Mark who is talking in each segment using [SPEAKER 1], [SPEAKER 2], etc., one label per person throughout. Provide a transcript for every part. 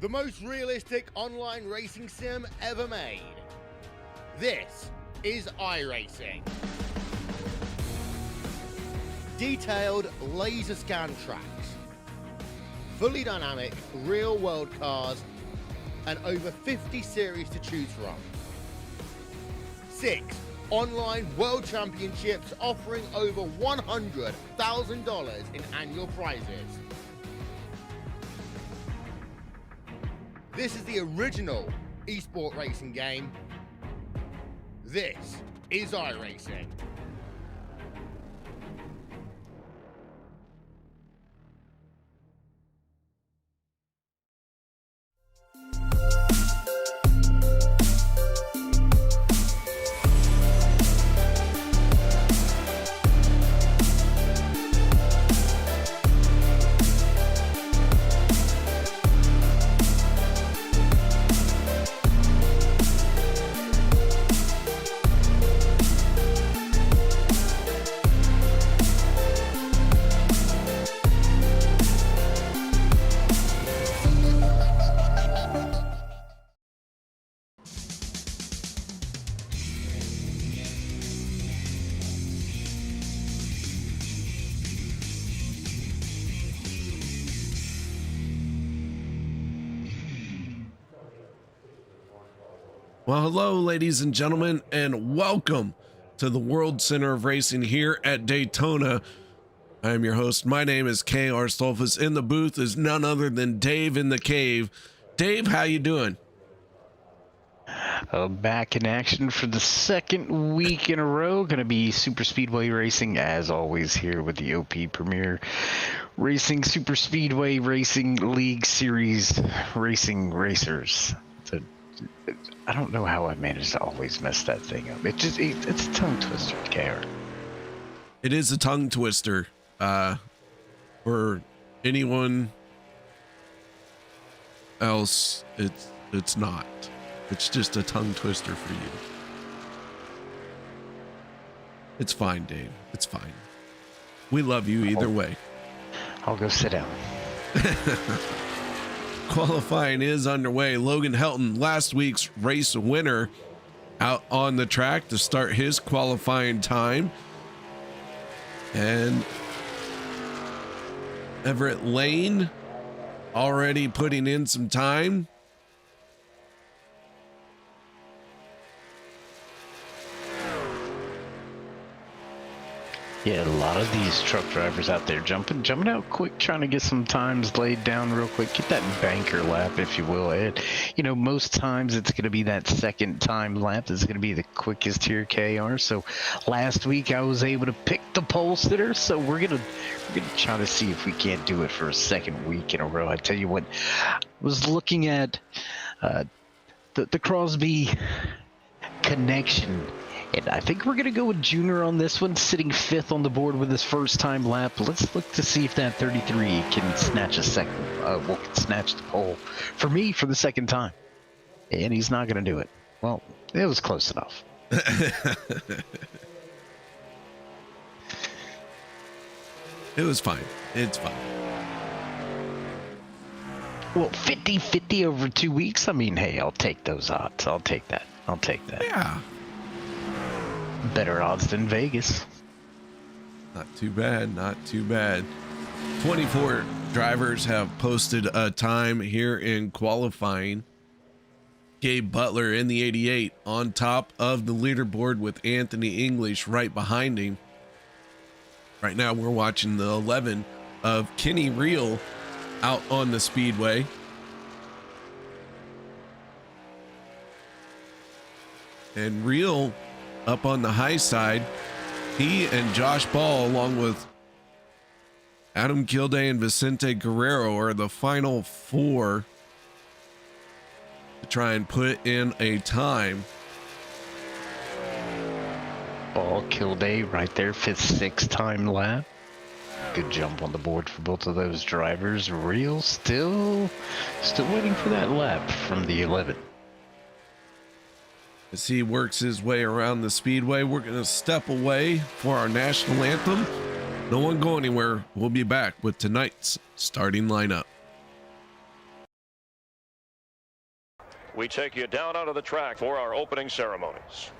[SPEAKER 1] the most realistic online racing sim ever made. This is iRacing. Detailed laser scan tracks, fully dynamic real-world cars, and over 50 series to choose from. 6 online world championships offering over $100,000 in annual prizes. This is the original esport racing game. This is iRacing.
[SPEAKER 2] Well, hello, ladies and gentlemen, and welcome to the World Center of Racing here at Daytona. I am your host. My name is K.R. Stolfus. In the booth is none other than Dave in the Cave. Dave, how you doing?
[SPEAKER 3] Back in action for the second week in a row. Going to be Super Speedway Racing, as always, here with the OP Premier Racing Super Speedway Racing League Series Racing Racers. I don't know how I managed to always mess that thing up. It's a tongue twister, KR.
[SPEAKER 2] It is a tongue twister. For anyone else, it's not. It's just a tongue twister for you. It's fine, Dave. It's fine. We love you either way.
[SPEAKER 3] I'll go sit down.
[SPEAKER 2] Qualifying is underway. Logan Helton, last week's race winner, out on the track to start his qualifying time. And Everett Lane already putting in some time.
[SPEAKER 3] Yeah, a lot of these truck drivers out there jumping out quick, trying to get some times laid down real quick. Get that banker lap, if you will. Most times it's going to be that second time lap that's going to be the quickest here, KR. So last week I was able to pick the pole sitter. So we're gonna try to see if we can't do it for a second week in a row. I tell you what, I was looking at the Crosby connection. And I think we're going to go with Junior on this one, sitting 5th on the board with his first time lap. Let's look to see if that 33 can snatch snatch the pole for me for the second time. And he's not going to do it. Well, it was close enough.
[SPEAKER 2] It was fine. It's fine.
[SPEAKER 3] Well, 50-50 over 2 weeks. I mean, hey, I'll take those odds. I'll take that.
[SPEAKER 2] Yeah.
[SPEAKER 3] Better odds than Vegas.
[SPEAKER 2] Not too bad. Not too bad. 24 drivers have posted a time here in qualifying. Gabe Butler in the 88 on top of the leaderboard with Anthony English right behind him. Right now we're watching the 11 of Kenny Reel out on the speedway. And Reel up on the high side, he and Josh Ball, along with Adam Kilday and Vicente Guerrero, are the final 4 to try and put in a time.
[SPEAKER 3] Ball, Kilday right there, 5th, 6th time lap. Good jump on the board for both of those drivers. Reel still waiting for that lap from the 11.
[SPEAKER 2] As he works his way around the speedway, we're going to step away for our national anthem. No one go anywhere. We'll be back with tonight's starting lineup.
[SPEAKER 4] we take you down onto the track for our opening ceremonies.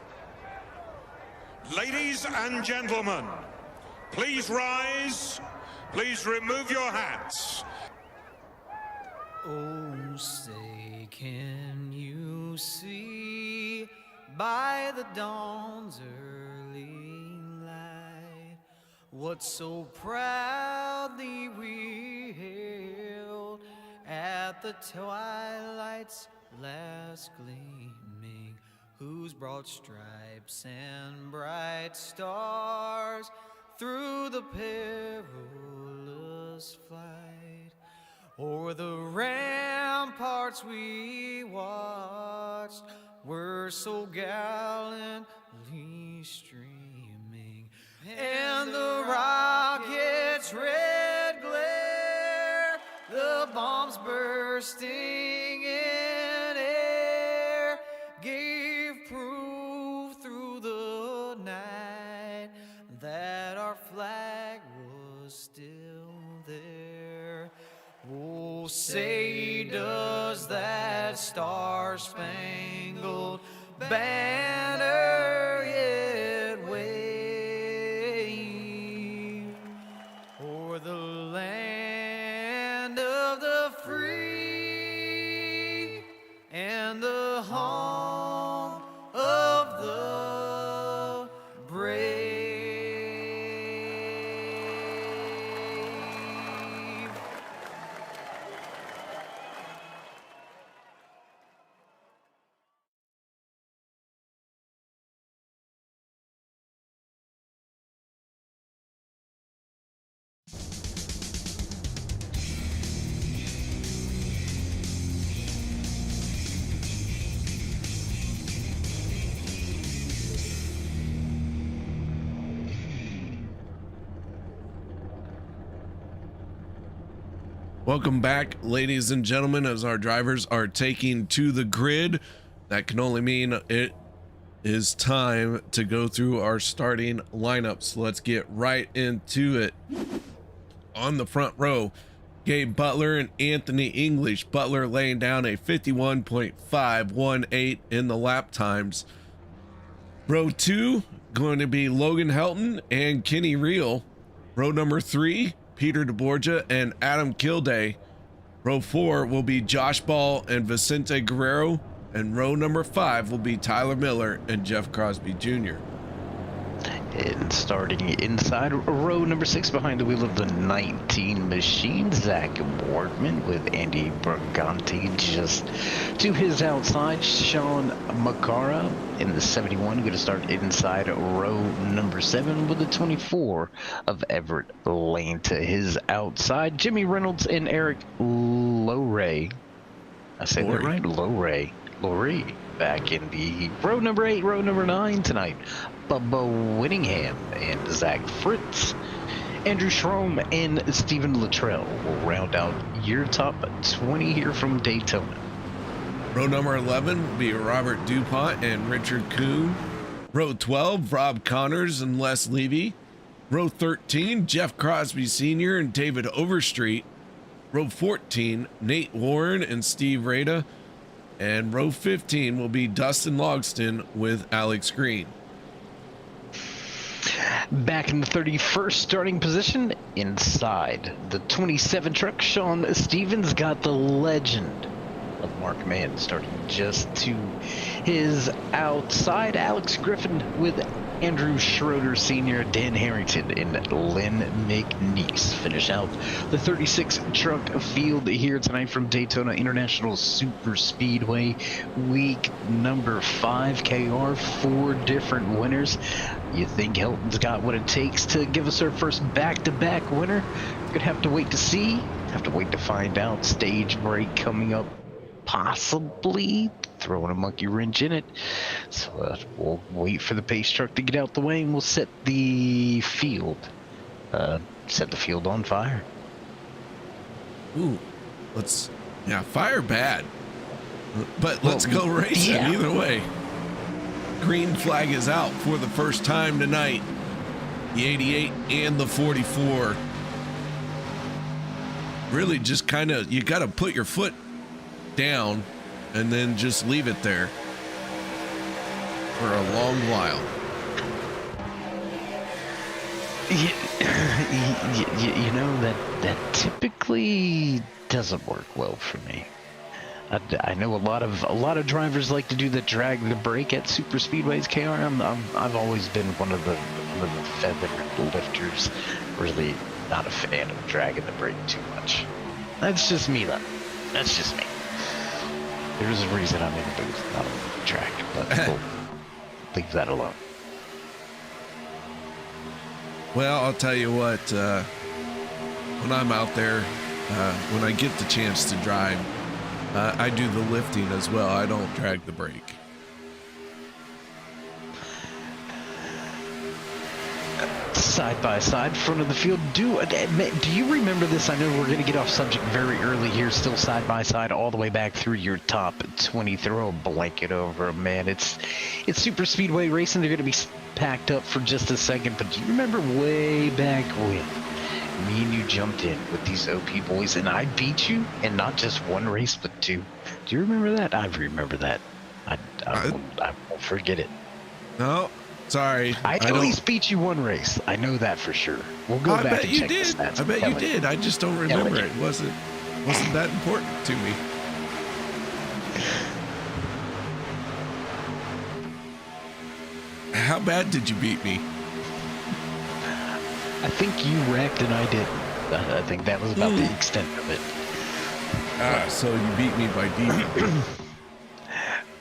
[SPEAKER 5] Ladies and gentlemen, please rise. Please remove your hats.
[SPEAKER 6] Oh, say, can you see by the dawn's early light what so proudly we hailed at the twilight's last gleaming, whose broad stripes and bright stars through the perilous flight o'er the ramparts we watched were so gallantly streaming, and the rocket's red glare, the bombs bursting in air, gave proof through the night that our flag was still there. Oh, say does that star-spangled banner yet wave o'er the land of the free and the home of the brave?
[SPEAKER 2] Welcome back, ladies and gentlemen, as our drivers are taking to the grid. That can only mean it is time to go through our starting lineups. Let's get right into it. On the front row, Gabe Butler and Anthony English. Butler laying down a 51.518 in the lap times. Row 2 going to be Logan Helton and Kenny Reel. Row number 3, Peter DeBorgia and Adam Kilday. Row 4 will be Josh Ball and Vicente Guerrero, and row number 5 will be Tyler Miller and Jeff Crosby Jr.
[SPEAKER 3] And starting inside row number 6 behind the wheel of the 19 machine, Zach Boardman with Andy Briganti just to his outside. Sean Macara in the 71 going to start inside row number 7 with the 24 of Everett Lane to his outside. Jimmy Reynolds and Eric Lowray. I say that right? Lowray back in the row number 8, row number 9 tonight. Bubba Whittingham and Zach Fritz. Andrew Schrom and Stephen Luttrell will round out your top 20 here from Daytona.
[SPEAKER 2] Row number 11 will be Robert DuPont and Richard Kuhn. Row 12, Rob Connors and Les Levy. Row 13, Jeff Crosby Sr. and David Overstreet. Row 14, Nate Warren and Steve Rada. And row 15 will be Dustin Logston with Alex Green.
[SPEAKER 3] Back in the 31st starting position, inside the 27 truck, Sean Stevens got the legend of Mark Mann starting just to his outside. Alex Griffin with Andrew Schroeder Sr., Dan Harrington, and Lynn McNeese finish out the 36 truck field here tonight from Daytona International Super Speedway, week number 5. KR, 4 different winners. You think Helton's got what it takes to give us our first back-to-back winner? Gonna have to wait to see, have to wait to find out. Stage break coming up, possibly throwing a monkey wrench in it. So we'll wait for the pace truck to get out the way, and we'll set the field on fire.
[SPEAKER 2] Ooh, fire bad, but let's go racing either way. Green flag is out for the first time tonight. The 88 and the 44. Really just kind of, you got to put your foot down and then just leave it there for a long while.
[SPEAKER 3] You know, that typically doesn't work well for me. I know a lot of drivers like to do the drag the brake at super speedways. KR, I've always been one of the feather lifters. Really not a fan of dragging the brake too much. That's just me, though. That's just me. There's a reason I'm in the booth, not on the track, but we'll leave that alone.
[SPEAKER 2] Well, I'll tell you what, when I'm out there, when I get the chance to drive, I do the lifting as well. I don't drag the brake.
[SPEAKER 3] Side by side, front of the field. Do you remember this? I know we're going to get off subject very early here. Still side by side, all the way back through your top 20. Throw a blanket over them, man. It's super speedway racing. They're going to be packed up for just a second. But do you remember way back when me and you jumped in with these OP boys and I beat you, and not just one race but two? Do you remember that? I remember that. I won't forget it.
[SPEAKER 2] No. Sorry.
[SPEAKER 3] I at least beat you one race. I know that for sure. We'll go back and check the stats.
[SPEAKER 2] I bet you did. I just don't remember it. It wasn't that important to me. How bad did you beat me?
[SPEAKER 3] I think you wrecked and I didn't. I think that was about the extent of it.
[SPEAKER 2] So you beat me by default.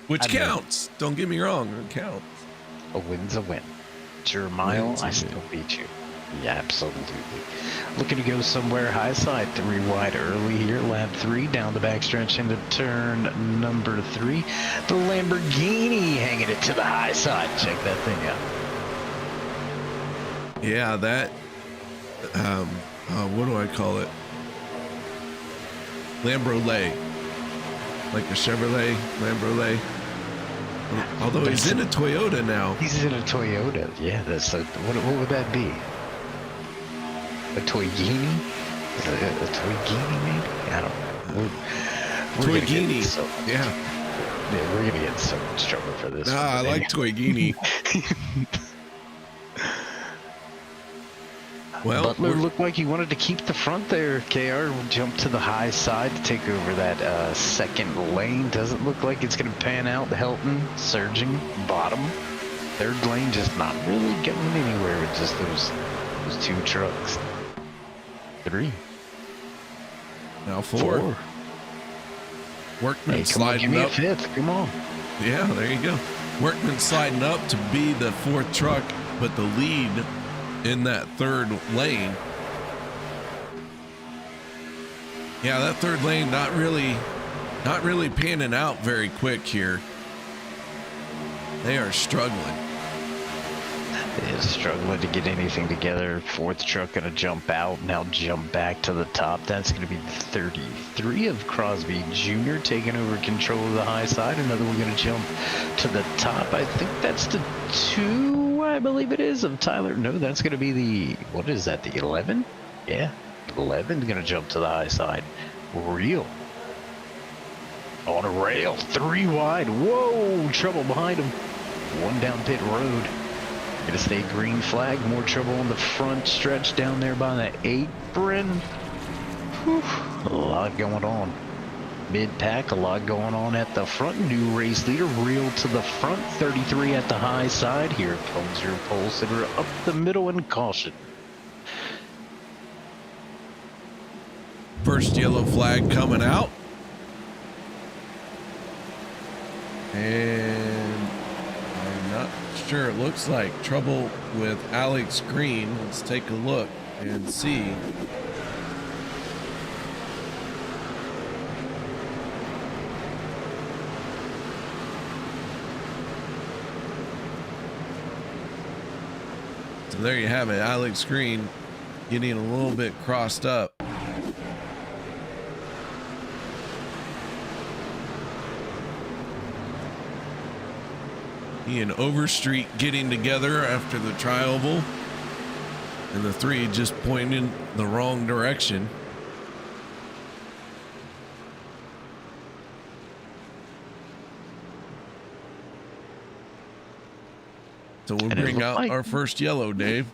[SPEAKER 2] Which counts. Don't get me wrong. It counts.
[SPEAKER 3] A win's a win. It's your mile, I still beat you. Yeah, absolutely. Looking to go somewhere high side, 3 wide early here. Lap 3 down the backstretch into turn number 3. The Lamborghini hanging it to the high side. Check that thing out.
[SPEAKER 2] Yeah, that. What do I call it? Lambrolay. Like a Chevrolet Lambrolay. Although he's in a Toyota now.
[SPEAKER 3] He's in a Toyota. Yeah, that's what would that be? A Toygini? A Toygini, maybe? I don't know.
[SPEAKER 2] Toygini. Yeah,
[SPEAKER 3] we're gonna get in so much trouble for this.
[SPEAKER 2] I like Toygini. Well,
[SPEAKER 3] Butler looked like he wanted to keep the front there. KR will jump to the high side to take over that second lane. Doesn't look like it's going to pan out. Helton surging bottom. Third lane just not really going anywhere with just those 2 trucks. 3.
[SPEAKER 2] Now 4. Workman sliding
[SPEAKER 3] give me
[SPEAKER 2] up.
[SPEAKER 3] A 5th. Come on.
[SPEAKER 2] Yeah, there you go. Workman sliding up to be the 4th truck, but the lead in that 3rd lane. Yeah, that 3rd lane not really panning out very quick here. They are struggling.
[SPEAKER 3] They are struggling to get anything together. 4th truck gonna jump out, now jump back to the top. That's gonna be 33 of Crosby Jr. taking over control of the high side. Another one gonna jump to the top. I think that's the 2, I believe it is, of Tyler. No, that's gonna be the, what is that, the 11? Yeah, 11 gonna jump to the high side. Real. On a rail, 3 wide. Whoa, trouble behind him. 1 down pit road. Gonna stay green flag. More trouble on the front stretch down there by the apron. Whew, a lot going on. Mid-pack, a lot going on at the front. New race leader, real to the front. 33 at the high side. Here comes your pole sitter up the middle, and caution.
[SPEAKER 2] First yellow flag coming out. And I'm not sure. It looks like trouble with Alex Green. Let's take a look and see. So there you have it. Alex Green getting a little bit crossed up. He and Overstreet getting together after the tri-oval, and the 3 just pointing the wrong direction. So we'll
[SPEAKER 3] And it
[SPEAKER 2] bring
[SPEAKER 3] looked
[SPEAKER 2] out
[SPEAKER 3] like-
[SPEAKER 2] our first yellow, Dave.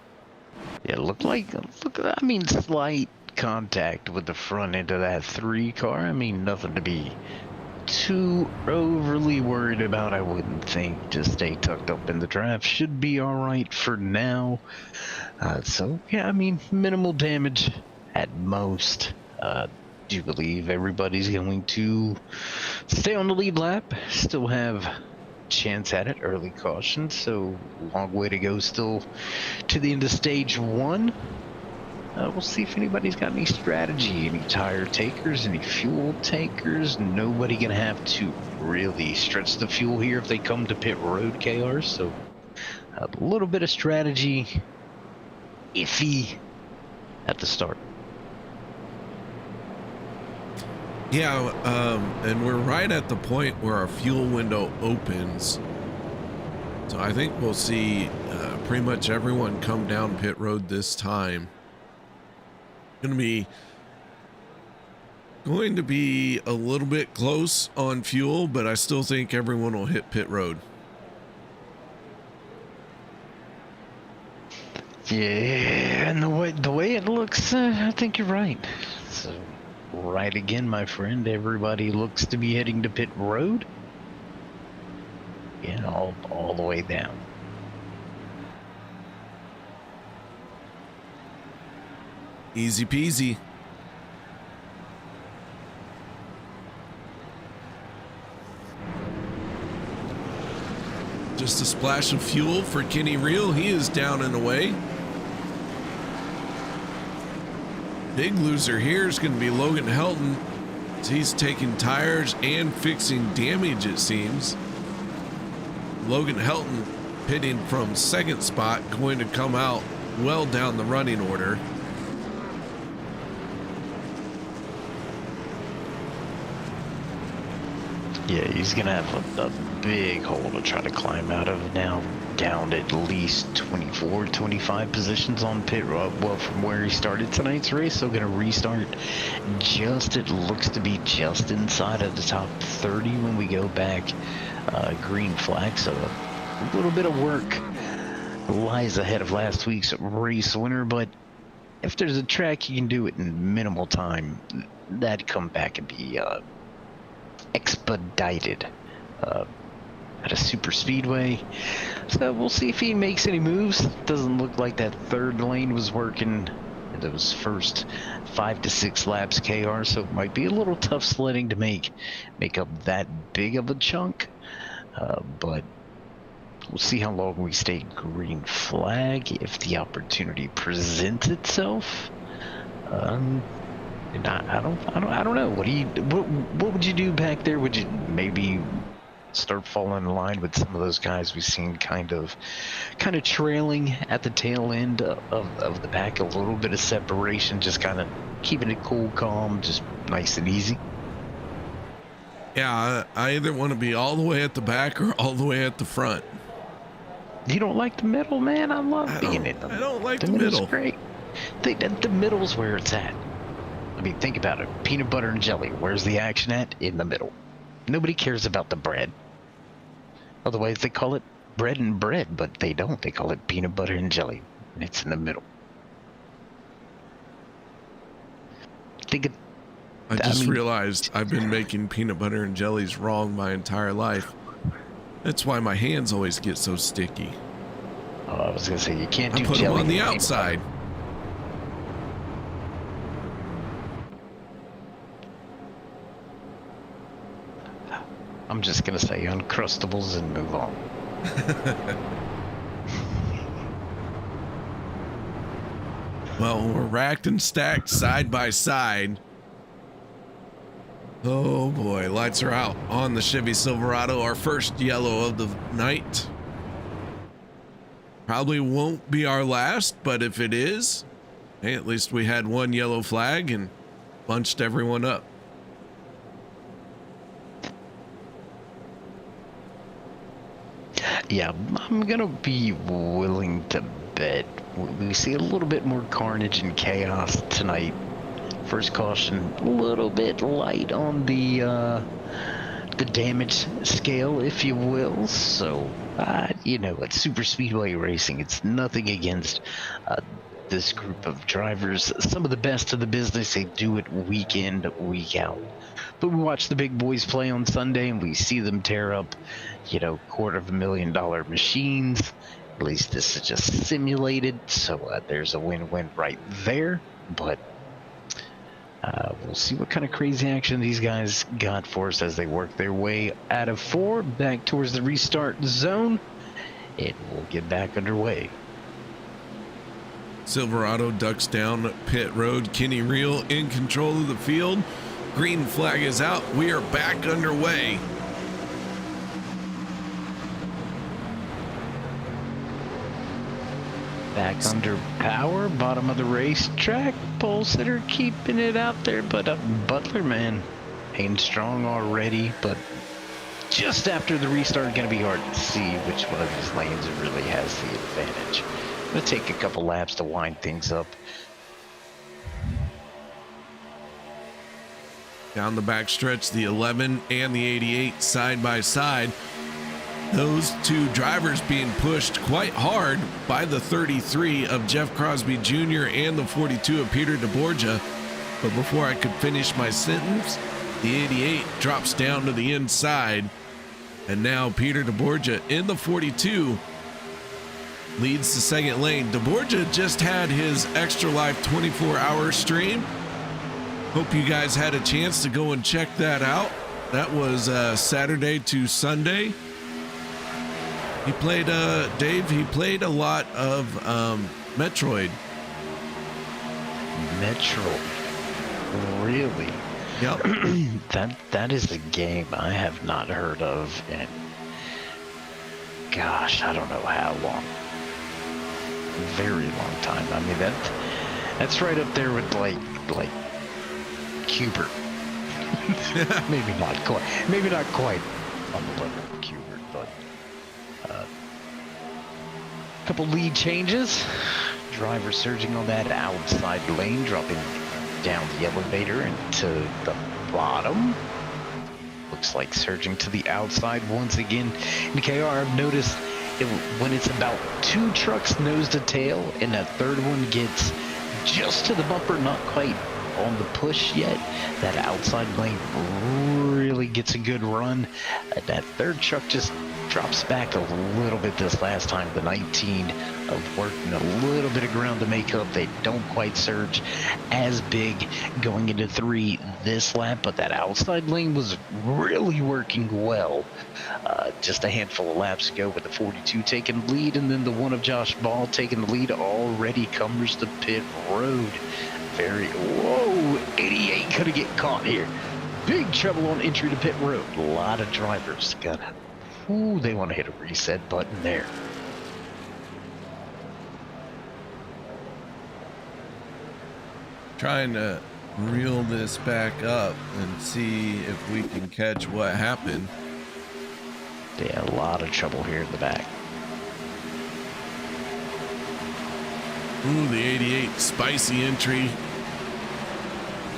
[SPEAKER 3] Yeah, it looked like, I mean, slight contact with the front end of that 3 car. I mean, nothing to be too overly worried about, I wouldn't think. Just stay tucked up in the draft. Should be all right for now. So, yeah, I mean, minimal damage at most. Do believe everybody's going to stay on the lead lap. Still have chance at it. Early caution, so long way to go still to the end of stage 1. We'll see if anybody's got any strategy, any tire takers, any fuel takers. Nobody gonna have to really stretch the fuel here if they come to pit road, KR. So a little bit of strategy iffy at the start.
[SPEAKER 2] Yeah, and we're right at the point where our fuel window opens. So I think we'll see pretty much everyone come down pit road this time. Going to be a little bit close on fuel, but I still think everyone will hit pit road.
[SPEAKER 3] Yeah, and the way it looks, I think you're right. So, right again, my friend. Everybody looks to be heading to pit road. Yeah, all the way down.
[SPEAKER 2] Easy peasy. Just a splash of fuel for Kenny Reel. He is down and away. Big loser here is going to be Logan Helton. He's taking tires and fixing damage, it seems. Logan Helton pitting from second spot, going to come out well down the running order.
[SPEAKER 3] Yeah, he's going to have a big hole to try to climb out of now. Down at least 24, 25 positions on pit road. Well, from where he started tonight's race, so going to restart it looks to be just inside of the top 30 when we go back. Green flag, so a little bit of work lies ahead of last week's race winner, but if there's a track you can do it in minimal time, that'd come back and be expedited at a super speedway. So we'll see if he makes any moves. Doesn't look like that third lane was working in those first 5 to 6 laps, KR, so it might be a little tough sledding to make up that big of a chunk, but we'll see how long we stay green flag if the opportunity presents itself. And I don't know. What would you do back there? Would you maybe start falling in line with some of those guys we've seen kind of trailing at the tail end of the pack? A little bit of separation, just kind of keeping it cool, calm, just nice and easy.
[SPEAKER 2] Yeah, I either want to be all the way at the back or all the way at the front.
[SPEAKER 3] You don't like the middle, man? I love being in the middle.
[SPEAKER 2] I don't like the
[SPEAKER 3] middle's
[SPEAKER 2] middle.
[SPEAKER 3] Great. The middle's where it's at. I mean, think about it. Peanut butter and jelly. Where's the action at? In the middle. Nobody cares about the bread. Otherwise, they call it bread and bread, but they don't. They call it peanut butter and jelly. And it's in the middle.
[SPEAKER 2] I just realized I've been making peanut butter and jellies wrong my entire life. That's why my hands always get so sticky.
[SPEAKER 3] Oh, I was going to say, you can't do
[SPEAKER 2] I put
[SPEAKER 3] jelly
[SPEAKER 2] them on the
[SPEAKER 3] and peanut
[SPEAKER 2] outside.
[SPEAKER 3] butter. I'm just going to say Uncrustables and move on.
[SPEAKER 2] Well, we're racked and stacked side by side. Oh boy, lights are out on the Chevy Silverado, our first yellow of the night. Probably won't be our last, but if it is, hey, at least we had one yellow flag and bunched everyone up.
[SPEAKER 3] Yeah, I'm gonna be willing to bet we see a little bit more carnage and chaos tonight. First caution, a little bit light on the the damage scale, if you will. So, you know, at super speedway racing, it's nothing against this group of drivers. Some of the best of the business. They do it week in, week out. But we watch the big boys play on Sunday, and we see them tear up, you know, $250,000 machines. At least this is just simulated, so there's a win-win right there. But we'll see what kind of crazy action these guys got for us as they work their way out of 4 back towards the restart zone, and we'll get back underway.
[SPEAKER 2] Silverado ducks down pit road. Kenny Reel in control of the field. Green flag is out. We are back underway.
[SPEAKER 3] Back under power, bottom of the racetrack. Pole sitter keeping it out there, but Butler, man, hanging strong already. But just after the restart, going to be hard to see which one of these lanes really has the advantage. Going to take a couple laps to wind things up.
[SPEAKER 2] Down the backstretch, the 11 and the 88 side by side. Those two drivers being pushed quite hard by the 33 of Jeff Crosby Jr. and the 42 of Peter DeBorgia. But before I could finish my sentence, the 88 drops down to the inside. And now Peter DeBorgia in the 42 leads the second lane. DeBorgia just had his Extra Life 24-hour stream. Hope you guys had a chance to go and check that out. That was Saturday to Sunday. He played, Dave, he played a lot of Metroid.
[SPEAKER 3] Metroid? Really?
[SPEAKER 2] Yep.
[SPEAKER 3] That is a game I have not heard of in, gosh, I don't know how long. Very long time. I mean, that's right up there with like Cubert. maybe not quite on the level of Cubert, but couple lead changes. Driver surging on that outside lane, dropping down the elevator into the bottom. Looks like surging to the outside once again. In KR, I've noticed when it's about 2 trucks nose to tail and that third one gets just to the bumper, not quite on the push yet, that outside lane really gets a good run. That third truck just drops back a little bit this last time. The 19 of working a little bit of ground to make up. They don't quite surge as big going into 3 this lap, but that outside lane was really working well. Just a handful of laps ago with the 42 taking the lead, and then the one of Josh Ball taking the lead already covers the pit road. Whoa, 88 could have get caught here. Big trouble on entry to pit road. A lot of drivers they want to hit a reset button there.
[SPEAKER 2] Trying to reel this back up and see if we can catch what happened.
[SPEAKER 3] Yeah, a lot of trouble here in the back.
[SPEAKER 2] Ooh, the 88 spicy entry.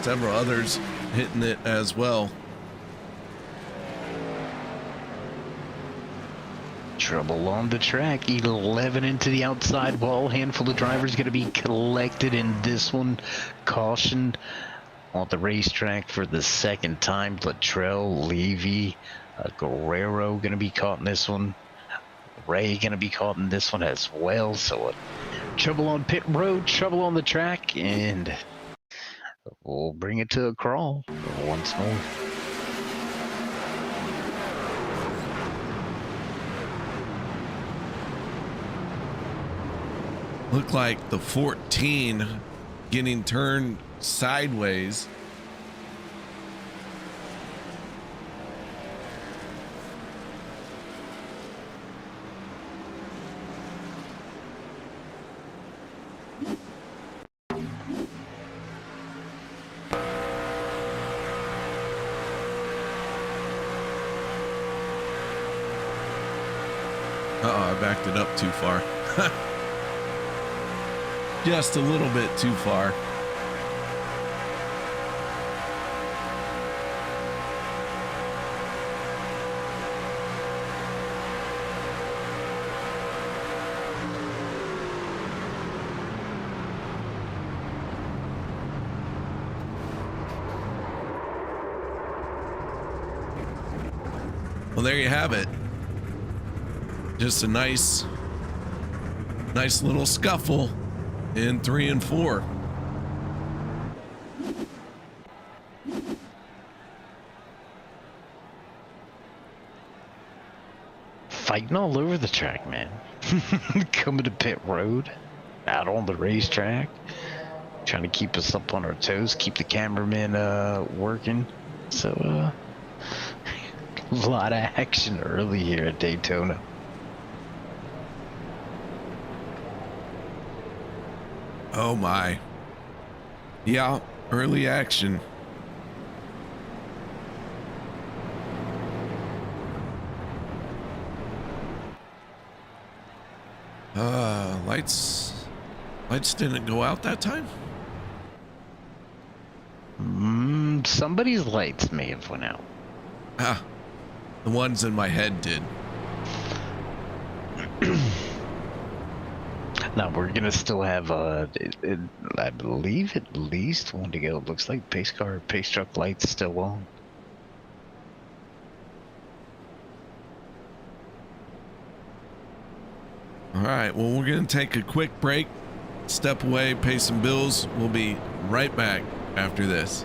[SPEAKER 2] Several others hitting it as well.
[SPEAKER 3] Trouble on the track. 11 into the outside wall. Handful of drivers going to be collected in this one. Caution on the racetrack for the second time. Luttrell, Levy, Guerrero going to be caught in this one. Ray going to be caught in this one as well. So trouble on pit road, trouble on the track, and we'll bring it to a crawl once more.
[SPEAKER 2] Look like the 14 getting turned sideways. I backed it up too far. Just a little bit too far. Well, there you have it. Just a nice little scuffle in 3 and 4.
[SPEAKER 3] Fighting all over the track, man. Coming to pit road, out on the racetrack, trying to keep us up on our toes, keep the cameraman working. So a lot of action early here at Daytona.
[SPEAKER 2] Oh my. Yeah, early action. Lights didn't go out that time?
[SPEAKER 3] Somebody's lights may have went out.
[SPEAKER 2] Ah, the ones in my head did.
[SPEAKER 3] Now we're gonna still have I believe at least one to go. It looks like pace truck lights still on.
[SPEAKER 2] All right, well, we're gonna take a quick break, step away, pay some bills. We'll be right back after this.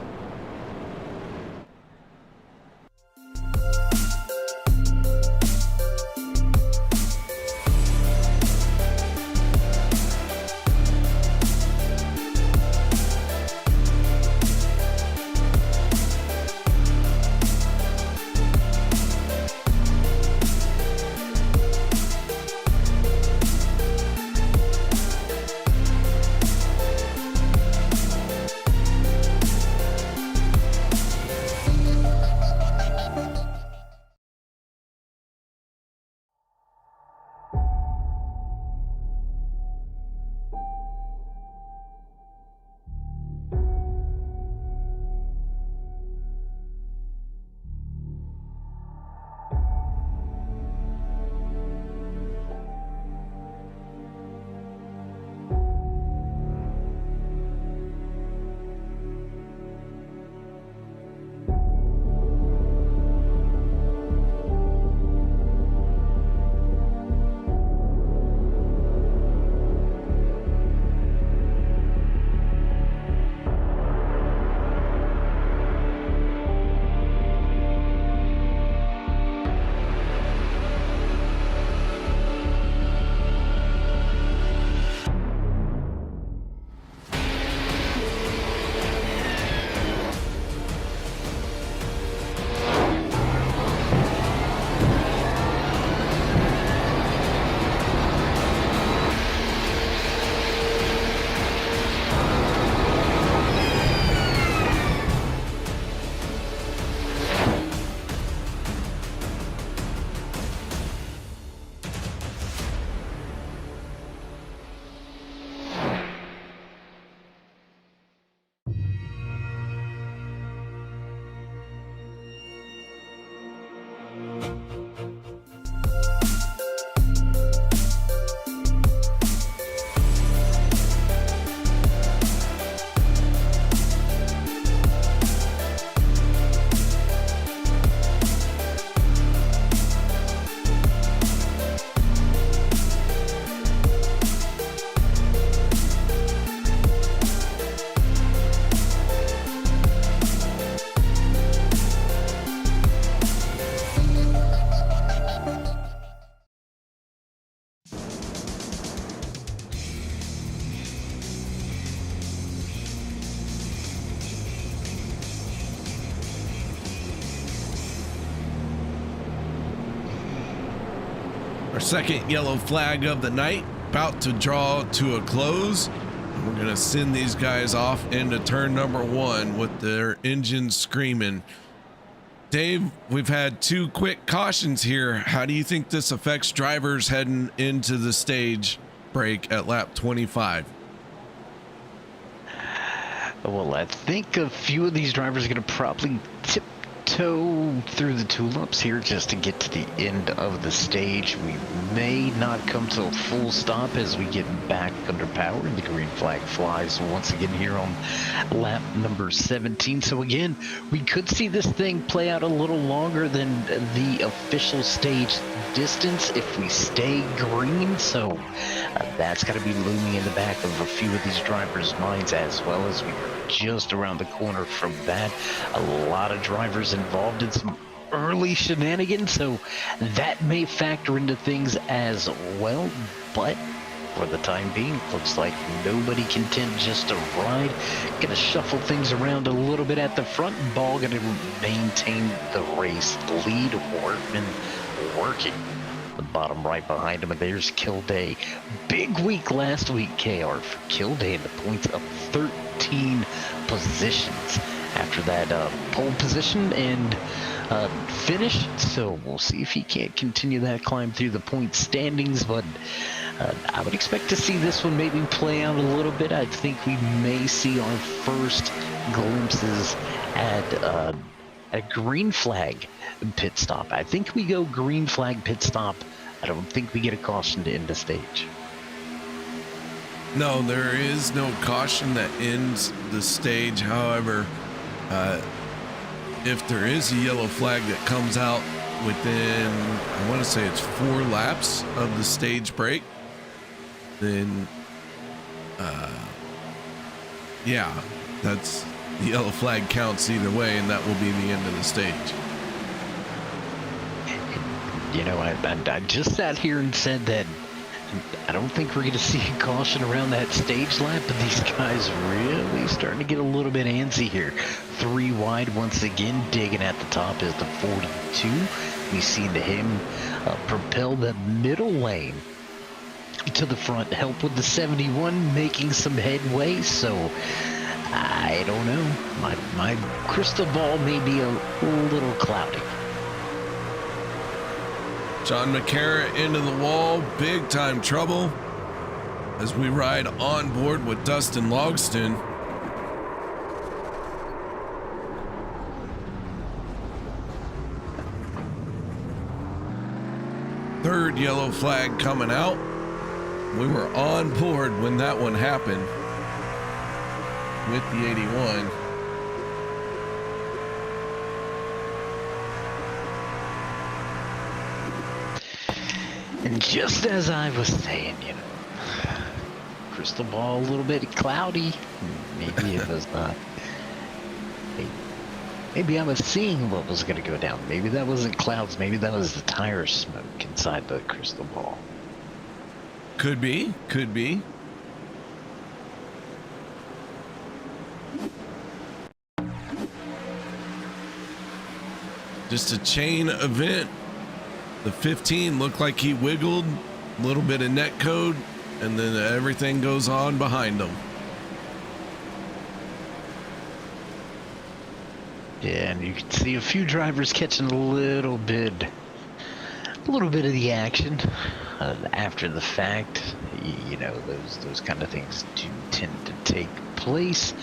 [SPEAKER 2] Our second yellow flag of the night about to draw to a close. We're gonna send these guys off into turn number 1 with their engines screaming. Dave, we've had 2 quick cautions here. How do you think this affects drivers heading into the stage break at lap 25?
[SPEAKER 3] Well, I think a few of these drivers are going to probably tiptoe tiptoe through the tulips here just to get to the end of the stage. We may not come to a full stop as we get back under power. The green flag flies once again here on lap number 17. So again, we could see this thing play out a little longer than the official stage distance if we stay green. So that's got to be looming in the back of a few of these drivers' minds, as well as we just around the corner from that. A lot of drivers involved in some early shenanigans, so that may factor into things as well. But for the time being, looks like nobody content just to ride. Gonna shuffle things around a little bit at the front. Ball gonna maintain the race lead. Workman working the bottom right behind him, and there's Kilday. Big week last week, KR, for Kilday in the points of 13 positions after that pole position and finish. So we'll see if he can't continue that climb through the point standings, but I would expect to see this one maybe play out a little bit. I think we may see our first glimpses at a green flag pit stop. I think we go green flag pit stop. I don't think we get a caution to end the stage.
[SPEAKER 2] No, there is no caution that ends the stage. However, if there is a yellow flag that comes out within, I want to say it's 4 laps of the stage break, then yeah, that's the yellow flag counts either way, and that will be the end of the stage.
[SPEAKER 3] You know, I just sat here and said that I don't think we're going to see a caution around that stage lap, but these guys really starting to get a little bit antsy here. 3 wide once again, digging at the top is the 42. We see him propel the middle lane to the front, help with the 71, making some headway. So I don't know. My crystal ball may be a little cloudy.
[SPEAKER 2] John McCara into the wall, big time trouble as we ride on board with Dustin Logston. Third yellow flag coming out. We were on board when that one happened with the 81.
[SPEAKER 3] And just as I was saying, you know, crystal ball a little bit cloudy. Maybe it was not. Maybe I was seeing what was going to go down. Maybe that wasn't clouds. Maybe that was the tire smoke inside the crystal ball.
[SPEAKER 2] Could be. Could be. Just a chain event. The 15 looked like he wiggled, a little bit of net code, and then everything goes on behind him.
[SPEAKER 3] Yeah, and you can see a few drivers catching a little bit of the action after the fact. You know, those kind of things do tend to take place.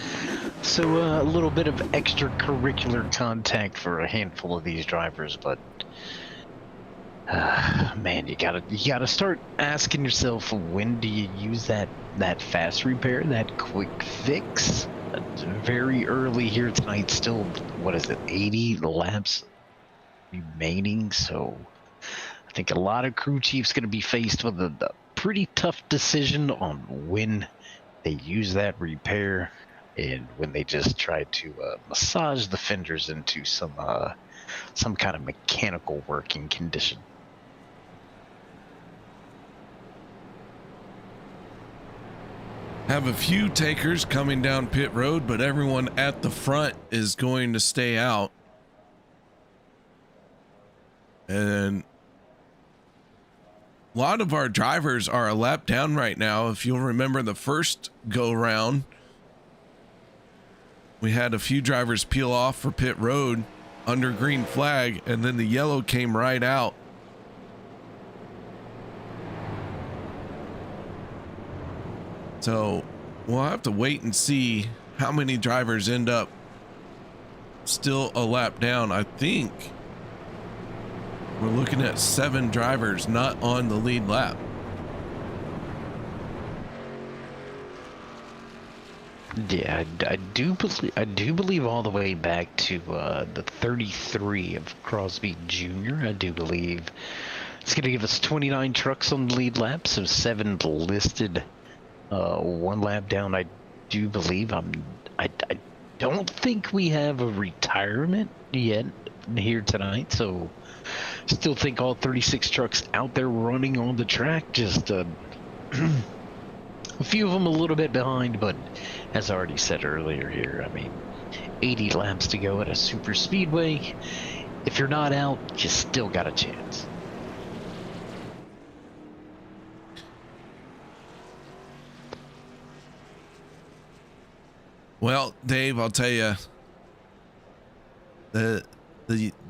[SPEAKER 3] So a little bit of extracurricular contact for a handful of these drivers, but man, you gotta start asking yourself, when do you use that fast repair, that quick fix? Very early here tonight, still, what is it, 80 laps remaining, so I think a lot of crew chiefs going to be faced with a pretty tough decision on when they use that repair and when they just try to massage the fenders into some kind of mechanical working condition.
[SPEAKER 2] Have a few takers coming down pit road, but everyone at the front is going to stay out. And a lot of our drivers are a lap down right now. If you'll remember the first go round, we had a few drivers peel off for pit road under green flag, and then the yellow came right out. So we'll have to wait and see how many drivers end up still a lap down. I think we're looking at 7 drivers not on the lead lap.
[SPEAKER 3] Yeah, I do believe all the way back to the 33 of Crosby Jr. I do believe it's going to give us 29 trucks on the lead lap, so 7 listed, 1 lap down. I do believe I don't think we have a retirement yet here tonight, so still think all 36 trucks out there running on the track. Just a few of them a little bit behind, but as I already said earlier here, I mean, 80 laps to go at a super speedway. If you're not out, you still got a chance.
[SPEAKER 2] Well, Dave, I'll tell you,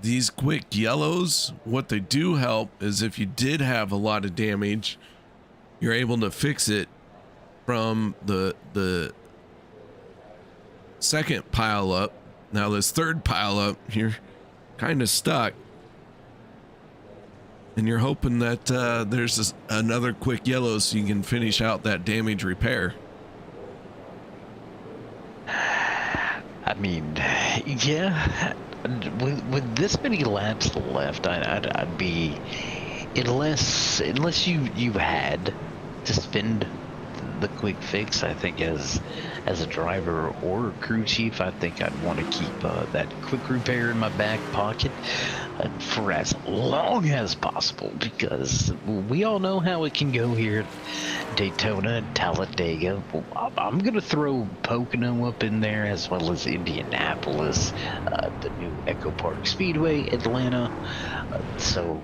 [SPEAKER 2] these quick yellows, what they do help is if you did have a lot of damage, you're able to fix it from the second pile up. Now this third pile up, you're kind of stuck, and you're hoping that there's another quick yellow so you can finish out that damage repair.
[SPEAKER 3] I mean, yeah, with this many laps left, I'd be, unless you had to spend the quick fix, I think as a driver or crew chief, I think I'd want to keep that quick repair in my back pocket for as long as possible, because we all know how it can go here at Daytona and Talladega. I'm gonna throw Pocono up in there, as well as Indianapolis, the new Echo Park Speedway, Atlanta, so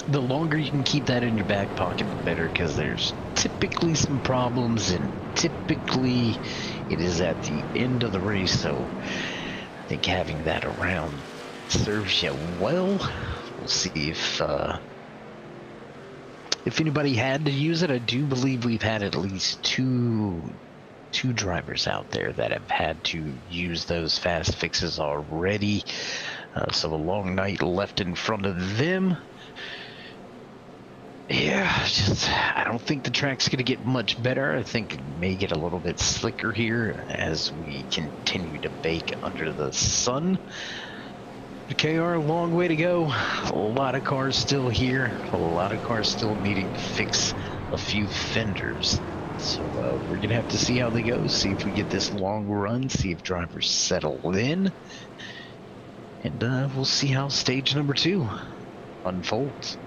[SPEAKER 3] the longer you can keep that in your back pocket, the better, because there's typically some problems, and typically it is at the end of the race, so I think having that around serves you well. We'll see if anybody had to use it. I do believe we've had at least two drivers out there that have had to use those fast fixes already, so a long night left in front of them. Yeah, I don't think the track's going to get much better. I think it may get a little bit slicker here as we continue to bake under the sun. KR, a long way to go. A lot of cars still here. A lot of cars still needing to fix a few fenders. So we're going to have to see how they go, see if we get this long run, see if drivers settle in. And we'll see how stage number 2 unfolds.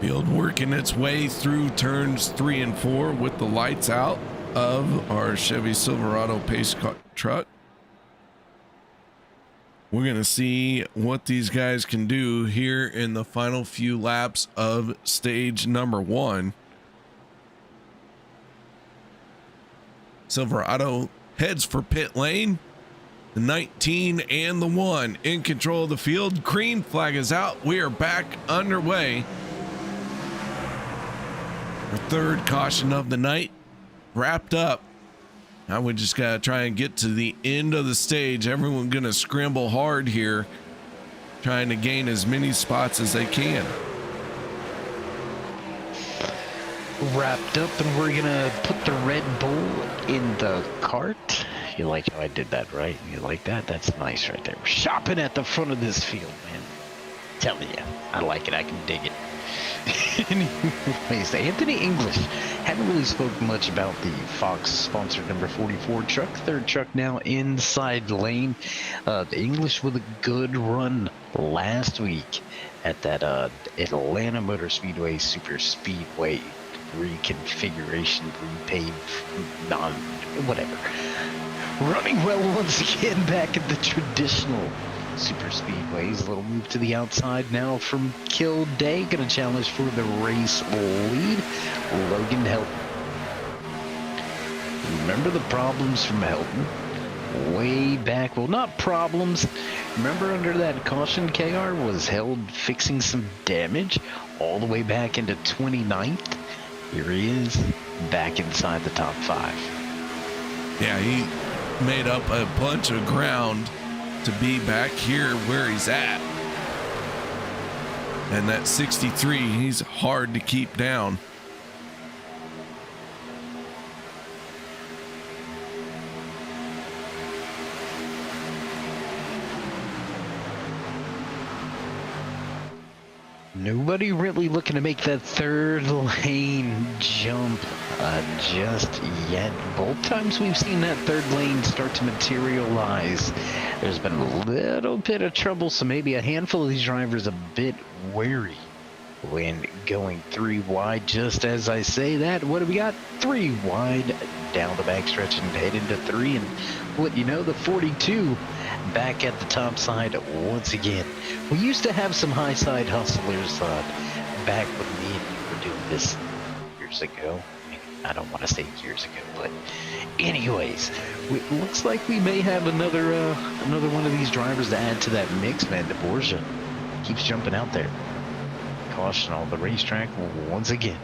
[SPEAKER 2] Field working its way through turns 3 and 4 with the lights out of our Chevy Silverado pace car truck. We're going to see what these guys can do here in the final few laps of stage number 1. Silverado heads for pit lane. The 19 and the 1 in control of the field. Green flag is out. We are back underway. Our third caution of the night wrapped up. Now we just gotta try and get to the end of the stage. Everyone gonna scramble hard here, trying to gain as many spots as they can.
[SPEAKER 3] Wrapped up, and we're gonna put the Red Bull in the cart. You like how I did that, right? You like that? That's nice right there. We're shopping at the front of this field, man. Telling you, I like it. I can dig it. Anyways, Anthony English haven't really spoken much about the Fox sponsored number 44 truck, third truck now inside lane. The English with a good run last week at that Atlanta Motor Speedway Super Speedway reconfiguration, repave, whatever. Running well once again back at the traditional Super Speedways. A little move to the outside now from Kilday. Gonna challenge for the race lead, Logan Helton. Remember the problems from Helton way back? Well, not problems. Remember under that caution, KR was held fixing some damage all the way back into 29th. Here he is, back inside the top 5.
[SPEAKER 2] Yeah, he made up a bunch of ground to be back here where he's at. And that 63, he's hard to keep down.
[SPEAKER 3] Nobody really looking to make that third lane jump just yet. Both times we've seen that third lane start to materialize, there's been a little bit of trouble, so maybe a handful of these drivers a bit wary when going 3 wide. Just as I say that, what do we got? 3 wide down the backstretch and head into 3, and what you know, the 42 back at the top side once again. We used to have some high side hustlers back when me and you were doing this years ago. I don't want to say years ago, but anyways, it looks like we may have another one of these drivers to add to that mix, man. The Borgia keeps jumping out there. Caution on the racetrack once again.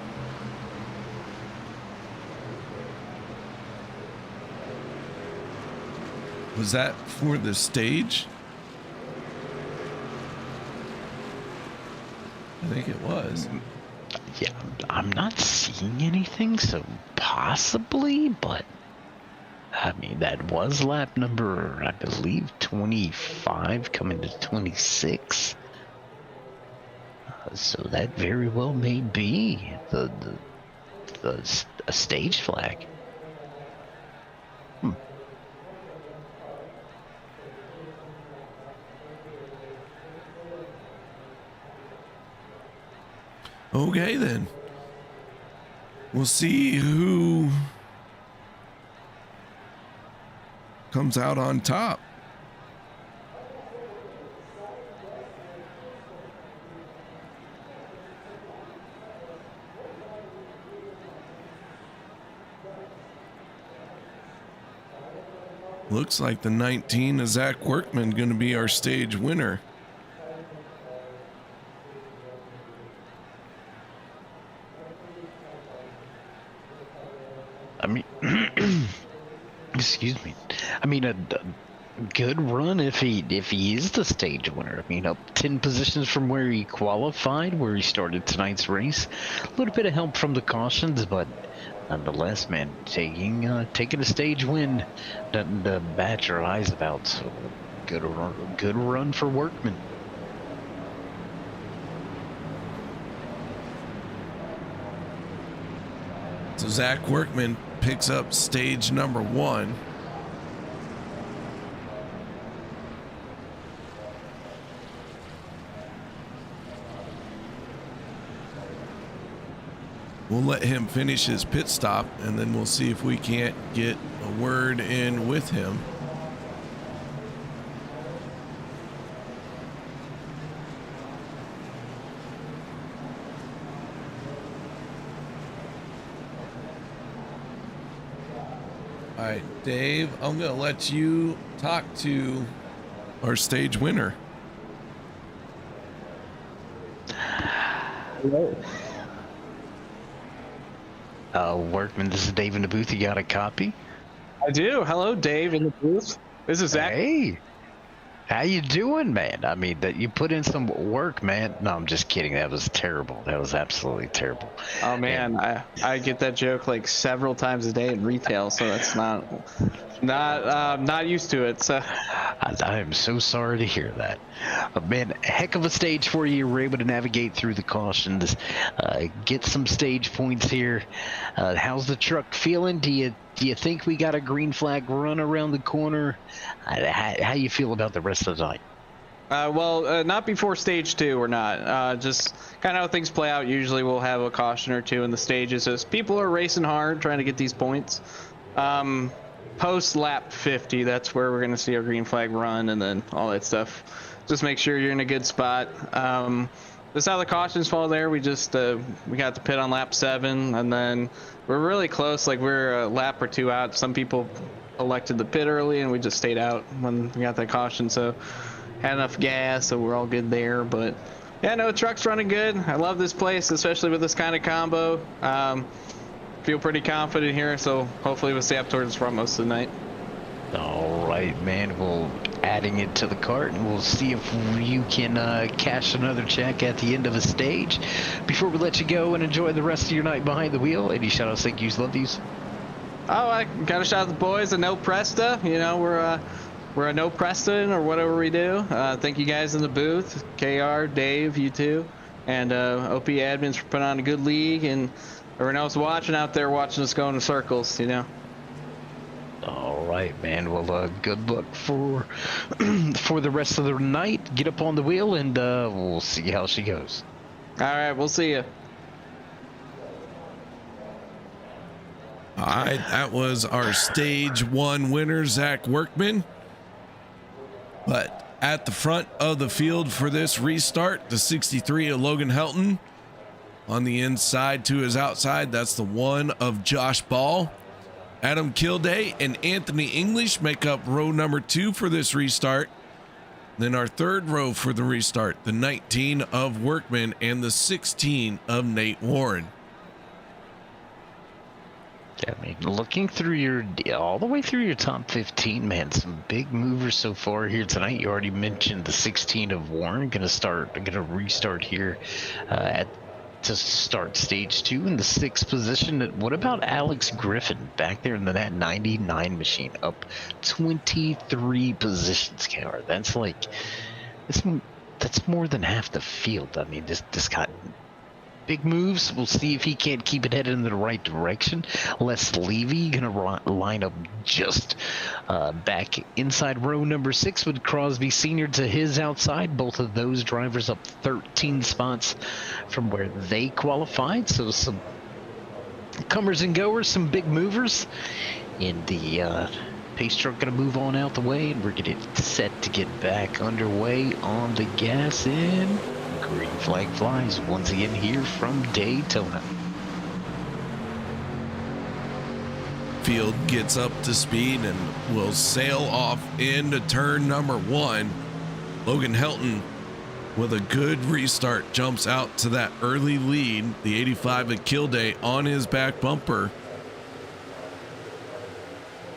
[SPEAKER 2] Was that for the stage? I think it was.
[SPEAKER 3] Yeah, I'm not seeing anything, so possibly, but I mean, that was lap number, I believe, 25 coming to 26. So that very well may be a stage flag.
[SPEAKER 2] Okay, then. We'll see who comes out on top. Looks like the 19 is Zach Workman going to be our stage winner.
[SPEAKER 3] I mean, excuse me. I mean, a good run if he is the stage winner. I mean, up 10 positions from where he qualified, where he started tonight's race. A little bit of help from the cautions, but nonetheless, man, taking a stage win doesn't bat your eyes about. So good run for Workman.
[SPEAKER 2] So Zach Workman picks up stage number 1. We'll let him finish his pit stop, and then we'll see if we can't get a word in with him. All right, Dave, I'm going to let you talk to our stage winner.
[SPEAKER 7] Hello.
[SPEAKER 3] Workman, this is Dave in the booth. You got a copy?
[SPEAKER 7] I do. Hello, Dave in the booth. This is Zach.
[SPEAKER 3] Hey, how you doing, man? I mean, that you put in some work, man. No, I'm just kidding. That was terrible. That was absolutely terrible.
[SPEAKER 7] Oh man, I get that joke like several times a day in retail, so that's not used to it. So
[SPEAKER 3] I am so sorry to hear that. Man, heck of a stage for you. You were able to navigate through the cautions, get some stage points here. How's the truck feeling? Do you think we got a green flag run around the corner? How you feel about the rest of the night?
[SPEAKER 7] well, not before stage 2 or not. Just kind of how things play out. Usually we'll have a caution or two in the stages as people are racing hard trying to get these points. Post lap 50, that's where we're going to see our green flag run and then all that stuff. Just make sure you're in a good spot. This is how the cautions fall there. We just we got to pit on lap 7, and then we're really close. Like we're a lap or 2 out. Some people elected the pit early, and we just stayed out when we got that caution. So had enough gas, so we're all good there. But yeah, no, truck's running good. I love this place, especially with this kind of combo. Kind feel pretty confident here, so hopefully we'll stay up towards the front most of the night.
[SPEAKER 3] All right, man. We'll adding it to the cart, and we'll see if you can cash another check at the end of a stage. Before we let you go and enjoy the rest of your night behind the wheel, any shout-outs, thank yous, love yous?
[SPEAKER 7] Oh, I gotta shout out the boys at No Presta. You know, we're a No Preston or whatever we do. Thank you guys in the booth, KR, Dave, you two, and OP admins for putting on a good league, and everyone else watching out there, watching us go in circles. You know.
[SPEAKER 3] All right, man. Well, good luck for for the rest of the night. Get up on the wheel, and we'll see how she goes.
[SPEAKER 7] All right, we'll see you.
[SPEAKER 2] All right, that was our stage 1 winner, Zach Workman. But at the front of the field for this restart, the 63 of Logan Helton. On the inside to his outside, that's the 1 of Josh Ball. Adam Kilday and Anthony English make up row number 2 for this restart. Then our third row for the restart, the 19 of Workman and the 16 of Nate Warren.
[SPEAKER 3] Yeah, I mean, looking through all the way through your top 15, man, some big movers so far here tonight. You already mentioned the 16 of Warren, gonna restart here to start stage 2 in the 6th position. What about Alex Griffin back there in that 99 machine, up 23 positions, KR? That's like, that's more than half the field. I mean, this got big moves. We'll see if he can't keep it headed in the right direction. Les Levy gonna line up just back inside row number 6 with Crosby Sr. to his outside. Both of those drivers up 13 spots from where they qualified. So some comers and goers, some big movers. In the pace truck gonna move on out the way, and we're getting set to get back underway on the gas in. Green flag flies once again here from Daytona.
[SPEAKER 2] Field gets up to speed and will sail off into turn number 1. Logan Helton with a good restart jumps out to that early lead. The 85 of Kilday on his back bumper,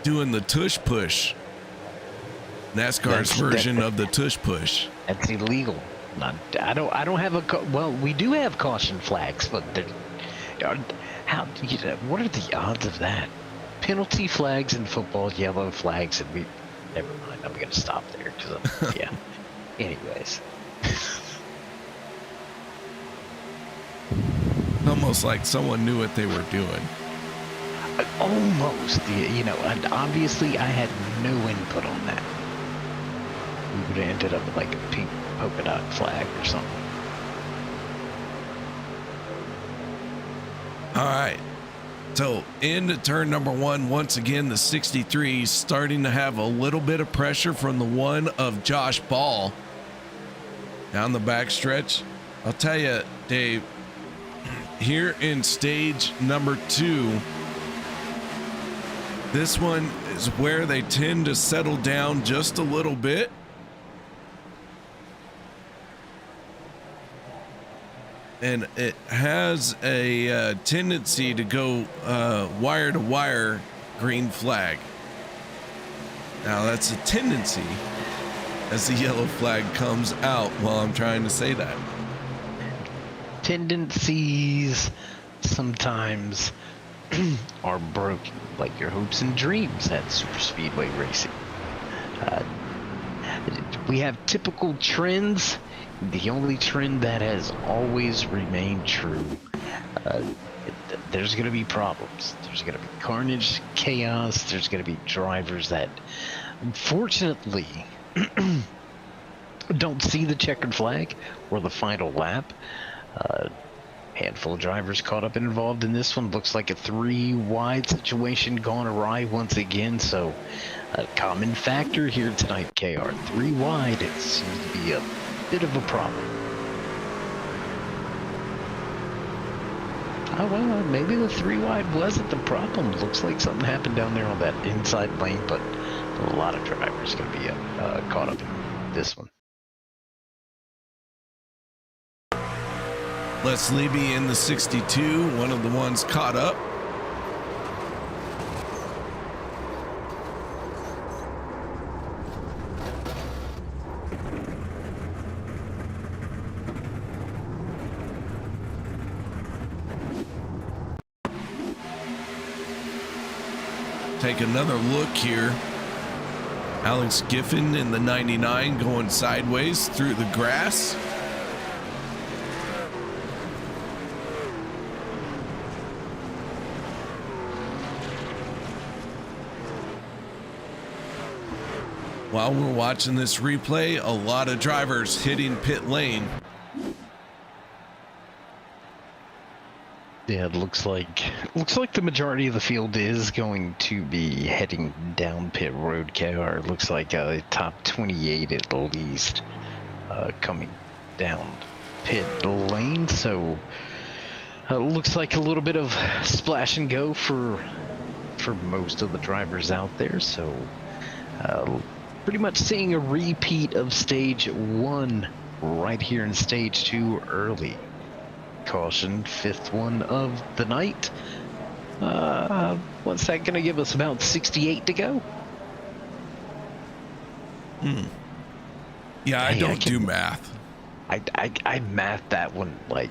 [SPEAKER 2] doing the tush push. NASCAR's version of the tush push.
[SPEAKER 3] That's illegal. I don't have well, we do have caution flags, but what are the odds of that? Penalty flags in football, yellow flags, and never mind. I'm gonna stop there because yeah. Anyways,
[SPEAKER 2] Almost like someone knew what they were doing.
[SPEAKER 3] almost. You know, and obviously I had no input on that. We would have ended up with like a pink polka dot flag or something.
[SPEAKER 2] All right, so into turn number 1, once again the 63 starting to have a little bit of pressure from the 1 of Josh Ball down the backstretch. I'll tell you, Dave, here in stage number 2, this one is where they tend to settle down just a little bit. And it has a tendency to go wire to wire green flag. Now that's a tendency as the yellow flag comes out while I'm trying to say that.
[SPEAKER 3] Tendencies sometimes are broken, like your hopes and dreams at super speedway racing. We have typical trends. The only trend that has always remained true, there's going to be problems. There's going to be carnage, chaos. There's going to be drivers that, unfortunately, don't see the checkered flag or the final lap. Handful of drivers caught up and involved in this one. Looks like a 3 wide situation gone awry once again. So a common factor here tonight, KR. 3 wide, it seems to be a bit of a problem. Oh well, maybe the 3 wide wasn't the problem. Looks like something happened down there on that inside lane, but a lot of drivers going to be caught up in this one.
[SPEAKER 2] Les Levy in the 62, one of the ones caught up. take another look here. Alex Giffen in the 99 going sideways through the grass. While we're watching this replay, a lot of drivers hitting pit lane.
[SPEAKER 3] Yeah, it looks like the majority of the field is going to be heading down pit road. KR, it looks like top 28 at least coming down pit lane. So looks like a little bit of splash and go for most of the drivers out there. So pretty much seeing a repeat of stage 1 right here in stage 2 early. Caution, 5th one of the night. What's that gonna give us? About 68 to go.
[SPEAKER 2] Yeah, I don't do math.
[SPEAKER 3] I mathed that one like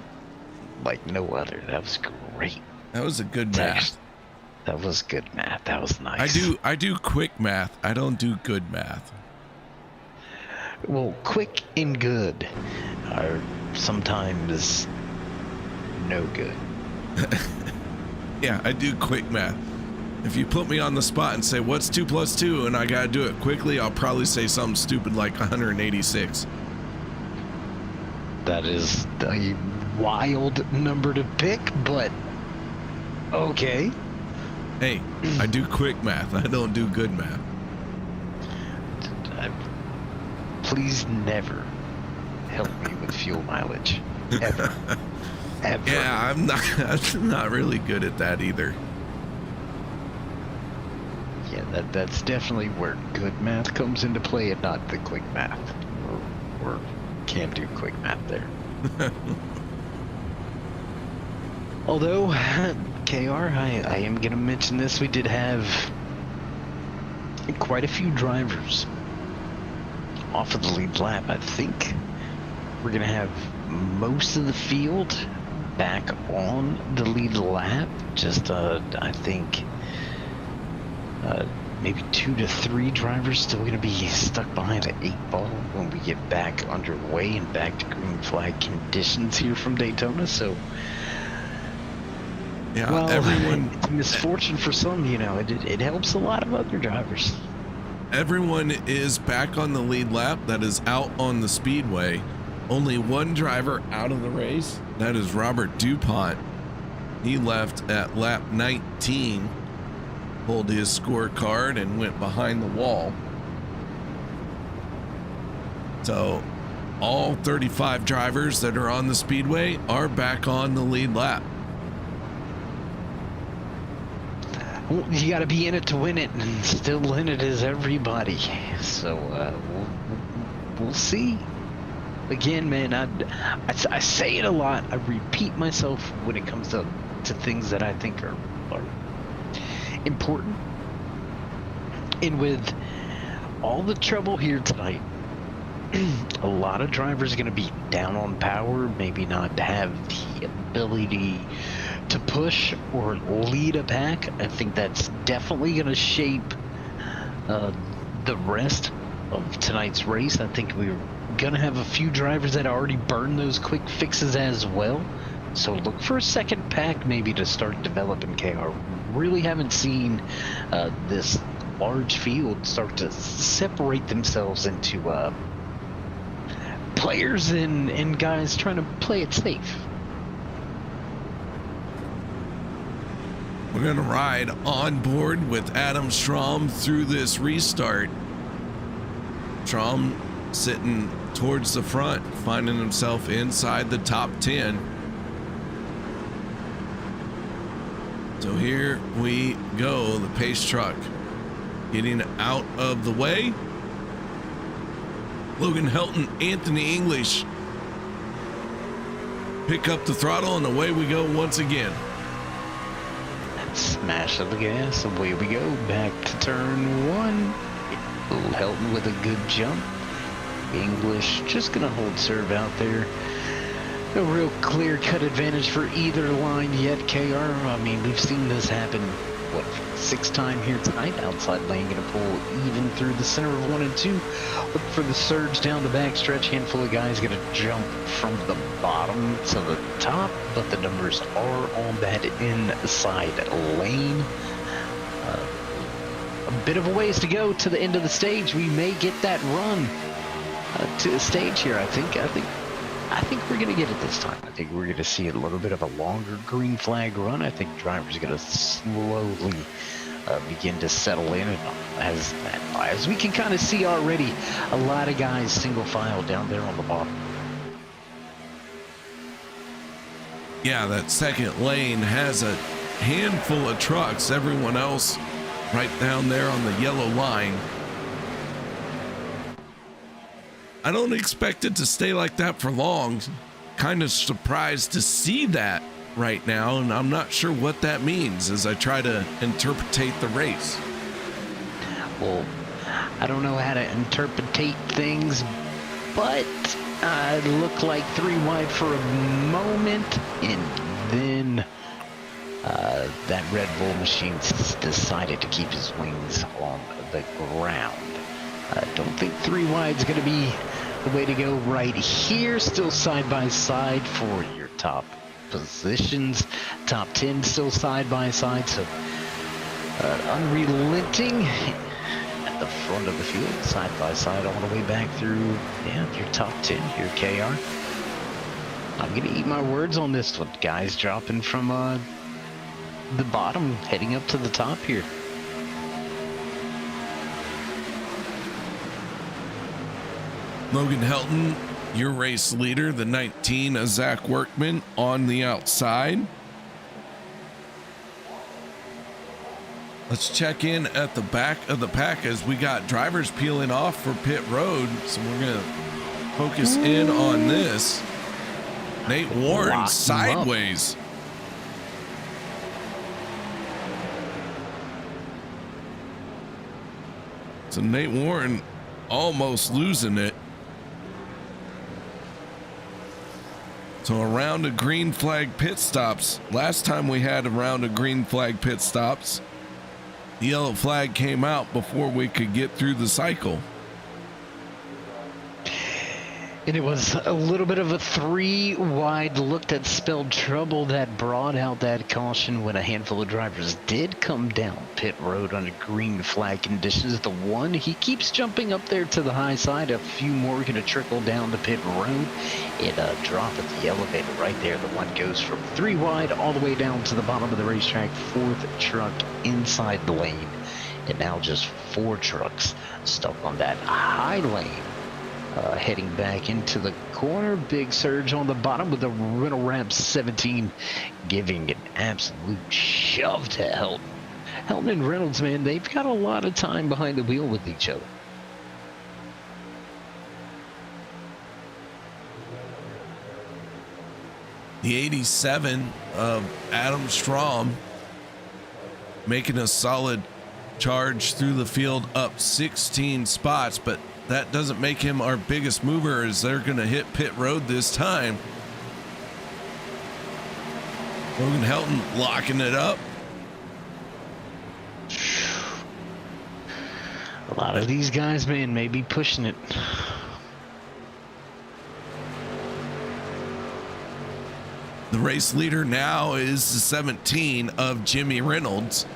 [SPEAKER 3] no other. That was great.
[SPEAKER 2] That was a good math.
[SPEAKER 3] That was good math. That was nice.
[SPEAKER 2] I do quick math. I don't do good math.
[SPEAKER 3] Well, quick and good are sometimes no good.
[SPEAKER 2] Yeah, I do quick math. If you put me on the spot and say, what's 2 plus 2? And I got to do it quickly, I'll probably say something stupid like 186.
[SPEAKER 3] That is a wild number to pick, but okay.
[SPEAKER 2] Hey, I do quick math. I don't do good math.
[SPEAKER 3] Please never help me with fuel mileage. Ever. Ever.
[SPEAKER 2] Yeah, I'm not really good at that either.
[SPEAKER 3] Yeah, that's definitely where good math comes into play and not the quick math. Or can't do quick math there. Although, KR, I am going to mention this. We did have quite a few drivers off of the lead lap. I think we're going to have most of the field back on the lead lap. Just, I think, maybe 2 to 3 drivers still going to be stuck behind the 8 ball when we get back underway and back to green flag conditions here from Daytona. So,
[SPEAKER 2] yeah,
[SPEAKER 3] well,
[SPEAKER 2] everyone.
[SPEAKER 3] It's a misfortune for some, you know. It helps a lot of other drivers.
[SPEAKER 2] Everyone is back on the lead lap that is out on the speedway. Only one driver out of the race. That is Robert DuPont. He left at lap 19, pulled his scorecard, and went behind the wall. So all 35 drivers that are on the speedway are back on the lead lap.
[SPEAKER 3] Well, you got to be in it to win it, and still in it is everybody. So we'll see. Again, man, I say it a lot. I repeat myself when it comes to things that I think are important. And with all the trouble here tonight, a lot of drivers are going to be down on power, maybe not have the ability to push or lead a pack. I think that's definitely going to shape the rest of tonight's race. I think we're going to have a few drivers that already burned those quick fixes as well. So look for a second pack maybe to start developing. KR. Really haven't seen this large field start to separate themselves into players and guys trying to play it safe.
[SPEAKER 2] We're gonna ride on board with Adam Strom through this restart. Strom sitting towards the front, finding himself inside the top 10. So here we go, the pace truck getting out of the way. Logan Helton, Anthony English pick up the throttle, and away we go once again.
[SPEAKER 3] Smash of the gas, away we go, back to turn 1. Little Helton with a good jump. English just gonna hold serve out there. No real clear-cut advantage for either line yet, KR. I mean, we've seen this happen, what, sixth time here tonight. Outside lane gonna pull even through the center of 1 and 2. Look for the surge down the backstretch. Handful of guys gonna jump from the bottom to the top, but the numbers are on that inside lane. A bit of a ways to go to the end of the stage. We may get that run to the stage here. I think we're gonna get it this time. I think we're gonna see a little bit of a longer green flag run. I think drivers are gonna slowly begin to settle in, and as we can kind of see already, a lot of guys single file down there on the bottom.
[SPEAKER 2] Yeah, that second lane has a handful of trucks. Everyone else right down there on the yellow line. I don't expect it to stay like that for long. Kind of surprised to see that right now, and I'm not sure what that means as I try to interpretate the race.
[SPEAKER 3] Well, I don't know how to interpretate things, but it looked like 3 wide for a moment, and then that Red Bull machine decided to keep his wings on the ground. I don't think 3 wide is going to be the way to go right here. Still side by side for your top positions. Top 10 still side by side, so unrelenting at the front of the field, side by side all the way back through, your top 10, your KR. I'm going to eat my words on this one. Guys dropping from the bottom, heading up to the top here.
[SPEAKER 2] Logan Helton, your race leader, the 19, Zach Workman on the outside. Let's check in at the back of the pack as we got drivers peeling off for pit road. So we're going to focus in on this. Nate Warren sideways. So Nate Warren almost losing it. So a round of green flag pit stops. Last time we had a round of green flag pit stops, the yellow flag came out before we could get through the cycle.
[SPEAKER 3] And it was a little bit of a 3 wide look that spelled trouble, that brought out that caution when a handful of drivers did come down pit road under green flag conditions. The one, he keeps jumping up there to the high side. A few more going to trickle down to pit road. It drop at the elevator right there. The one goes from 3 wide all the way down to the bottom of the racetrack. 4th truck inside the lane. And now just 4 trucks stuck on that high lane. Heading back into the corner. Big surge on the bottom with the rental ramp 17 giving an absolute shove to Helton. Helton and Reynolds, man, they've got a lot of time behind the wheel with each other.
[SPEAKER 2] The 87 of Adam Strom making a solid charge through the field, up 16 spots, but that doesn't make him our biggest mover as they're going to hit pit road this time. Logan Helton locking it up.
[SPEAKER 3] A lot of these guys, man, may be pushing it.
[SPEAKER 2] The race leader now is the 17 of Jimmy Reynolds.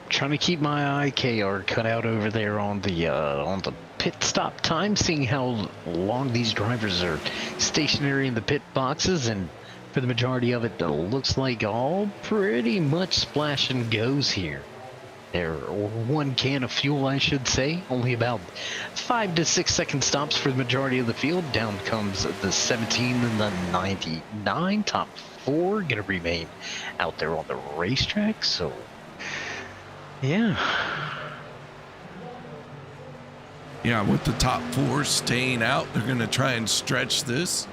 [SPEAKER 3] Trying to keep my eye KR cut out over there on the pit stop time, seeing how long these drivers are stationary in the pit boxes, and for the majority of it, looks like all pretty much splash and goes here. There, 1 can of fuel, I should say. Only about 5 to 6 second stops for the majority of the field. Down comes the 17 and the 99. Top 4 gonna remain out there on the racetrack. So, yeah.
[SPEAKER 2] Yeah, with the top 4 staying out, they're going to try and stretch this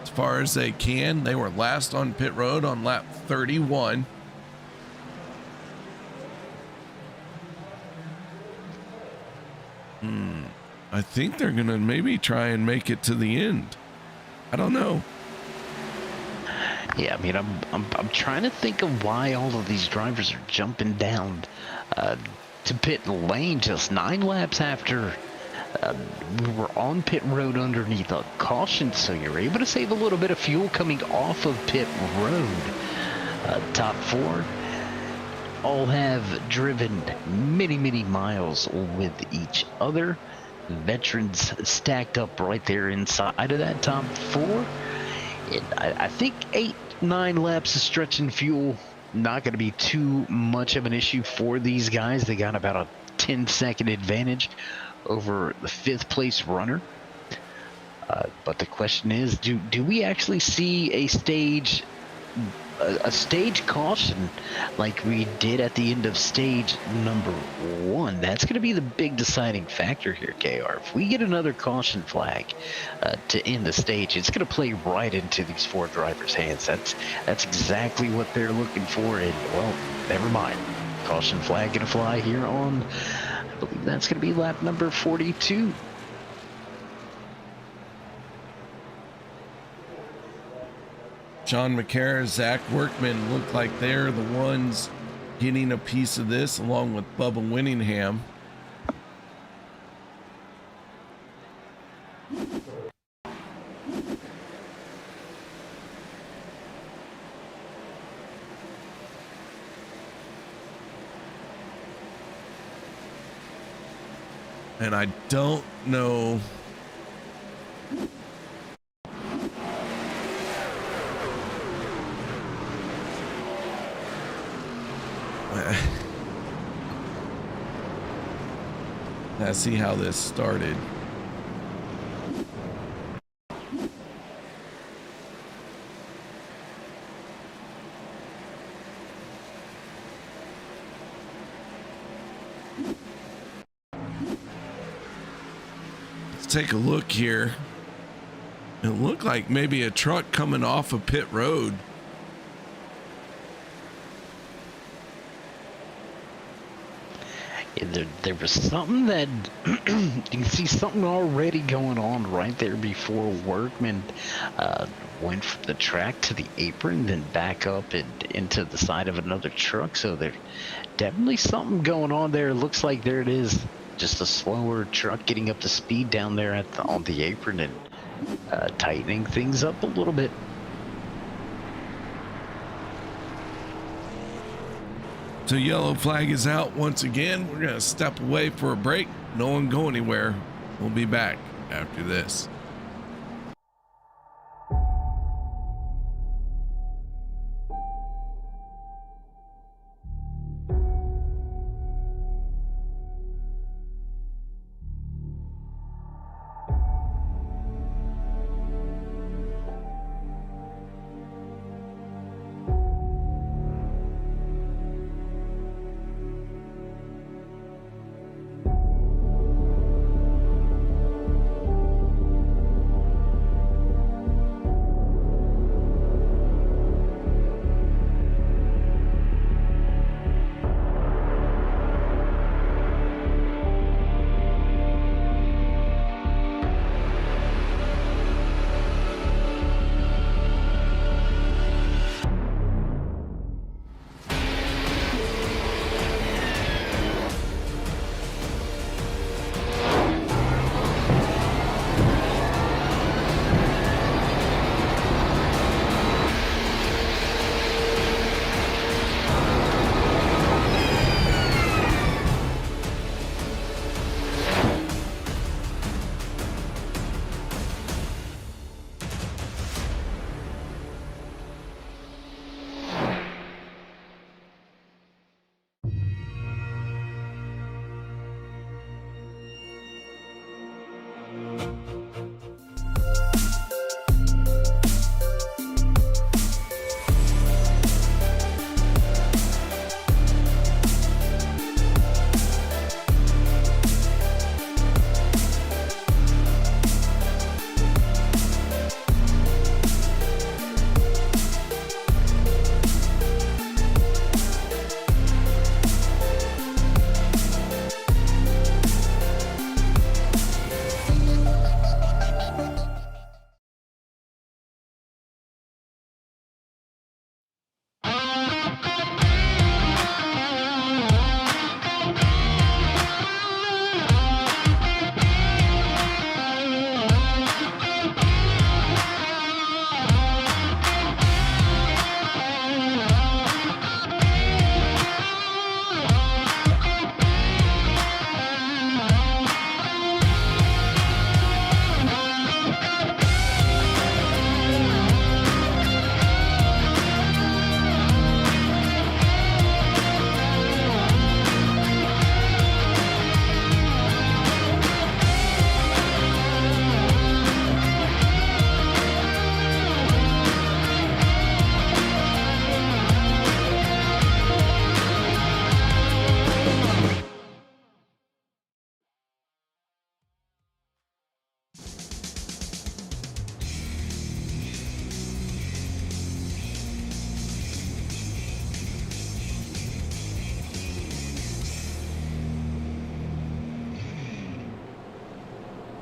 [SPEAKER 2] as far as they can. They were last on pit road on lap 31. I think they're going to maybe try and make it to the end. I don't know.
[SPEAKER 3] Yeah, I mean, I'm trying to think of why all of these drivers are jumping down to pit lane just 9 laps after we were on pit road underneath a caution, so you're able to save a little bit of fuel coming off of pit road. Top 4 all have driven many miles with each other. Veterans stacked up right there inside of that top 4. And I think 8-9 laps of stretching fuel, not going to be too much of an issue for these guys. They got about a 10-second advantage over the 5th place runner. But the question is, do we actually see a stage caution like we did at the end of stage number 1? That's going to be the big deciding factor here, KR. If we get another caution flag to end the stage, it's going to play right into these 4 drivers' hands. That's exactly what they're looking for. And, well, never mind. Caution flag going to fly here on, I believe that's going to be lap number 42.
[SPEAKER 2] John McCarra, Zach Workman look like they're the ones getting a piece of this, along with Bubba Winningham. And I don't know. Let's see how this started. Let's take a look here. It looked like maybe a truck coming off of pit road.
[SPEAKER 3] There was something that you can see something already going on right there before Workman went from the track to the apron, then back up and into the side of another truck. So there's definitely something going on there. Looks like there it is, just a slower truck getting up to speed down there on the apron and tightening things up a little bit.
[SPEAKER 2] So yellow flag is out once again. We're going to step away for a break. No one go anywhere. We'll be back after this.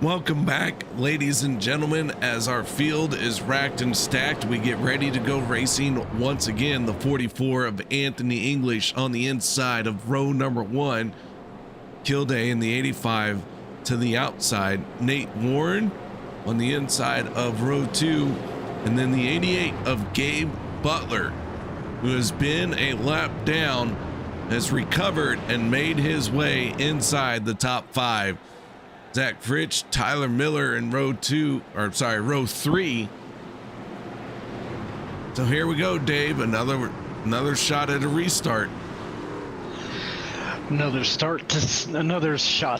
[SPEAKER 2] Welcome back, ladies and gentlemen. As our field is racked and stacked, we get ready to go racing once again. The 44 of Anthony English on the inside of row number 1. Kilday in the 85 to the outside. Nate Warren on the inside of row 2. And then the 88 of Gabe Butler, who has been a lap down, has recovered and made his way inside the top 5. Zach Fritsch, Tyler Miller in row 3. So here we go, Dave. Another shot at a restart.
[SPEAKER 3] Another shot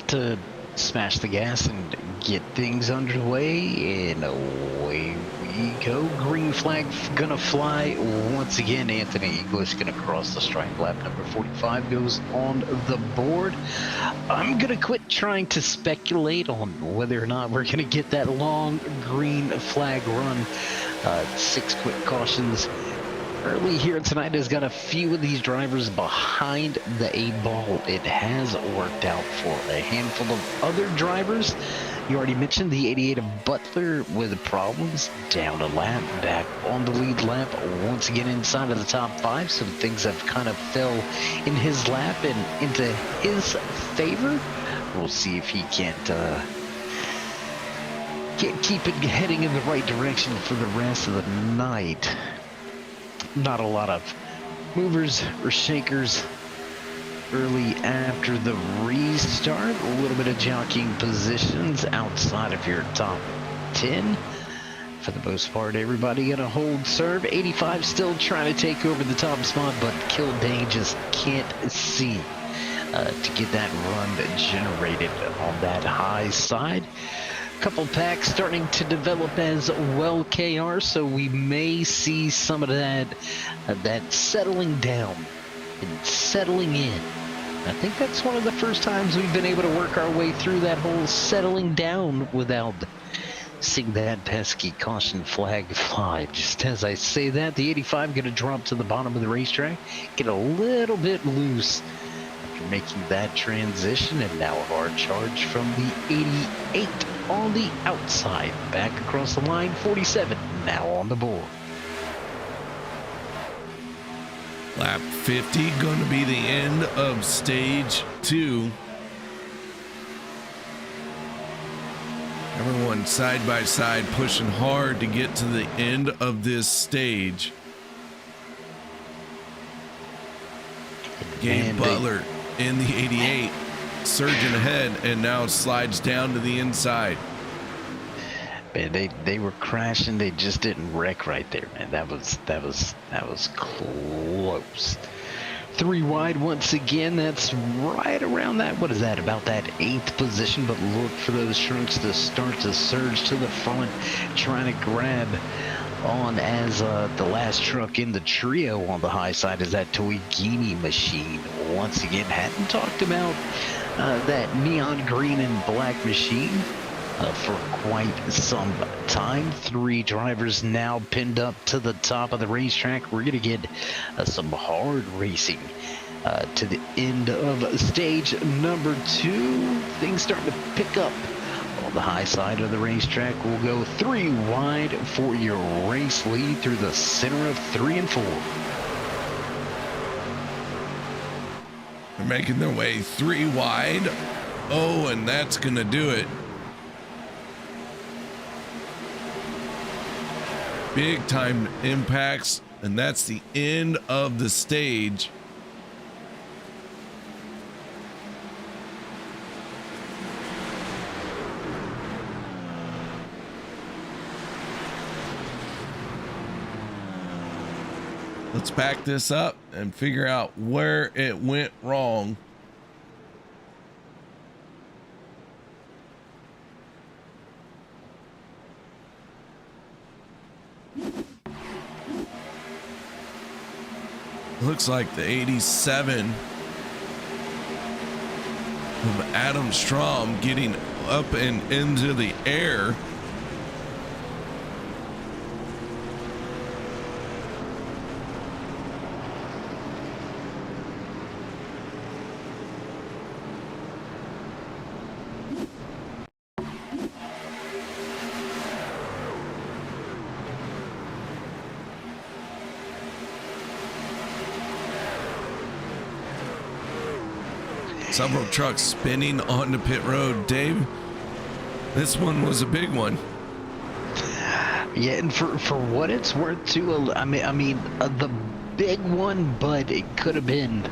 [SPEAKER 3] to smash the gas and get things underway, and away we go. Green flag gonna fly once again. Anthony English gonna cross the stripe. Lap number 45 goes on the board. I'm gonna quit trying to speculate on whether or not we're gonna get that long green flag run. 6 quick cautions early here tonight has got a few of these drivers behind the 8-ball. It has worked out for a handful of other drivers. You already mentioned the 88 of Butler with problems. Down a lap, back on the lead lap, once again inside of the top 5. So things have kind of fell in his lap and into his favor. We'll see if he can't keep it heading in the right direction for the rest of the night. Not a lot of movers or shakers early after the restart. A little bit of jockeying positions outside of your top 10. For the most part, everybody gonna hold serve. 85 still trying to take over the top spot, but Kilday just can't see to get that run generated on that high side. Couple packs starting to develop as well, KR, so we may see some of that settling down and settling in. I think that's one of the first times we've been able to work our way through that whole settling down without seeing that pesky caution flag fly. Just as I say that, the 85 going to drop to the bottom of the racetrack, get a little bit loose after making that transition, and now a hard charge from the 88 on the outside. Back across the line, 47 now on the board.
[SPEAKER 2] Lap 50 going to be the end of stage 2. Everyone side by side pushing hard to get to the end of this stage. Gabe Butler in the 88, surging ahead, and now slides down to the inside.
[SPEAKER 3] Man, they were crashing. They just didn't wreck right there, man. That was close. 3 wide once again. That's right around that. What is that? About that 8th position. But look for those trunks to start to surge to the front, trying to grab on as the last truck in the trio on the high side is that Toigini machine. Once again, hadn't talked about that neon green and black machine for quite some time. 3 drivers now pinned up to the top of the racetrack. We're gonna get some hard racing to the end of stage number 2. Things starting to pick up on the high side of the racetrack. We'll go 3 wide for your race lead through the center of 3 and 4.
[SPEAKER 2] They're making their way 3 wide. Oh, and that's gonna do it. Big time impacts, and that's the end of the stage. Let's back this up and figure out where it went wrong. Looks like the 87 of Adam Strom getting up and into the air. Several trucks spinning onto pit road. Dave, this one was a big one.
[SPEAKER 3] Yeah, and for what it's worth too, the big one, but it could have been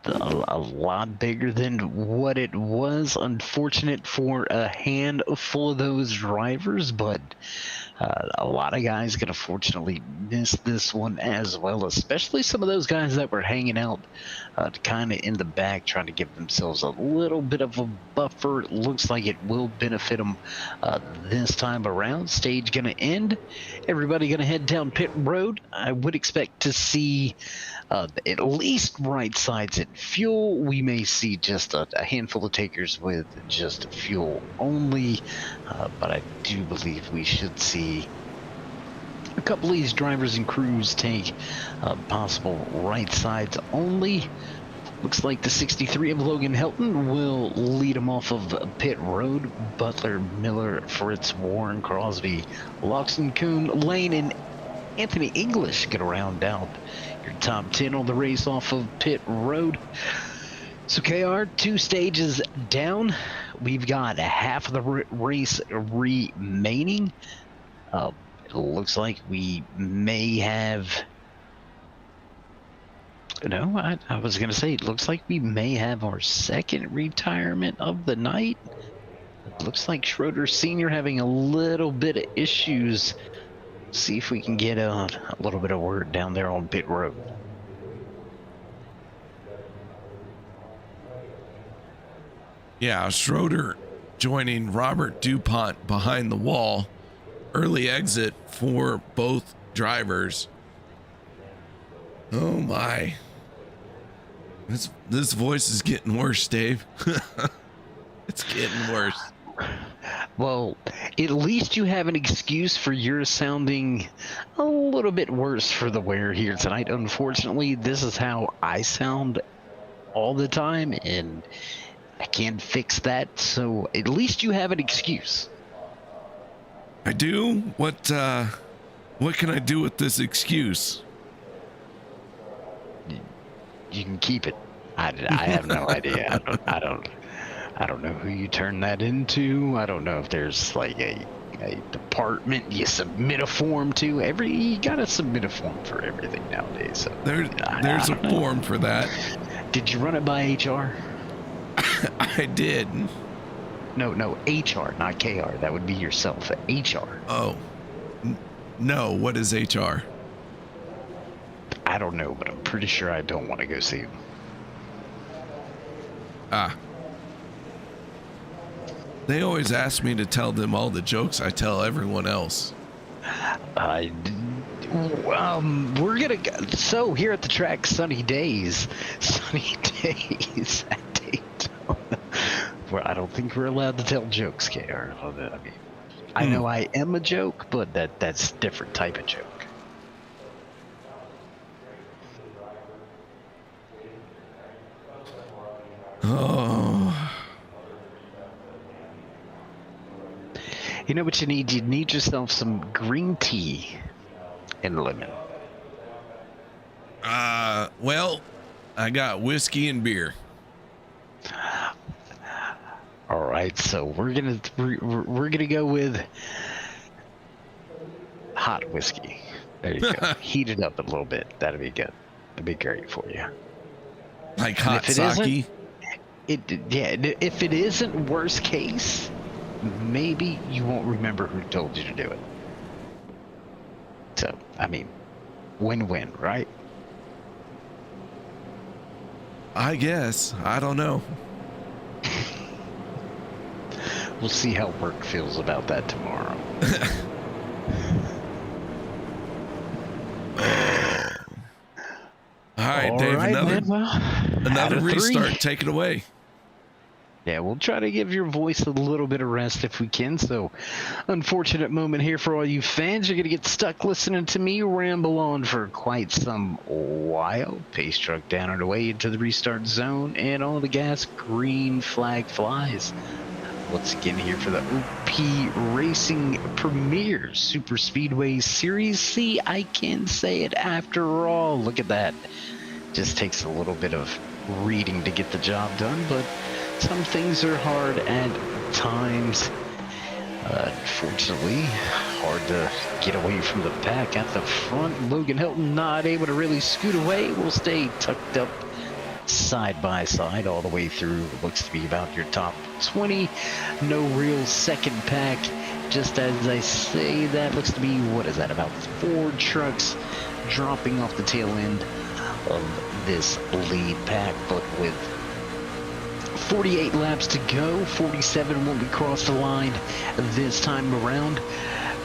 [SPEAKER 3] a lot bigger than what it was. Unfortunate for a handful of those drivers, but a lot of guys gonna fortunately miss this one as well, especially some of those guys that were hanging out kind of in the back, trying to give themselves a little bit of a buffer. It looks like it will benefit them this time around. Stage gonna end. Everybody gonna head down pit road. I would expect to see at least right sides at fuel. We may see just a handful of takers with just fuel only, but I do believe we should see a couple of these drivers and crews take possible right sides only. Looks like the 63 of Logan Helton will lead him off of pit road. Butler, Miller, Fritz, Warren, Crosby, Loxton, Kuhn, Lane, and Anthony English gonna round out your top 10 on the race off of pit road. So KR, 2 stages down. We've got half of the race remaining. It looks like we may have... No, I was going to say, it looks like we may have our second retirement of the night. It looks like Schroeder Sr. having a little bit of issues. See if we can get a little bit of word down there on pit road.
[SPEAKER 2] Yeah, Schroeder joining Robert DuPont behind the wall. Early exit for both drivers. Oh my. This voice is getting worse, Dave. It's getting worse.
[SPEAKER 3] Well, at least you have an excuse for yours sounding a little bit worse for the wear here tonight. Unfortunately, this is how I sound all the time, and I can't fix that, so at least you have an excuse.
[SPEAKER 2] I do? What can I do with this excuse?
[SPEAKER 3] You can keep it. I have no idea. I don't know who you turn that into. I don't know if there's like a department you submit a form to. You gotta submit a form for everything nowadays. So
[SPEAKER 2] there's a form for that.
[SPEAKER 3] Did you run it by HR?
[SPEAKER 2] I did.
[SPEAKER 3] No, HR, not KR. That would be yourself. HR.
[SPEAKER 2] Oh. No, what is HR?
[SPEAKER 3] I don't know, but I'm pretty sure I don't want to go see him.
[SPEAKER 2] They always ask me to tell them all the jokes I tell everyone else.
[SPEAKER 3] We're gonna go, so here at the track, sunny days at Daytona. Well, I don't think we're allowed to tell jokes, KR. I mean, I know I am a joke, but that's a different type of joke.
[SPEAKER 2] Oh.
[SPEAKER 3] You know what you need? You need yourself some green tea and lemon.
[SPEAKER 2] Well, I got whiskey and beer.
[SPEAKER 3] All right, so we're gonna go with hot whiskey. There you go. Heat it up a little bit. That'd be good. That'd be great for you.
[SPEAKER 2] Like hot sake?
[SPEAKER 3] If it isn't worst case, maybe you won't remember who told you to do it. So, I mean, win-win, right?
[SPEAKER 2] I guess. I don't know.
[SPEAKER 3] We'll see how work feels about that tomorrow.
[SPEAKER 2] All right, Dave, another restart.
[SPEAKER 3] 3.
[SPEAKER 2] Take it away.
[SPEAKER 3] Yeah, we'll try to give your voice a little bit of rest if we can. So, unfortunate moment here for all you fans. You're going to get stuck listening to me ramble on for quite some while. Pace truck down and away into the restart zone, and all the gas, green flag flies. Once again here for the OP Racing Premier Super Speedway Series C. I can say it after all. Look at that. Just takes a little bit of reading to get the job done, but some things are hard at times. Unfortunately, hard to get away from the pack at the front. Logan Helton not able to really scoot away. Will stay tucked up side by side all the way through. Looks to be about your top 20. No real second pack. Just as I say that, looks to be, what is that, about 4 trucks dropping off the tail end of this lead pack, but with 48 laps to go, 47 won't be crossed the line this time around.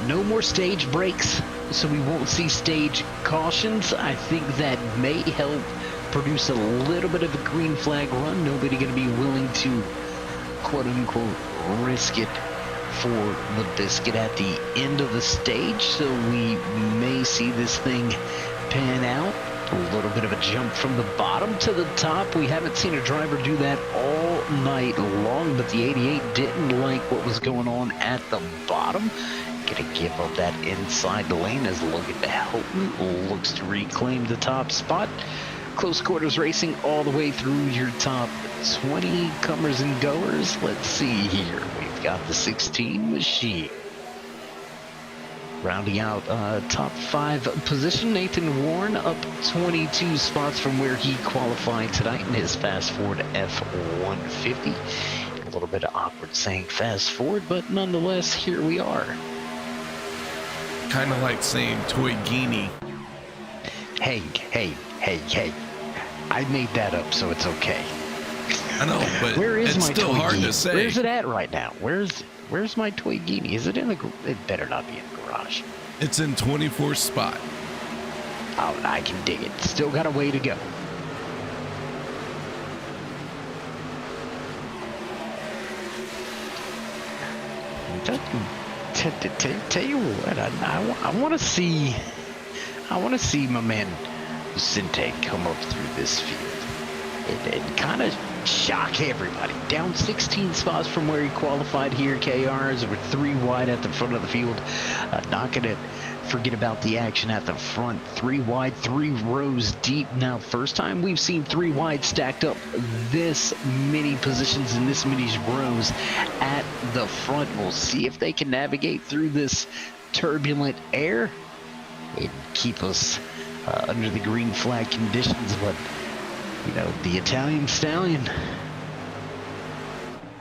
[SPEAKER 3] No more stage breaks, so we won't see stage cautions. I think that may help produce a little bit of a green flag run. Nobody going to be willing to, quote unquote, risk it for the biscuit at the end of the stage, so we may see this thing pan out. A little bit of a jump from the bottom to the top. We haven't seen a driver do that all night long, but the 88 didn't like what was going on at the bottom. Gonna give up that inside lane as Logan Helton looks to reclaim the top spot. Close quarters racing all the way through your top 20 comers and goers. Let's see here. We've got the 16 machine. Rounding out top 5 position, Nathan Warren up 22 spots from where he qualified tonight in his Fast Forward F-150. A little bit of awkward saying Fast Forward, but nonetheless, here we are.
[SPEAKER 2] Kind of like saying Toy Guinea.
[SPEAKER 3] Hey. I made that up, so it's okay.
[SPEAKER 2] I know, but
[SPEAKER 3] Where is
[SPEAKER 2] it's
[SPEAKER 3] my
[SPEAKER 2] still
[SPEAKER 3] toy
[SPEAKER 2] hard
[SPEAKER 3] geenie?
[SPEAKER 2] to say.
[SPEAKER 3] Where's it at right now? Where's my toy guinea? Is it in the? It better not be in the garage.
[SPEAKER 2] It's in 24th spot.
[SPEAKER 3] Oh, I can dig it. Still got a way to go. Tell you what, I want to see. I want to see my man Vicente come up through this field and kind of shock everybody. Down 16 spots from where he qualified here. KRs were 3 wide at the front of the field. Not going to forget about the action at the front. 3 wide, 3 rows deep. Now, first time we've seen 3 wide stacked up this many positions in this many rows at the front. We'll see if they can navigate through this turbulent air and keep us under the green flag conditions. But you know, the Italian Stallion,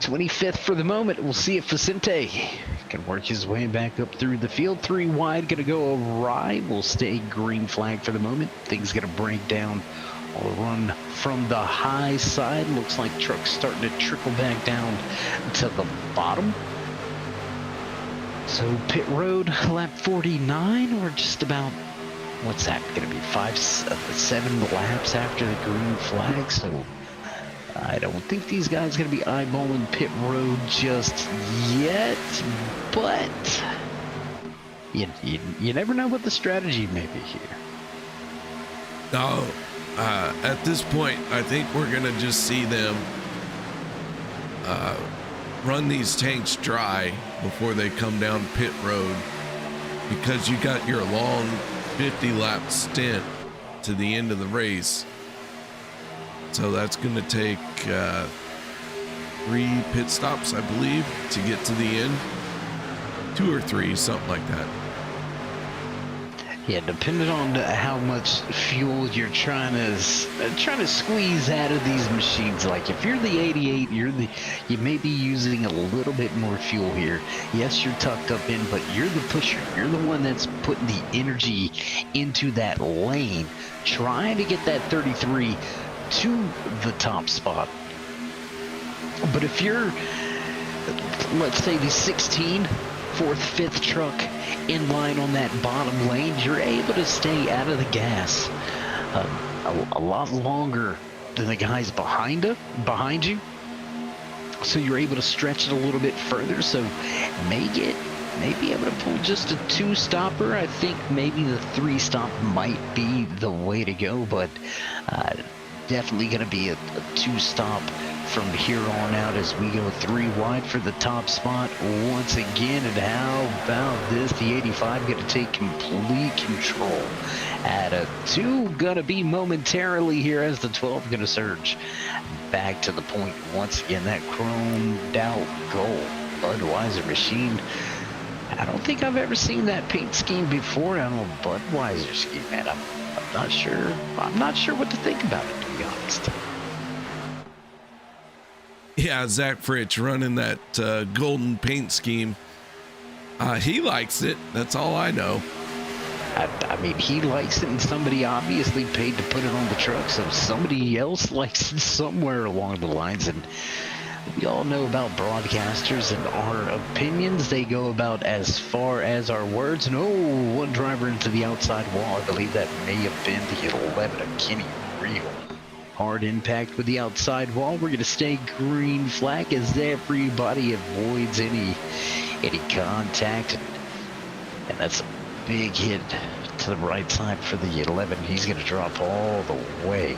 [SPEAKER 3] 25th for the moment. We'll see if Vicente can work his way back up through the field. 3 wide, gonna go awry. We'll stay green flag for the moment. Things gonna break down or run from the high side. Looks like trucks starting to trickle back down to the bottom. So pit road, lap 49, or just about, what's that going to be, 7 laps after the green flag. So I don't think these guys going to be eyeballing pit road just yet, but you never know what the strategy may be here.
[SPEAKER 2] No, at this point, I think we're going to just see them run these tanks dry before they come down pit road, because you got your long 50-lap stint to the end of the race. So that's going to take 3 pit stops, I believe, to get to the end. 2 or 3, something like that.
[SPEAKER 3] Yeah, depending on how much fuel you're trying to squeeze out of these machines. Like if you're the 88, you may be using a little bit more fuel here. Yes, you're tucked up in, but you're the pusher. You're the one that's putting the energy into that lane, trying to get that 33 to the top spot. But if you're, let's say, the 16, 4th, 5th truck in line on that bottom lane, you're able to stay out of the gas a lot longer than the guys behind you. So you're able to stretch it a little bit further. So may be able to pull just a 2-stopper. I think maybe the 3-stop might be the way to go, but definitely going to be a two-stop from here on out as we go 3 wide for the top spot once again. And how about this? The 85 going to take complete control at a 2. Going to be momentarily here as the 12 going to surge back to the point once again. That chromed out gold Budweiser machine. I don't think I've ever seen that paint scheme before on a Budweiser scheme, man. I'm not sure. I'm not sure what to think about it, to be honest.
[SPEAKER 2] Yeah, Zach Fritsch running that golden paint scheme. He likes it. That's all I know.
[SPEAKER 3] I mean, he likes it, and somebody obviously paid to put it on the truck, so somebody else likes it somewhere along the lines. And we all know about broadcasters and our opinions. They go about as far as our words. And oh, one driver into the outside wall. I believe that may have been the 11 of Kenny Real. Hard impact with the outside wall. We're going to stay green flag as everybody avoids any contact. And that's a big hit to the right side for the 11. He's going to drop all the way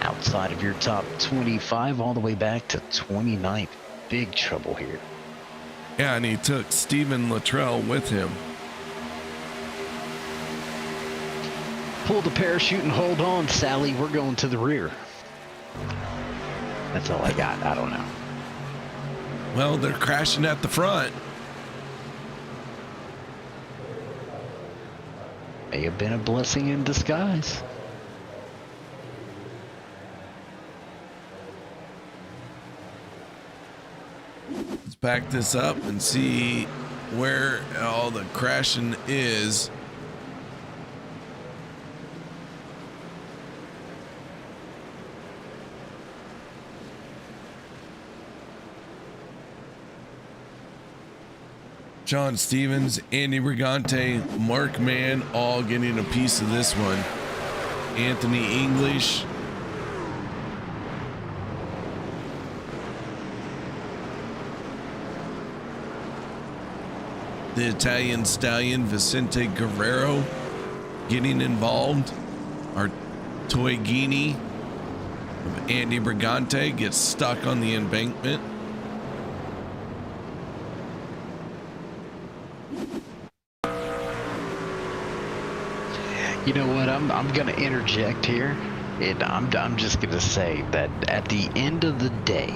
[SPEAKER 3] outside of your top 25, all the way back to 29th. Big trouble here.
[SPEAKER 2] Yeah, and he took Steven Luttrell with him.
[SPEAKER 3] Pull the parachute and hold on, Sally. We're going to the rear. That's all I got. I don't know.
[SPEAKER 2] Well, they're crashing at the front.
[SPEAKER 3] May have been a blessing in disguise.
[SPEAKER 2] Let's back this up and see where all the crashing is. John Stevens, Andy Brigante, Mark Mann, all getting a piece of this one. Anthony English. The Italian stallion Vicente Guerrero getting involved. Our Toigini of Andy Brigante gets stuck on the embankment.
[SPEAKER 3] You know what? I'm gonna interject here, and I'm just gonna say that at the end of the day,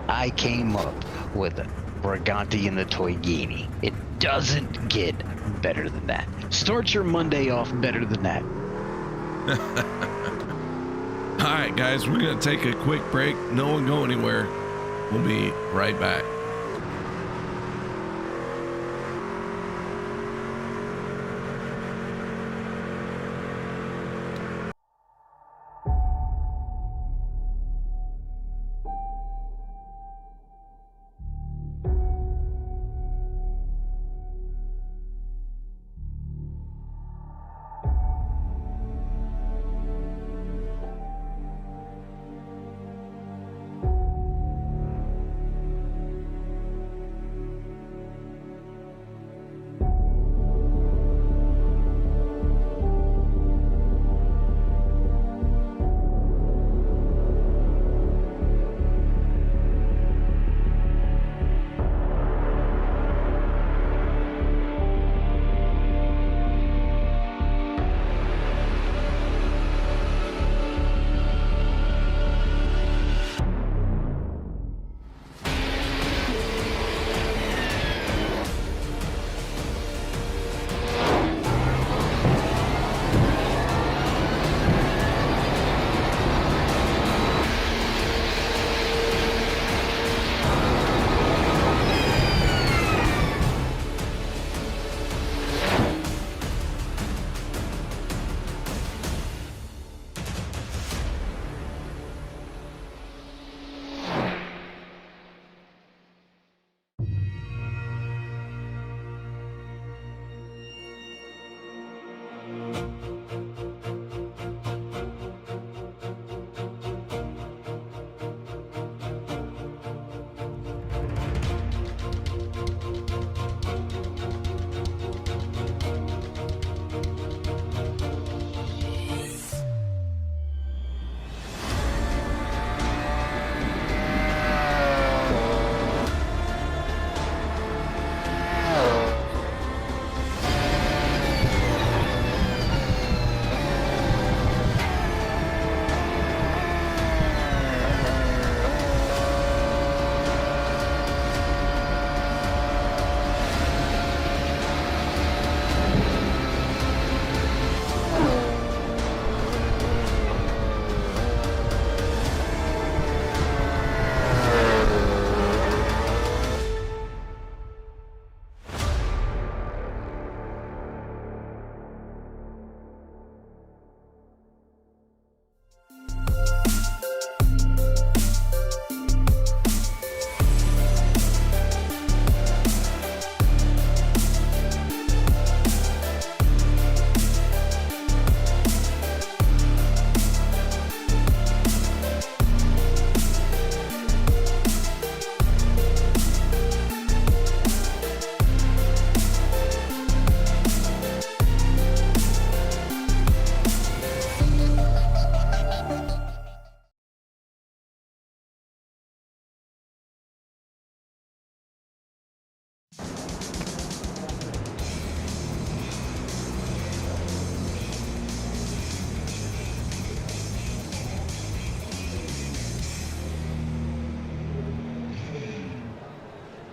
[SPEAKER 3] I came up with Brigante and the Toigini. It doesn't get better than that. Start your Monday off better than that.
[SPEAKER 2] All right, guys, we're gonna take a quick break. No one go anywhere. We'll be right back.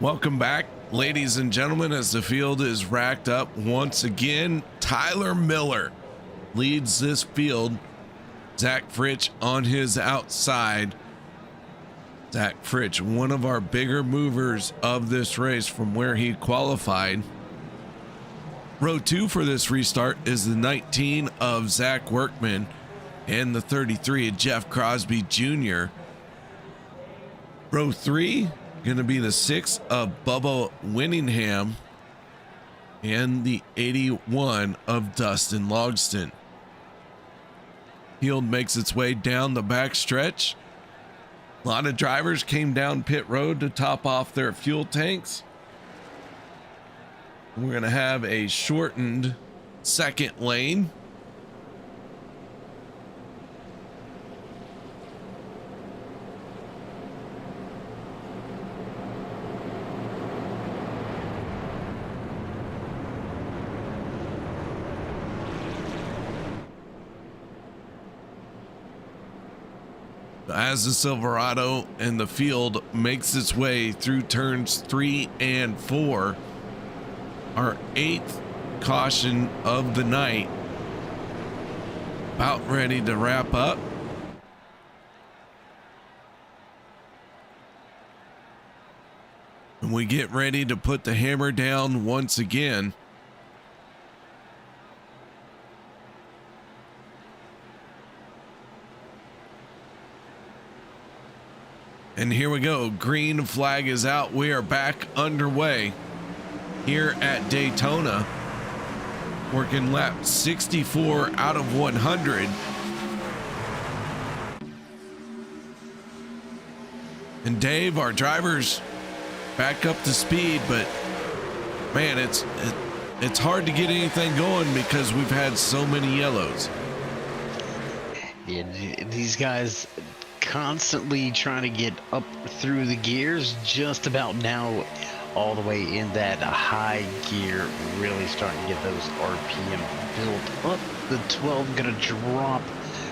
[SPEAKER 2] Welcome back, ladies and gentlemen, as the field is racked up once again. Tyler Miller leads this field. Zach Fritsch on his outside. Zach Fritsch, one of our bigger movers of this race from where he qualified. Row 2 for this restart is the 19 of Zach Workman and the 33 of Jeff Crosby Jr. Row 3 going to be the 6 of Bubba Winningham and the 81 of Dustin Logston. Field makes its way down the back stretch. A lot of drivers came down pit road to top off their fuel tanks. We're going to have a shortened second lane. As the Silverado and the field makes its way through turns 3 and 4, our 8th caution of the night about ready to wrap up. And we get ready to put the hammer down once again. And here we go. Green flag is out. We are back underway here at Daytona. Working lap 64 out of 100. And Dave, our drivers back up to speed, but man, it's hard to get anything going because we've had so many yellows.
[SPEAKER 3] Yeah, these guys constantly trying to get up through the gears, just about now all the way in that high gear, really starting to get those RPM built up. The 12 gonna drop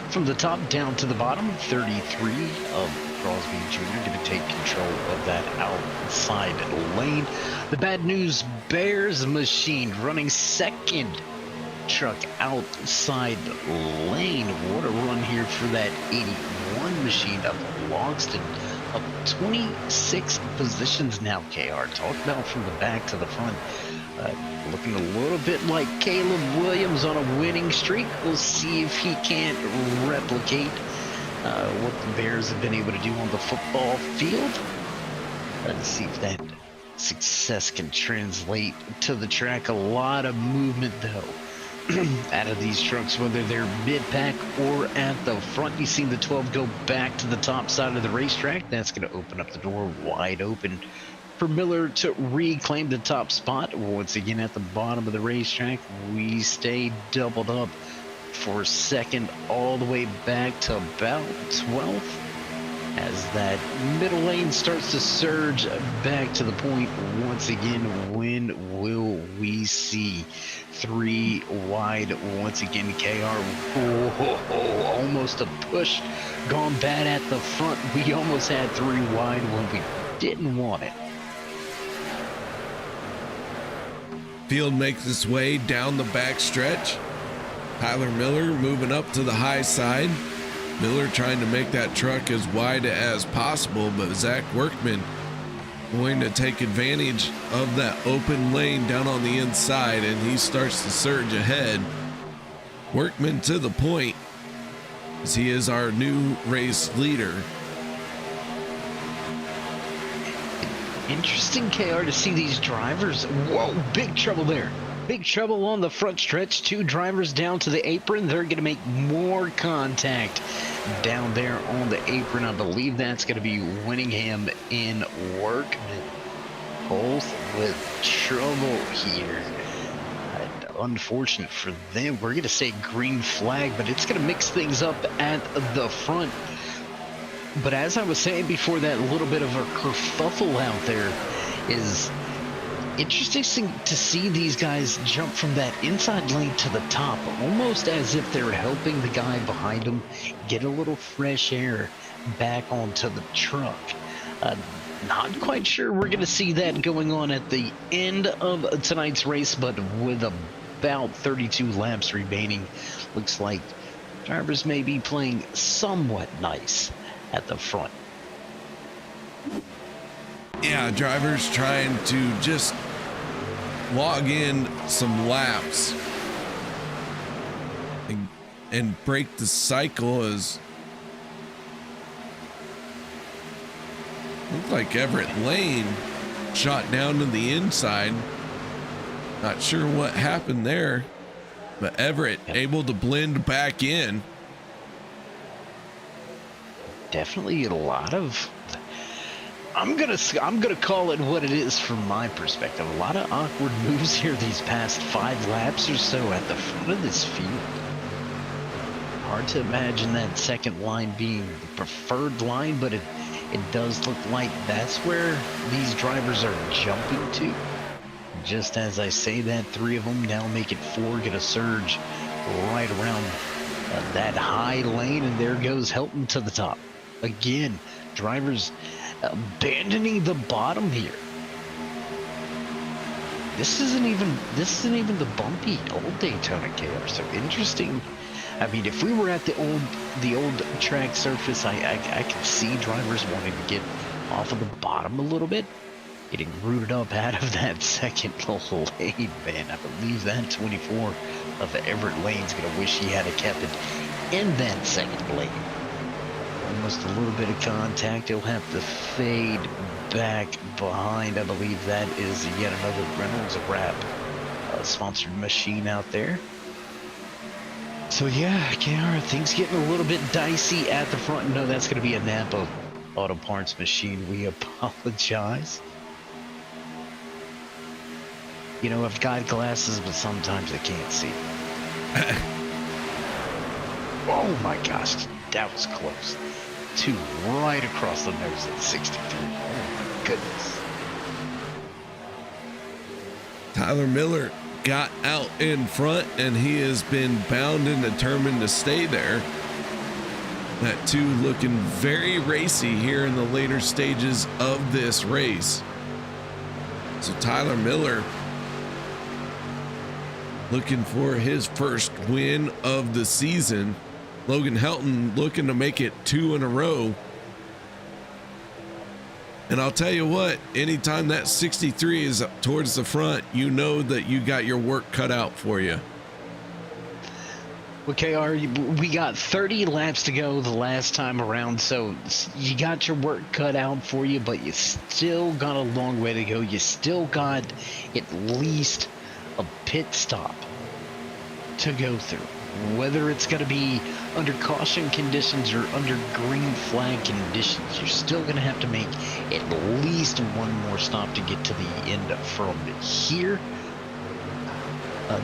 [SPEAKER 3] from the top down to the bottom. 33 of Crosby Jr. gonna take control of that outside lane. The bad news bears machine running second, truck outside lane. What a run here for that 81 machine of Logston, up 26 positions now. KR, talk about from the back to the front, looking a little bit like Caleb Williams on a winning streak. We'll see if he can't replicate what the Bears have been able to do on the football field. Let's see if that success can translate to the track. A lot of movement though out of these trucks, whether they're mid-pack or at the front. You've seen the 12 go back to the top side of the racetrack. That's going to open up the door wide open for Miller to reclaim the top spot. Once again, at the bottom of the racetrack, we stay doubled up for second all the way back to about 12th. As that middle lane starts to surge back to the point once again. When will we see 3 wide once again? KR, almost a push gone bad at the front. We almost had 3 wide when we didn't want it.
[SPEAKER 2] Field makes its way down the back stretch. Tyler Miller moving up to the high side. Miller trying to make that truck as wide as possible, but Zach Workman going to take advantage of that open lane down on the inside, and he starts to surge ahead. Workman to the point, as he is our new race leader.
[SPEAKER 3] Interesting, KR, to see these drivers. Whoa, big trouble there. Big trouble on the front stretch. 2 drivers down to the apron. They're going to make more contact down there on the apron. I believe that's going to be Winningham in Workman. Both with trouble here. Unfortunate for them. We're going to say green flag, but it's going to mix things up at the front. But as I was saying before, that little bit of a kerfuffle out there is interesting to see these guys jump from that inside lane to the top, almost as if they're helping the guy behind them get a little fresh air back onto the truck. Not quite sure we're going to see that going on at the end of tonight's race, but with about 32 laps remaining, looks like drivers may be playing somewhat nice at the front.
[SPEAKER 2] Yeah, drivers trying to just log in some laps and break the cycle. As looked like Everett Lane shot down to the inside. Not sure what happened there, but Everett able to blend back in.
[SPEAKER 3] Definitely a lot of, I'm gonna call it what it is from my perspective. A lot of awkward moves here these past 5 laps or so at the front of this field. Hard to imagine that second line being the preferred line, but it does look like that's where these drivers are jumping to. Just as I say that, 3 of them now make it 4, get a surge right around that high lane, and there goes Helton to the top. Again, drivers abandoning the bottom here. This isn't even the bumpy old Daytona KR. So interesting. I mean, if we were at the old track surface, I could see drivers wanting to get off of the bottom a little bit, getting rooted up out of that second lane. Man, I believe that 24 of Everett Lane's gonna wish he had kept it in that second lane. Almost a little bit of contact. He'll have to fade back behind. I believe that is yet another Reynolds Wrap sponsored machine out there. So yeah, KR, things getting a little bit dicey at the front. No, that's going to be a Napa Auto Parts machine. We apologize. You know, I've got glasses, but sometimes I can't see. Oh my gosh, that was close. 2 right across the nose at 63. Oh my goodness.
[SPEAKER 2] Tyler Miller got out in front, and he has been bound and determined to stay there. That 2 looking very racy here in the later stages of this race. So Tyler Miller looking for his first win of the season. Logan Helton looking to make it 2 in a row. And I'll tell you what, anytime that 63 is up towards the front, you know that you got your work cut out for you.
[SPEAKER 3] Well, KR, we got 30 laps to go the last time around, so you got your work cut out for you, but you still got a long way to go. You still got at least a pit stop to go through. Whether it's going to be under caution conditions or under green flag conditions, you're still going to have to make at least one more stop to get to the end from here.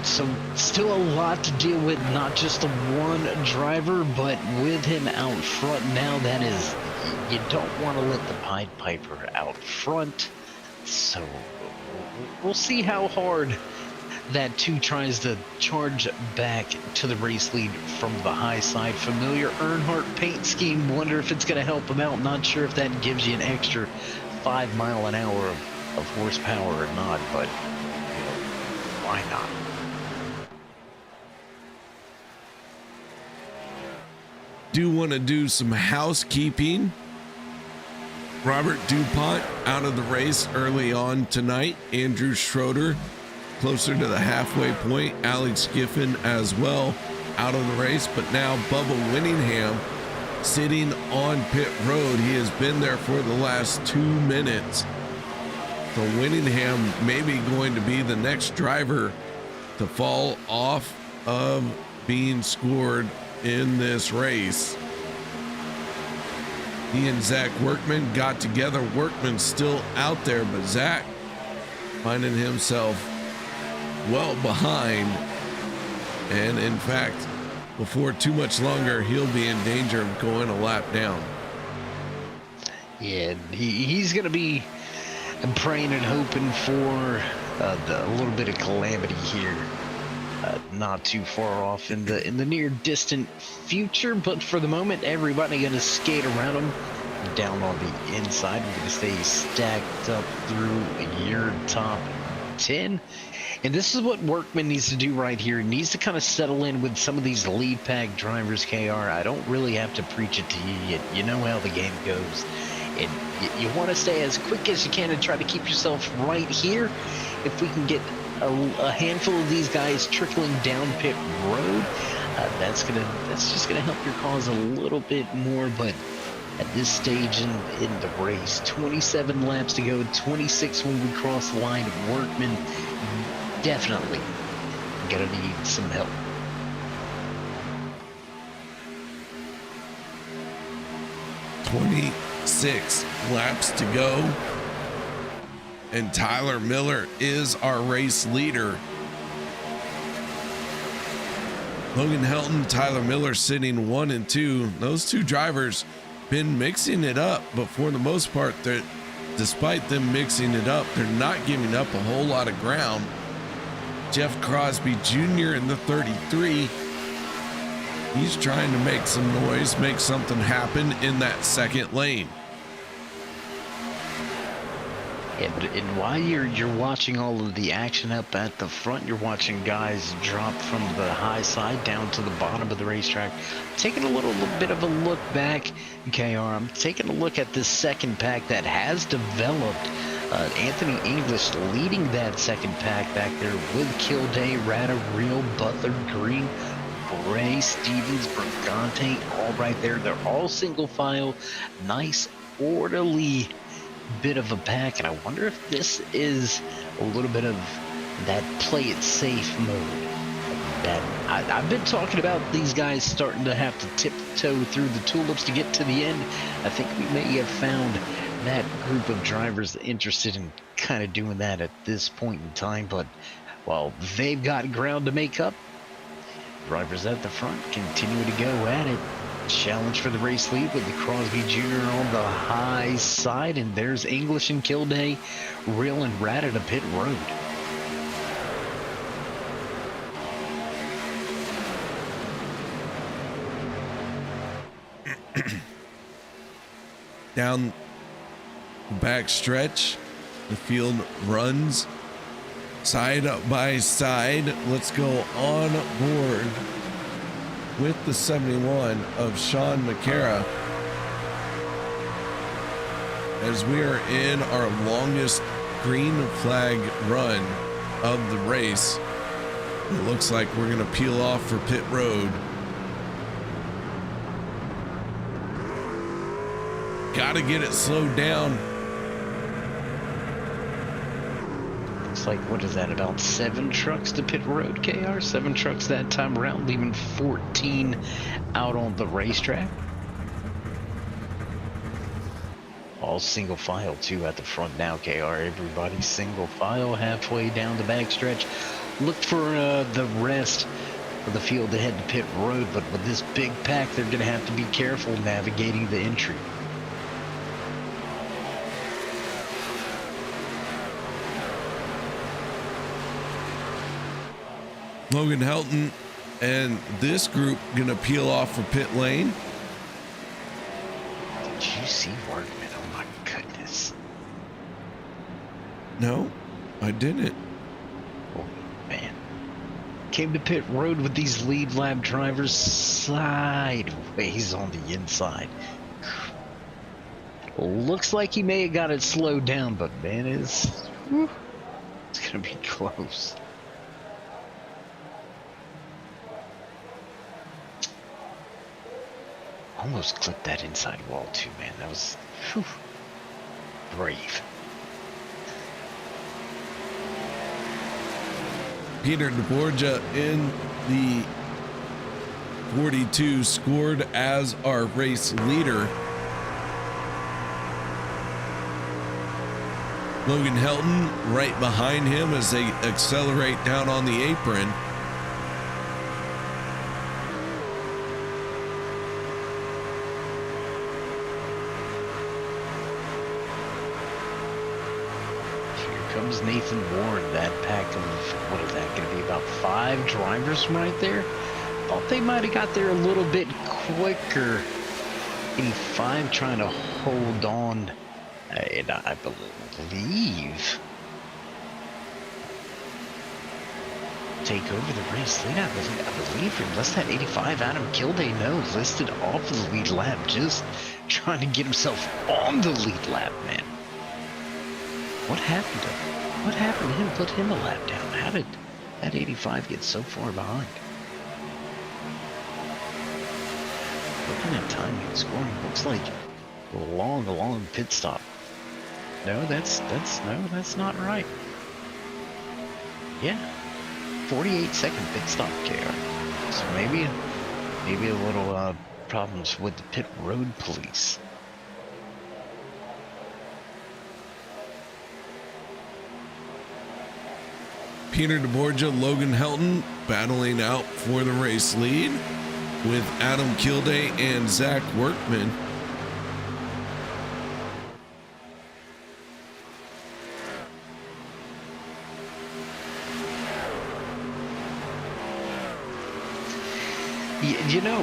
[SPEAKER 3] So still a lot to deal with, not just the one driver, but with him out front now, that is, you don't want to let the Pied Piper out front. So we'll see how hard that 2 tries to charge back to the race lead from the high side. Familiar Earnhardt paint scheme. Wonder if it's going to help him out. Not sure if that gives you an extra 5 mile an hour of horsepower or not, but you know, why not?
[SPEAKER 2] Do want to do some housekeeping. Robert DuPont out of the race early on tonight. Andrew Schroeder closer to the halfway point. Alex Giffen as well out of the race, but now Bubba Winningham sitting on pit road. He has been there for the last 2 minutes. So Winningham maybe going to be the next driver to fall off of being scored in this race. He and Zach Workman got together. Workman's still out there, but Zach finding himself well behind, and in fact, before too much longer, he'll be in danger of going a lap down.
[SPEAKER 3] Yeah, he's going to be praying and hoping for a little bit of calamity here, not too far off in the near distant future. But for the moment, everybody going to skate around him. down on the inside. We're going to stay stacked up through your top 10. And this is what Workman needs to do right here. He needs to kind of settle in with some of these lead pack drivers, KR. I don't really have to preach it to you. You know how the game goes. And you want to stay as quick as you can and try to keep yourself right here. If we can get a handful of these guys trickling down pit road, that's just gonna help your cause a little bit more. But at this stage in the race, 27 laps to go, 26 when we cross the line. Workman definitely gonna need some help.
[SPEAKER 2] Six laps to go, and Tyler Miller is our race leader. Logan Helton, Tyler Miller sitting 1 and 2. Those two drivers been mixing it up, but for the most part, despite them mixing it up, they're not giving up a whole lot of ground. Jeff Crosby Jr. in the 33. He's trying to make some noise, make something happen in that second lane.
[SPEAKER 3] And while you're watching all of the action up at the front, you're watching guys drop from the high side down to the bottom of the racetrack. Taking a little bit of a look back, KR, I'm taking a look at this second pack that has developed. Anthony English leading that second pack back there with Kilday, Rada, Real, Butler, Green, Bray, Stevens, Brigante, all right there. They're all single file, nice, orderly bit of a pack, and I wonder if this is a little bit of that play it safe mode that I've been talking about. These guys starting to have to tiptoe through the tulips to get to the end. I think we may have found that group of drivers interested in kind of doing that at this point in time, but while they've got ground to make up, drivers at the front continue to go at it. Challenge for the race lead with the Crosby Jr. on the high side, and there's English and Kilday, Real and Rada to pit road.
[SPEAKER 2] Down the back stretch, the field runs side by side. Let's go on board with the 71 of Sean McCara as we are in our longest green flag run of the race. It looks like we're going to peel off for pit road. Got to get it slowed down.
[SPEAKER 3] Like, what is that, about 7 trucks to pit road, KR? 7 trucks that time around, leaving 14 out on the racetrack. All single file too at the front now, KR. Everybody single file halfway down the back stretch. Looked for the rest of the field to head to pit road, but with this big pack, they're going to have to be careful navigating the entry.
[SPEAKER 2] Logan Helton and this group gonna peel off for pit lane.
[SPEAKER 3] Did you see Workman? Oh my goodness.
[SPEAKER 2] No, I didn't.
[SPEAKER 3] Oh man. Came to pit road with these lead lap drivers sideways on the inside. Looks like he may have got it slowed down, but man, it's gonna be close. Almost clipped that inside wall too, man. That was brave.
[SPEAKER 2] Peter DeBorgia in the 42 scored as our race leader. Logan Helton right behind him as they accelerate down on the apron.
[SPEAKER 3] Comes Nathan Ward, that pack of, what is that going to be, about 5 drivers right there? Thought they might have got there a little bit quicker 85 trying to hold on, and I believe take over the race lead. I believe unless that 85 Adam Kildare listed off of the lead lap, just trying to get himself on the lead lap, man. What happened to him? What happened to him? Put him a lap down. How did that 85 get so far behind? Looking at timing and scoring, looks like a long pit stop. No, that's not right. Yeah, 48-second pit stop, KR. So maybe a little problems with the pit road police.
[SPEAKER 2] Peter DeBorgia, Logan Helton battling out for the race lead with Adam Kildare and Zach Workman.
[SPEAKER 3] You know,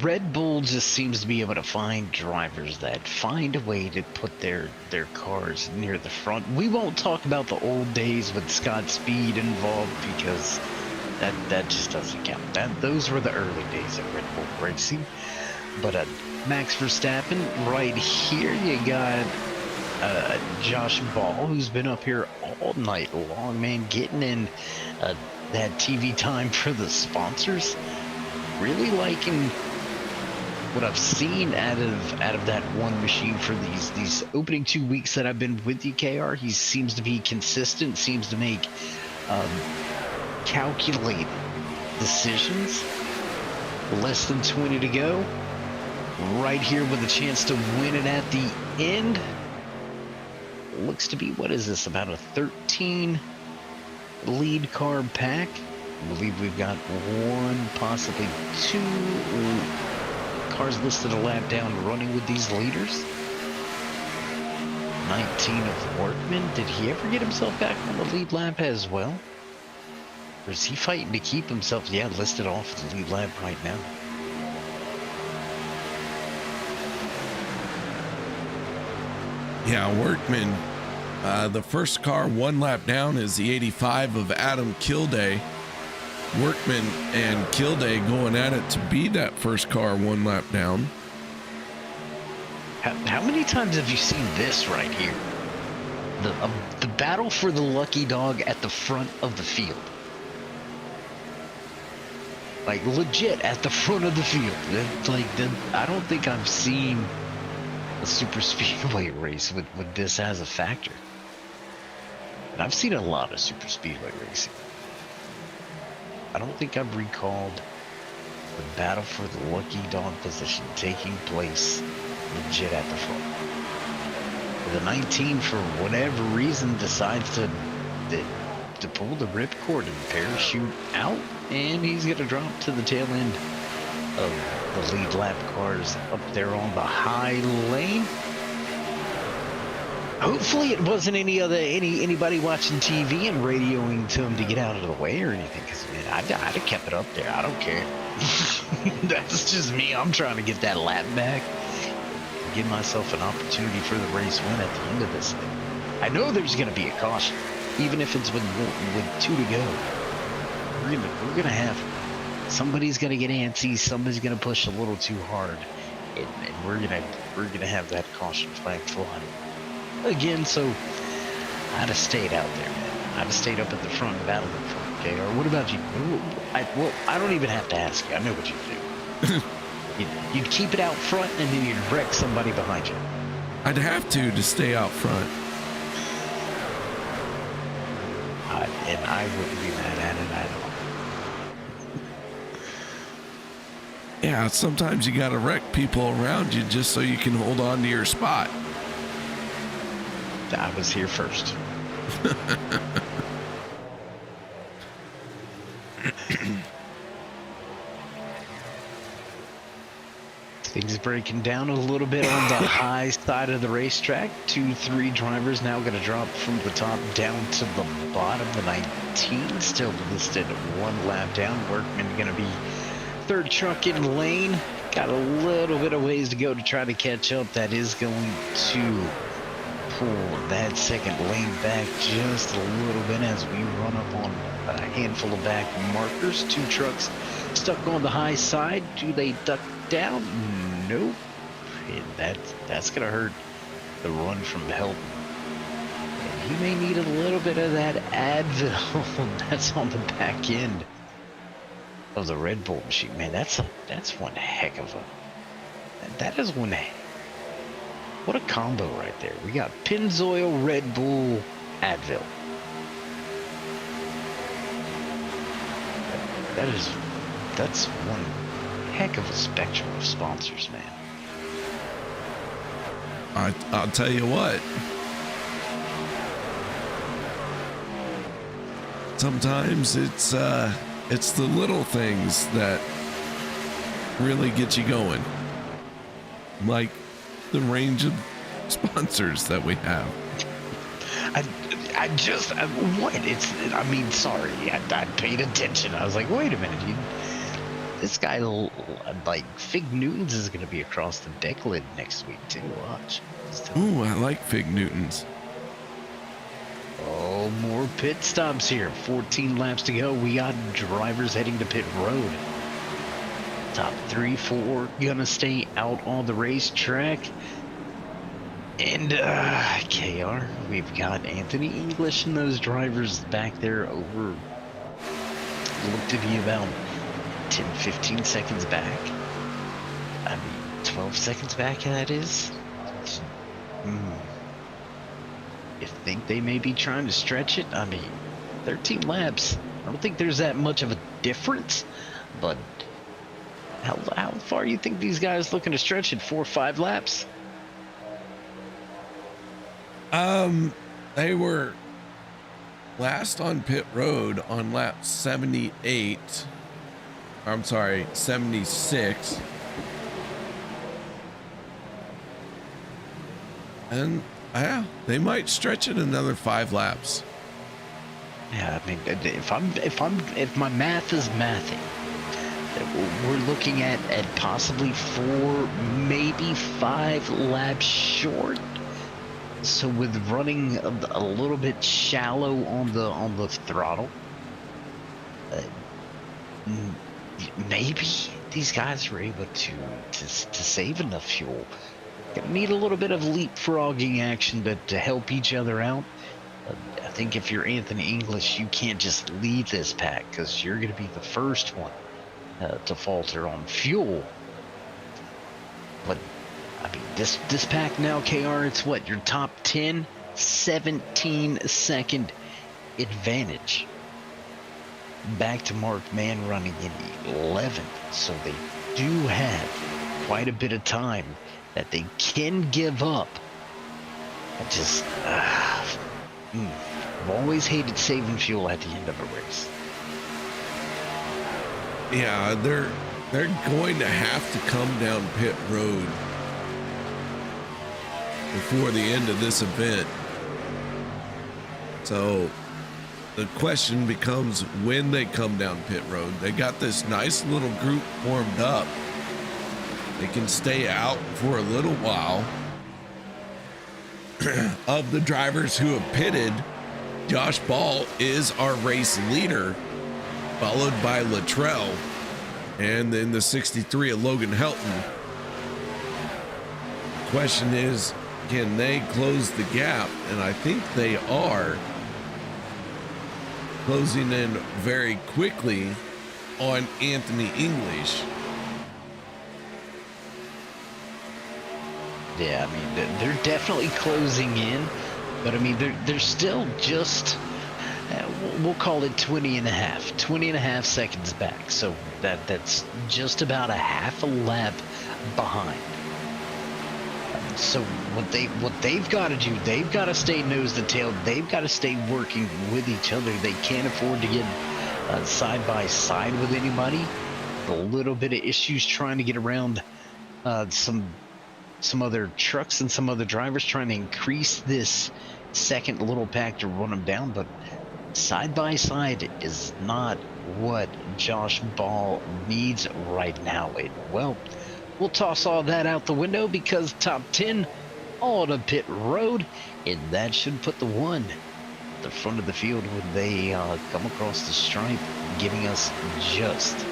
[SPEAKER 3] Red Bull just seems to be able to find drivers that find a way to put their cars near the front. We won't talk about the old days with Scott Speed involved because that just doesn't count. Those were the early days of Red Bull racing. But Max Verstappen, right here you got Josh Ball, who's been up here all night long, man, getting in that TV time for the sponsors. Really liking what I've seen out of that one machine for these opening 2 weeks that I've been with DKR. He seems to be consistent, seems to make calculated decisions. Less than 20 to go. Right here with a chance to win it at the end. Looks to be, what is this, about a 13 lead car pack? I believe we've got one, possibly two cars listed a lap down running with these leaders. 19 of Workman. Did he ever get himself back on the lead lap as well? Or is he fighting to keep himself, yeah, listed off the lead lap right now?
[SPEAKER 2] Yeah, Workman. The first car one lap down is the 85 of Adam Kildare. Workman and Kildare going at it to be that first car one lap down.
[SPEAKER 3] How many times have you seen this right here? The battle for the lucky dog at the front of the field. Like, legit at the front of the field. I don't think I've seen a super speedway race with this as a factor. And I've seen a lot of super speedway racing. I don't think I've recalled the battle for the lucky dog position taking place legit at the front. The 19, for whatever reason, decides to pull the ripcord and parachute out, and he's going to drop to the tail end of the lead lap cars up there on the high lane. Hopefully it wasn't anybody watching TV and radioing to him to get out of the way or anything, because man, I'd have kept it up there. I don't care. That's just me. I'm trying to get that lap back, give myself an opportunity for the race win at the end of this thing. I know there's going to be a caution, even if it's with 2 to go. We're gonna have, somebody's gonna get antsy, somebody's gonna push a little too hard, and we're gonna have that caution flag flying again. So I'd have stayed out there, man. I'd have stayed up at the front, battled in front. Okay, or what about you? Well, I don't even have to ask you. I know what you do. You'd keep it out front, and then you'd wreck somebody behind you.
[SPEAKER 2] I'd have to stay out front.
[SPEAKER 3] And I wouldn't be mad at it at all.
[SPEAKER 2] Yeah, sometimes you gotta wreck people around you just so you can hold on to your spot.
[SPEAKER 3] I was here first. Things breaking down a little bit on the high side of the racetrack. 2-3 drivers now going to drop from the top down to the bottom. The 19 still listed one lap down. Workman going to be third truck in lane. got a little bit of ways to go to try to catch up. That is going to pull that second lane back just a little bit as we run up on a handful of back markers. 2 trucks stuck on the high side. Do they duck down? Nope. And that's gonna hurt the run from Helton. And he may need a little bit of that Advil that's on the back end of the Red Bull machine. Man, that's one heck of a, that is one, what a combo right there. We got Pennzoil, Red Bull, Advil. That's one heck of a spectrum of sponsors, man.
[SPEAKER 2] I'll tell you what. Sometimes it's the little things that really get you going, like the range of sponsors that we have. I mean, sorry, I paid attention. I was like, wait a minute, this guy, like, Fig Newtons is going to be across the deck lid next week too. Watch. Ooh, I like Fig Newtons.
[SPEAKER 3] Oh, more pit stops here. 14 laps to go. We got drivers heading to pit road. Top 3, 4 gonna stay out on the racetrack. And KR, we've got Anthony English and those drivers back there over. Look to be about 10-15 seconds back. I mean, 12 seconds back, that is. You think they may be trying to stretch it? I mean, 13 laps. I don't think there's that much of a difference, but how far you think these guys looking to stretch it? 4 or 5 laps?
[SPEAKER 2] They were last on pit road on lap 78. I'm sorry, 76. And yeah, they might stretch it another 5 laps.
[SPEAKER 3] Yeah, I mean, if my math is mathing, we're looking at possibly 4, maybe 5 laps short. So with running a little bit shallow on the throttle, maybe these guys were able to save enough fuel. Gonna need a little bit of leapfrogging action to help each other out. I think if you're Anthony English, you can't just lead this pack because you're going to be the first one to falter on fuel. But I mean, this pack now, KR, it's what, your top 10, 17-second advantage. Back to Mark Mann running in 11th, so they do have quite a bit of time that they can give up. I just, I've always hated saving fuel at the end of a race.
[SPEAKER 2] Yeah, they're going to have to come down pit road before the end of this event. So the question becomes when they come down pit road. They got this nice little group formed up. They can stay out for a little while. Of the drivers who have pitted, Josh Ball is our race leader, followed by Luttrell, and then the 63 of Logan Helton. The question is, can they close the gap? And I think they are closing in very quickly on Anthony English.
[SPEAKER 3] Yeah, I mean, they're definitely closing in, but I mean, they're still just, we'll call it 20 and a half seconds back. So that's just about a half a lap behind. So what they've got to do, they've got to stay nose to tail. They've got to stay working with each other. They can't afford to get side by side with anybody. A little bit of issues trying to get around some other trucks and some other drivers trying to increase this second little pack to run them down, but side by side is not what Josh Ball needs right now. Well, we'll toss all that out the window because top 10 on a pit road, and that should put the one at the front of the field when they come across the stripe, giving us just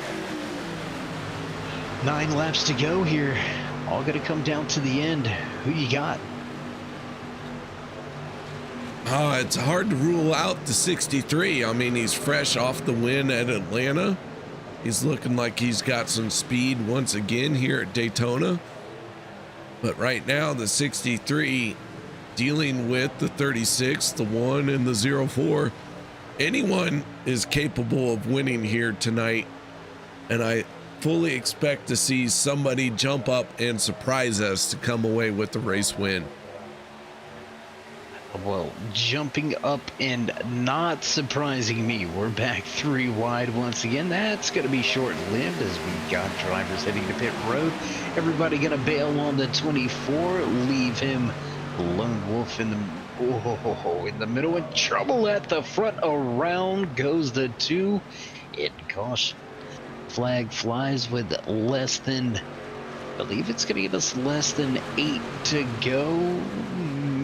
[SPEAKER 3] 9 laps to go here. All going to come down to the end. Who you got?
[SPEAKER 2] It's hard to rule out the 63. I mean, he's fresh off the win at Atlanta. He's looking like he's got some speed once again here at Daytona. But right now, the 63 dealing with the 36, the 1, and the 04. Anyone is capable of winning here tonight. And I fully expect to see somebody jump up and surprise us to come away with the race win.
[SPEAKER 3] Well, jumping up and not surprising me. We're back 3 wide once again. That's going to be short-lived as we got drivers heading to pit road. Everybody going to bail on the 24, leave him lone wolf in the middle, in trouble at the front. Around goes the 2 in caution. Flag flies with less than, I believe it's going to give us less than 8 to go.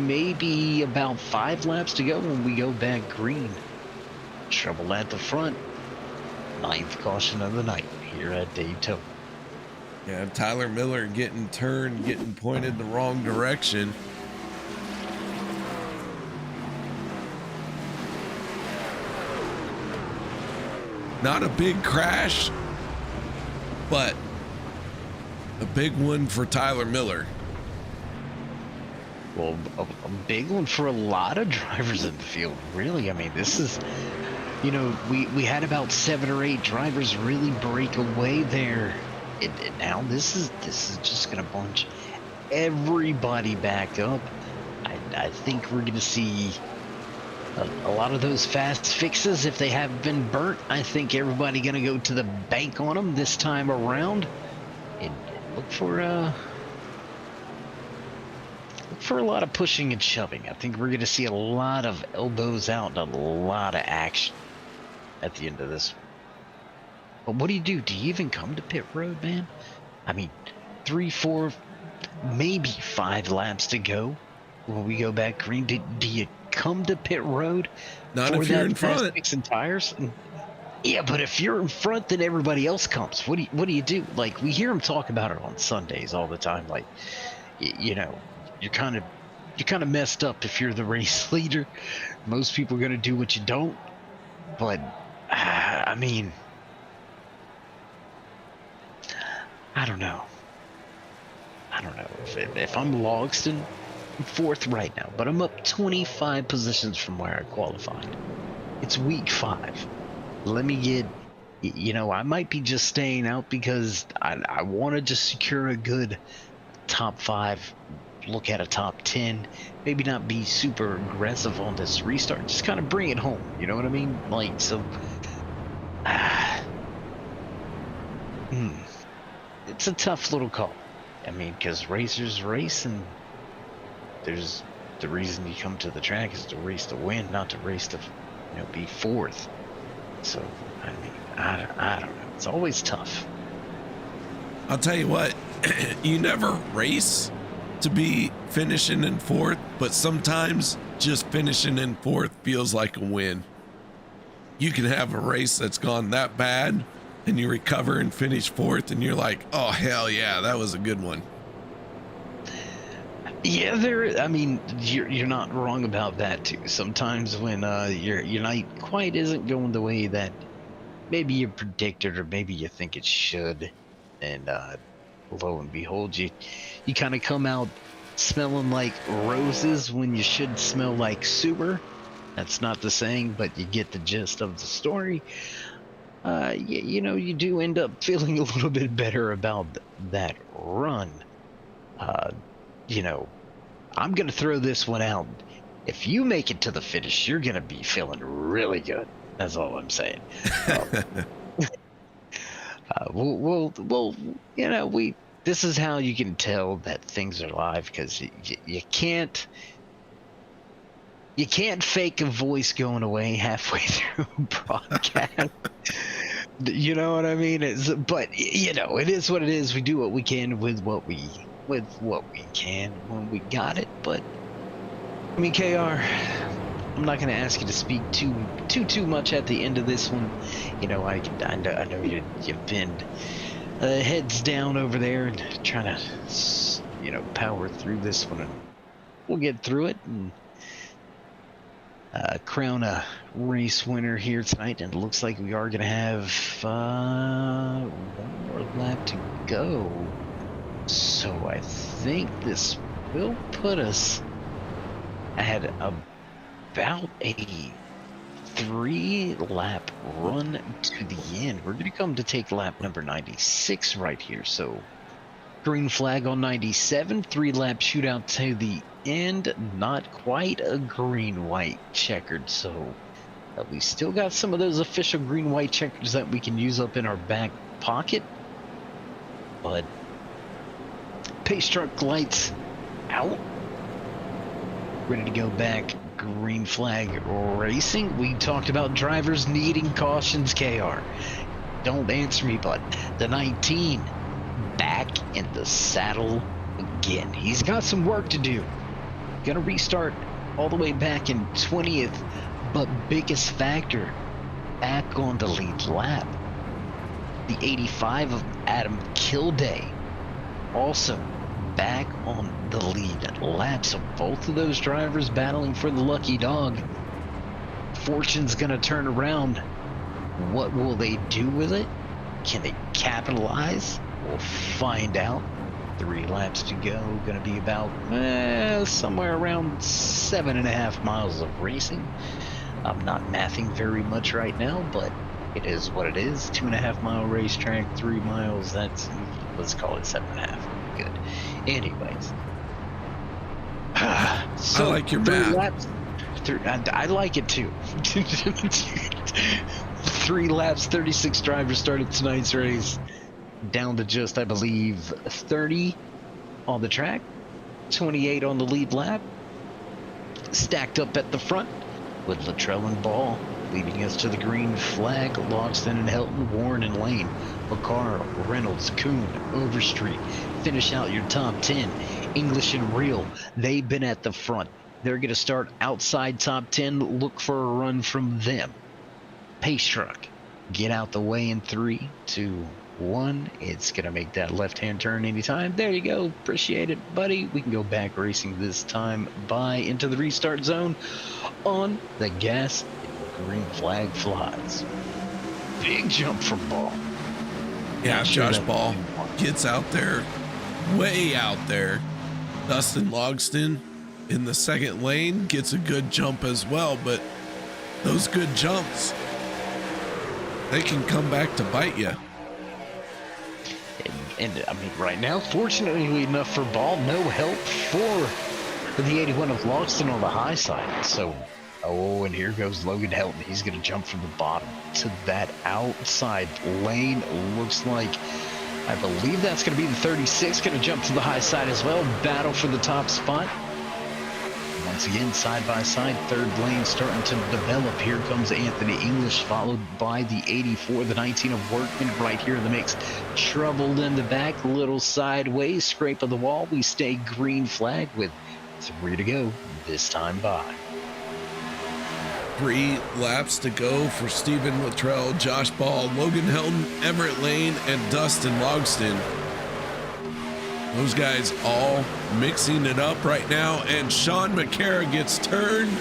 [SPEAKER 3] Maybe about 5 laps to go when we go back green. Trouble at the front. 9th caution of the night here at Daytona.
[SPEAKER 2] Yeah, Tyler Miller getting turned, getting pointed the wrong direction. Not a big crash, but a big one for Tyler Miller.
[SPEAKER 3] Well, a big one for a lot of drivers in the field, really. I mean, this is, you know, we had about 7 or 8 drivers really break away there. And now this is just going to bunch everybody back up. I think we're going to see a lot of those fast fixes. If they have been burnt, I think everybody going to go to the bank on them this time around. And look for a lot of pushing and shoving. I think we're going to see a lot of elbows out and a lot of action at the end of this. But what do you do? Do you even come to pit road, man? I mean, 3, 4, maybe 5 laps to go when we go back green. Do you come to pit road?
[SPEAKER 2] Not if you're in front.
[SPEAKER 3] Fixing tires? Yeah, but if you're in front, then everybody else comes. What do you do? Like, we hear them talk about it on Sundays all the time. Like, you know, you're kind of messed up if you're the race leader. Most people are going to do what you don't. But I mean, I don't know. If I'm Logston, I'm 4th right now, but I'm up 25 positions from where I qualified. It's week 5. Let me get, you know, I might be just staying out because I want to just secure a good top 5. Look at a top 10, maybe not be super aggressive on this restart, just kind of bring it home, you know what I mean? Like, so it's a tough little call. I mean, because racers race, and there's the reason you come to the track is to race to win, not to race to, you know, be 4th. So I mean, I don't know, it's always tough.
[SPEAKER 2] I'll tell you what, you never race to be finishing in 4th, but sometimes just finishing in 4th feels like a win. You can have a race that's gone that bad and you recover and finish 4th and you're like, oh hell yeah, that was a good one.
[SPEAKER 3] Yeah, I mean, you're not wrong about that too. Sometimes when your night quite isn't going the way that maybe you predicted or maybe you think it should, and lo and behold, you kind of come out smelling like roses when you should smell like sewer. That's not the saying, but you get the gist of the story. You know, you do end up feeling a little bit better about that run. You know, I'm gonna throw this one out. If you make it to the finish, you're gonna be feeling really good. That's all I'm saying. We'll you know, this is how you can tell that things are live, because you can't fake a voice going away halfway through a broadcast. You know what I mean? But you know, it is what it is. We do what we can with what we can when we got it. But I mean, KR, I'm not going to ask you to speak too much at the end of this one. You know, I know you've been heads down over there and trying to, you know, power through this one, and we'll get through it and crown a race winner here tonight. And it looks like we are going to have one more lap to go. So I think this will put us at about a 3-lap run to the end. We're going to come to take lap number 96 right here. So green flag on 97, 3-lap shootout to the end. Not quite a green-white checkered, so we still got some of those official green-white checkers that we can use up in our back pocket. But pace truck lights out, ready to go back. Green flag racing. We talked about drivers needing cautions, KR. Don't answer me, but the 19 back in the saddle again. He's got some work to do. Gonna restart all the way back in 20th, but biggest factor, back on the lead lap. The 85 of Adam Kilday also back on the lead lap. So both of those drivers battling for the lucky dog. Fortune's gonna turn around. What will they do with it? Can they capitalize? We'll find out. 3 laps to go. Gonna be about somewhere around 7.5 miles of racing. I'm not mathing very much right now, but it is what it is. 2.5 mile racetrack, 3 miles. That's, let's call it 7.5. Good. Anyways, so
[SPEAKER 2] I like your math.
[SPEAKER 3] Laps, I like it too. 3 laps, 36 drivers started tonight's race, down to just, I believe, 30 on the track, 28 on the lead lap, stacked up at the front with Luttrell and Ball leading us to the green flag. Logston and Helton, Warren and Lane, McCarr, Reynolds, Kuhn, Overstreet. Finish out your top 10. English and Real, they've been at the front. They're going to start outside top 10. Look for a run from them. Pace truck, get out the way in 3, 2, 1. It's going to make that left-hand turn anytime. There you go. Appreciate it, buddy. We can go back racing this time by into the restart zone on the gas. Green flag flies. Big jump from Ball.
[SPEAKER 2] Yeah, Josh Ball gets out there, way out there. Dustin Logston in the second lane gets a good jump as well, but those good jumps, they can come back to bite you.
[SPEAKER 3] And I mean, right now, fortunately enough for Ball, no help for the 81 of Logston on the high side. So, oh, and here goes Logan Helton. He's going to jump from the bottom to that outside lane. Looks like, I believe that's going to be the 36. Going to jump to the high side as well. Battle for the top spot. Once again, side by side, third lane starting to develop. Here comes Anthony English, followed by the 84, the 19 of Workman right here in the mix. Troubled in the back, little sideways, scrape of the wall. We stay green flag with 3 to go this time by.
[SPEAKER 2] 3 laps to go for Stephen Luttrell, Josh Ball, Logan Helton, Everett Lane, and Dustin Logston. Those guys all mixing it up right now, and Sean McCara gets turned,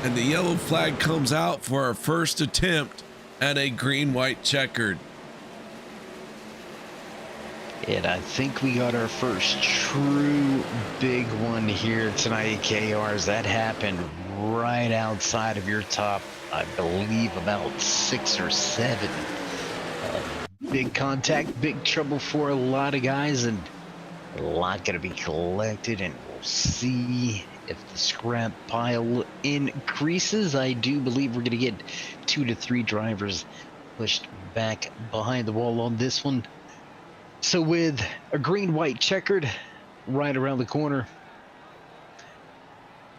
[SPEAKER 2] and the yellow flag comes out for our first attempt at a green-white checkered.
[SPEAKER 3] And I think we got our first true big one here tonight, KRs. That happened right outside of your top, I believe, about 6 or 7. Big contact, big trouble for a lot of guys, and a lot going to be collected, and we'll see if the scrap pile increases. I do believe we're going to get 2 to 3 drivers pushed back behind the wall on this one. So with a green-white checkered right around the corner,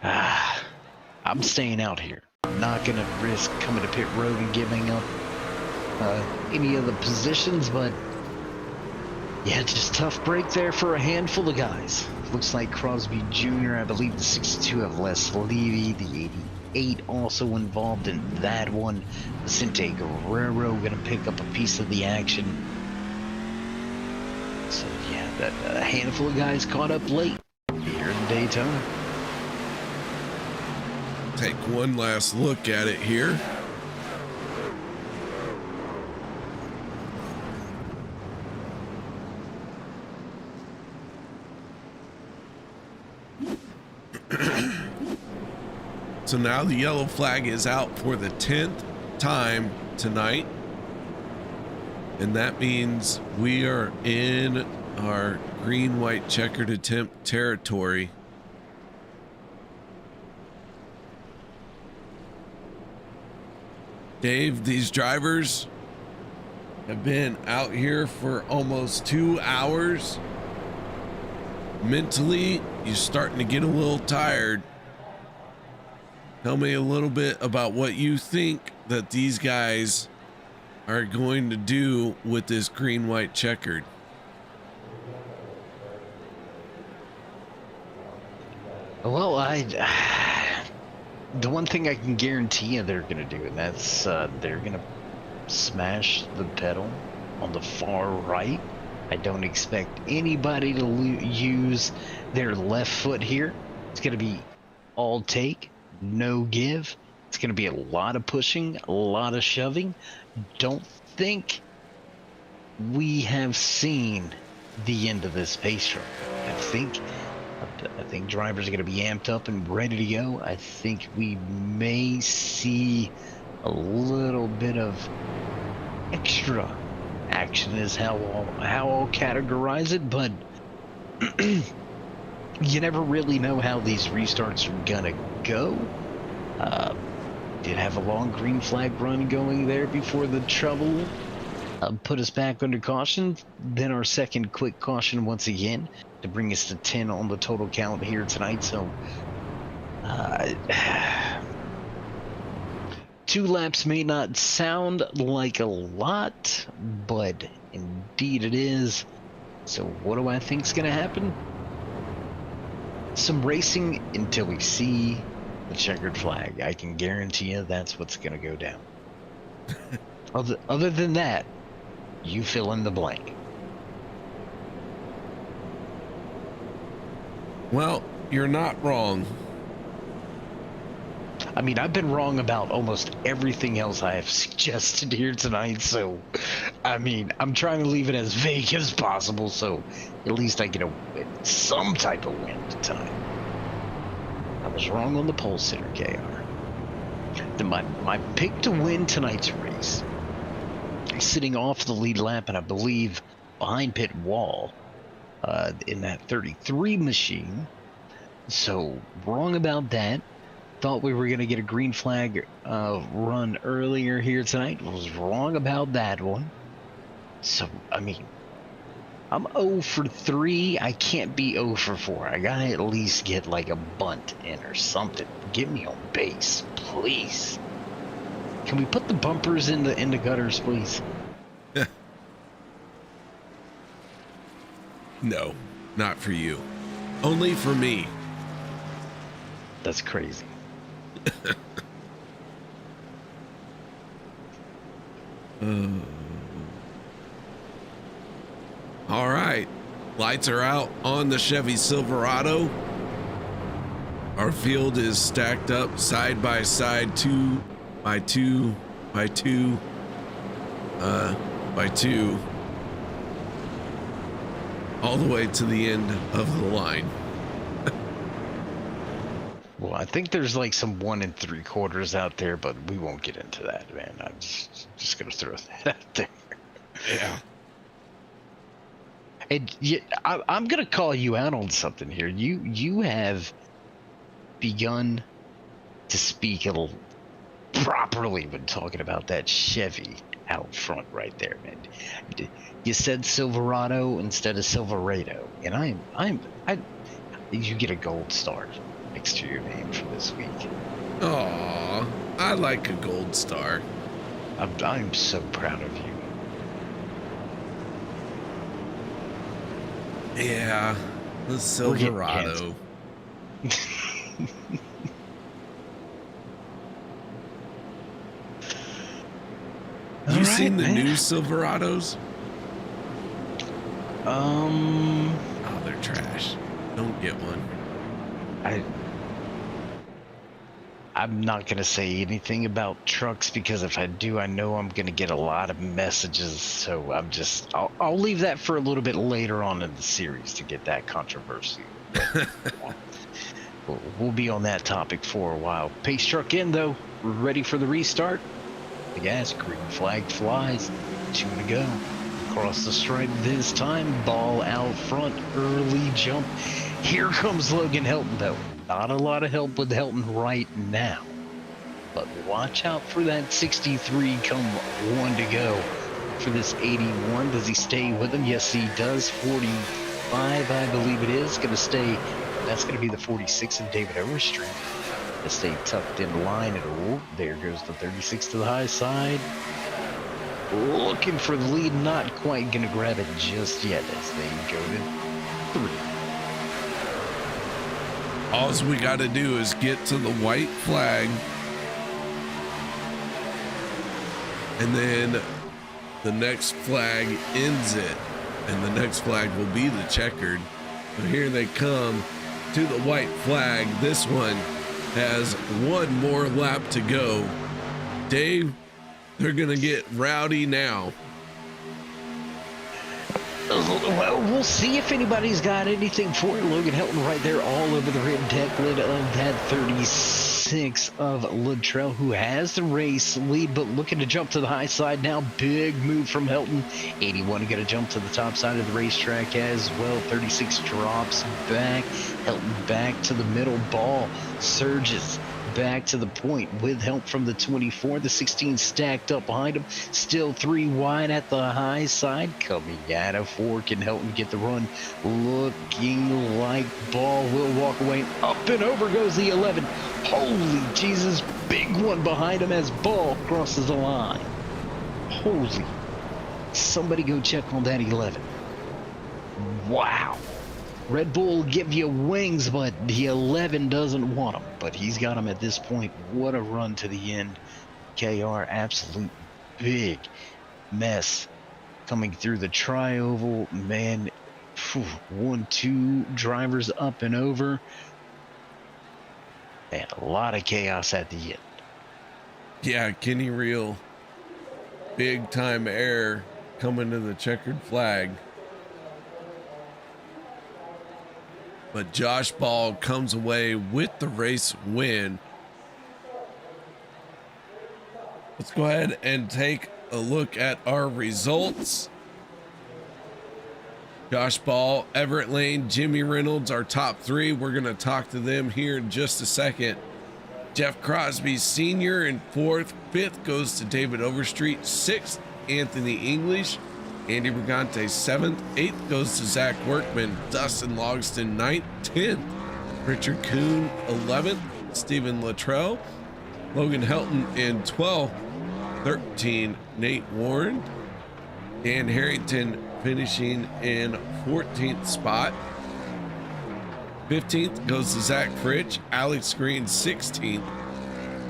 [SPEAKER 3] I'm staying out here. I'm not going to risk coming to pit road and giving up any of the positions, but yeah, just tough break there for a handful of guys. Looks like Crosby Jr., I believe the 62 have Les Levy, the 88 also involved in that one. Vicente Guerrero gonna pick up a piece of the action. So yeah, a handful of guys caught up late here in Daytona.
[SPEAKER 2] Take one last look at it here. So now the yellow flag is out for the 10th time tonight. And that means we are in our green, white, checkered attempt territory. Dave, these drivers have been out here for almost 2 hours. Mentally, you're starting to get a little tired. Tell me a little bit about what you think that these guys are going to do with this green, white, checkered.
[SPEAKER 3] Well, the one thing I can guarantee you they're gonna do, and that's they're gonna smash the pedal on the far right. I don't expect anybody to use their left foot here. It's gonna be all take, no give. It's gonna be a lot of pushing, a lot of shoving. Don't think we have seen the end of this pace truck. I think drivers are going to be amped up and ready to go. I think we may see a little bit of extra action is how I'll categorize it, but you never really know how these restarts are gonna go. Did have a long green flag run going there before the trouble put us back under caution. Then our second quick caution once again to bring us to 10 on the total count here tonight. So 2 laps may not sound like a lot, but indeed it is. So what do I think is going to happen? Some racing until we see the checkered flag. I can guarantee you that's what's going to go down. Other than that, you fill in the blank.
[SPEAKER 2] Well, you're not wrong.
[SPEAKER 3] I mean, I've been wrong about almost everything else I have suggested here tonight, so I mean, I'm trying to leave it as vague as possible, so at least I get some type of win tonight. I was wrong on the pole sitter, KR. Then my pick to win tonight's race, sitting off the lead lap, and I believe behind pit wall, in that 33 machine. So wrong about that. Thought we were going to get a green flag run earlier here tonight. Was wrong about that one. So, I mean, I'm 0 for 3. I can't be 0 for 4. I got to at least get like a bunt in or something. Get me on base, please. Can we put the bumpers in the gutters, please?
[SPEAKER 2] No, not for you. Only for me.
[SPEAKER 3] That's crazy.
[SPEAKER 2] All right, lights are out on the Chevy Silverado. Our field is stacked up side by side, 2 by 2 by 2 by 2, all the way to the end of the line.
[SPEAKER 3] Well, I think there's like some 1 3/4 out there, but we won't get into that, man. I'm just gonna throw that out there.
[SPEAKER 2] Yeah.
[SPEAKER 3] And I'm gonna call you out on something here. You have begun to speak a little properly when talking about that Chevy out front right there, man. You said Silverado instead of Silverado, and you get a gold star next to your name for this week.
[SPEAKER 2] Aw, I like a gold star.
[SPEAKER 3] I'm so proud of you.
[SPEAKER 2] Yeah, the Silverado. You seen the new Silverados? Oh, they're trash. Don't get one.
[SPEAKER 3] I'm not gonna say anything about trucks because if I do, I know I'm gonna get a lot of messages. So I'll leave that for a little bit later on in the series to get that controversy. We'll be on that topic for a while. Pace truck in though, ready for the restart. The gas, green flag flies. 2 to go. Across the stripe this time. Ball out front. Early jump. Here comes Logan Helton though. Not a lot of help with Helton right now. But watch out for that 63 come 1 to go. For this 81, does he stay with him? Yes, he does. 45, I believe it is. Going to stay. That's going to be the 46 of David Overstreet. To stay tucked in line, and there goes the 36 to the high side. Looking for the lead, not quite gonna grab it just yet as they go to 3.
[SPEAKER 2] All we got to do is get to the white flag, and then the next flag ends it, and the next flag will be the checkered. So here they come to the white flag. This one has 1 more lap to go. Dave, they're gonna get rowdy now.
[SPEAKER 3] Well, we'll see if anybody's got anything for it. Logan Helton right there all over the red deck lid of that 36 of Luttrell, who has the race lead, but looking to jump to the high side now. Big move from Helton. 81 going to jump to the top side of the racetrack as well. 36 drops back. Helton back to the middle. Ball surges back to the point with help from the 24. The 16 stacked up behind him. Still 3 wide at the high side. Coming out of 4. Can Helton get the run? Looking like Ball will walk away. Up and over goes the 11. Holy Jesus. Big one behind him as Ball crosses the line. Holy. Somebody go check on that 11. Wow. Red Bull will give you wings, but the 11 doesn't want them. But he's got them at this point. What a run to the end. KR, absolute big mess coming through the tri-oval. Man, 1-2 drivers up and over. Man, a lot of chaos at the end.
[SPEAKER 2] Yeah, Kenny Reel, big time error coming to the checkered flag. But Josh Ball comes away with the race win. Let's go ahead and take a look at our results. Josh Ball, Everett Lane, Jimmy Reynolds, our top 3. We're going to talk to them here in just a second. Jeff Crosby Sr. in 4th. 5th goes to David Overstreet. 6th, Anthony English. Andy Brigante 7th. 8th goes to Zach Workman. Dustin Logston 9th. 10th, Richard Kuhn 11th. Stephen Luttrell. Logan Helton in 12th. 13, Nate Warren. Dan Harrington finishing in 14th spot. 15th goes to Zach Fritch. Alex Green 16th.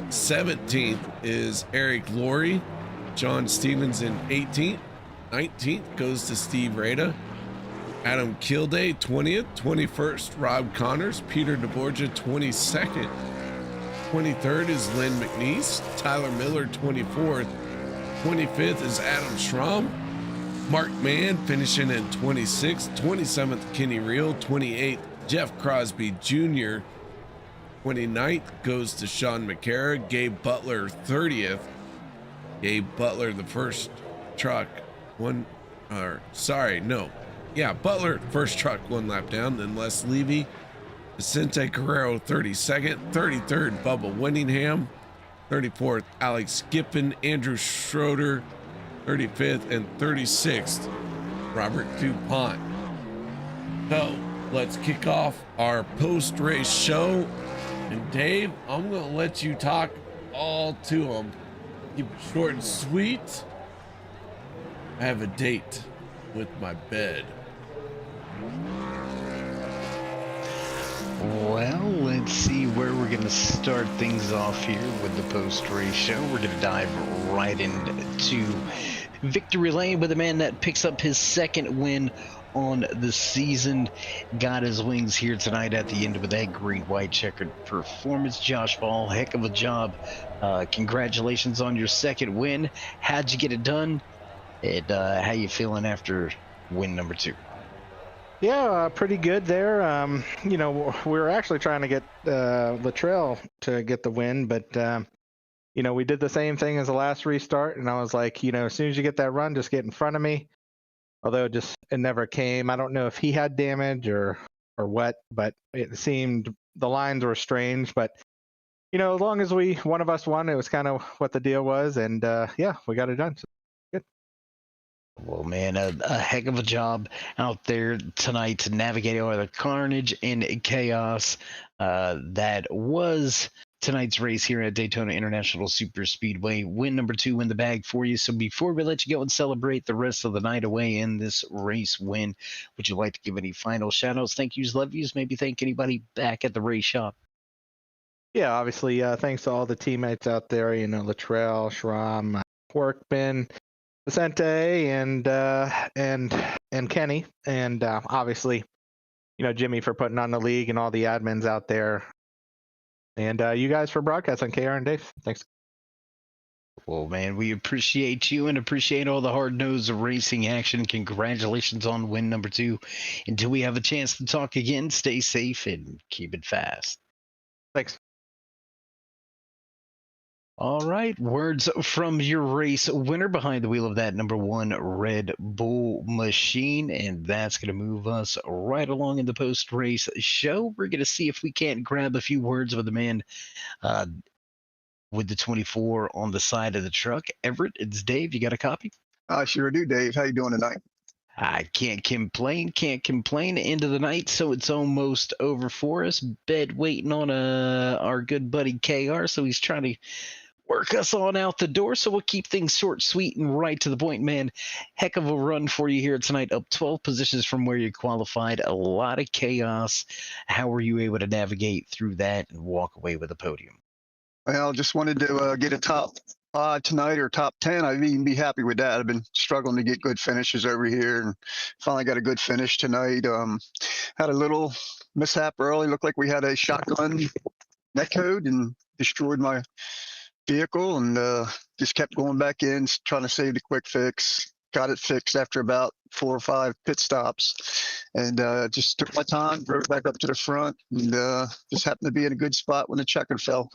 [SPEAKER 2] 17th is Eric Laurie. John Stevens in 18th. 19th goes to Steve Rada. Adam Kilday 20th. 21st Rob Connors. Peter DeBorgia 22nd. 23rd is Lynn McNeese. Tyler Miller 24th. 25th is Adam Schramm. Mark Mann finishing in 26th. 27th Kenny Reel. 28th Jeff Crosby Jr. 29th goes to Sean McCara. Gabe Butler 30th. Gabe Butler, the first truck, Butler, first truck, 1 lap down. Then Les Levy, Vicente Carrero 32nd. 33rd Bubba Winningham. 34th Alex Giffen. Andrew Schroeder 35th, and 36th Robert DuPont. So let's kick off our post-race show. And Dave, I'm going to let you talk all to them. Keep it short and sweet. I have a date with my bed.
[SPEAKER 3] Well, let's see where we're going to start things off here with the post-race show. We're going to dive right into victory lane with a man that picks up his second win on the season. Got his wings here tonight at the end of that green-white checkered performance. Josh Ball, heck of a job. Congratulations on your second win. How'd you get it done? And how you feeling after win number 2?
[SPEAKER 8] Yeah, pretty good there. We were actually trying to get Latrell to get the win, but we did the same thing as the last restart, and I was like, as soon as you get that run, just get in front of me. Although it never came. I don't know if he had damage or what, but it seemed the lines were strange. But as long as one of us won, it was kind of what the deal was, and yeah, we got it done. So, good.
[SPEAKER 3] Well, man, a heck of a job out there tonight to navigate all the carnage and chaos that was tonight's race here at Daytona International Super Speedway. Win number 2 in the bag for you. So before we let you go and celebrate the rest of the night away in this race win, would you like to give any final shout outs, thank yous, love yous, maybe thank anybody back at the race shop?
[SPEAKER 8] Yeah, obviously, thanks to all the teammates out there, Latrell, Schramm, Workman, Vicente, and Kenny, and obviously, Jimmy for putting on the league and all the admins out there, and you guys for broadcasting, KR and Dave. Thanks.
[SPEAKER 3] Well, man, we appreciate you and appreciate all the hard-nosed racing action. Congratulations on win number 2. Until we have a chance to talk again, stay safe and keep it fast.
[SPEAKER 8] Thanks.
[SPEAKER 3] All right, words from your race winner behind the wheel of that number 1 Red Bull machine, and that's going to move us right along in the post-race show. We're going to see if we can't grab a few words with the man with the 24 on the side of the truck. Everett, it's Dave. You got a copy?
[SPEAKER 9] I sure do, Dave. How you doing tonight?
[SPEAKER 3] I can't complain. End of the night, so it's almost over for us. Bed waiting on our good buddy KR, so he's trying to work us on out the door, so we'll keep things short, sweet, and right to the point, man. Heck of a run for you here tonight, up 12 positions from where you qualified. A lot of chaos. How were you able to navigate through that and walk away with a podium?
[SPEAKER 9] Well, just wanted to get a top 5 tonight or top 10. I'd even be happy with that. I've been struggling to get good finishes over here, and finally got a good finish tonight. Had a little mishap early. Looked like we had a shotgun netcode and destroyed my vehicle, and just kept going back in, trying to save the quick fix. Got it fixed after about 4 or 5 pit stops, and just took my time, drove back up to the front, and just happened to be in a good spot when the checker fell.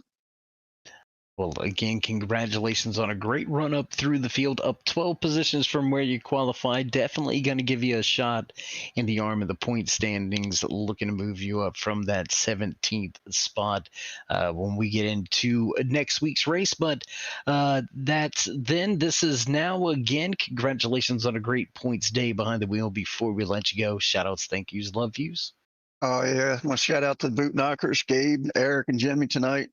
[SPEAKER 3] Well, again, congratulations on a great run up through the field, up 12 positions from where you qualified. Definitely going to give you a shot in the arm of the point standings, looking to move you up from that 17th spot when we get into next week's race. But this is now again. Congratulations on a great points day behind the wheel. Before we let you go, shout outs, thank yous, love yous.
[SPEAKER 9] Oh yeah, I want to shout out to the boot knockers, Gabe, Eric, and Jimmy tonight.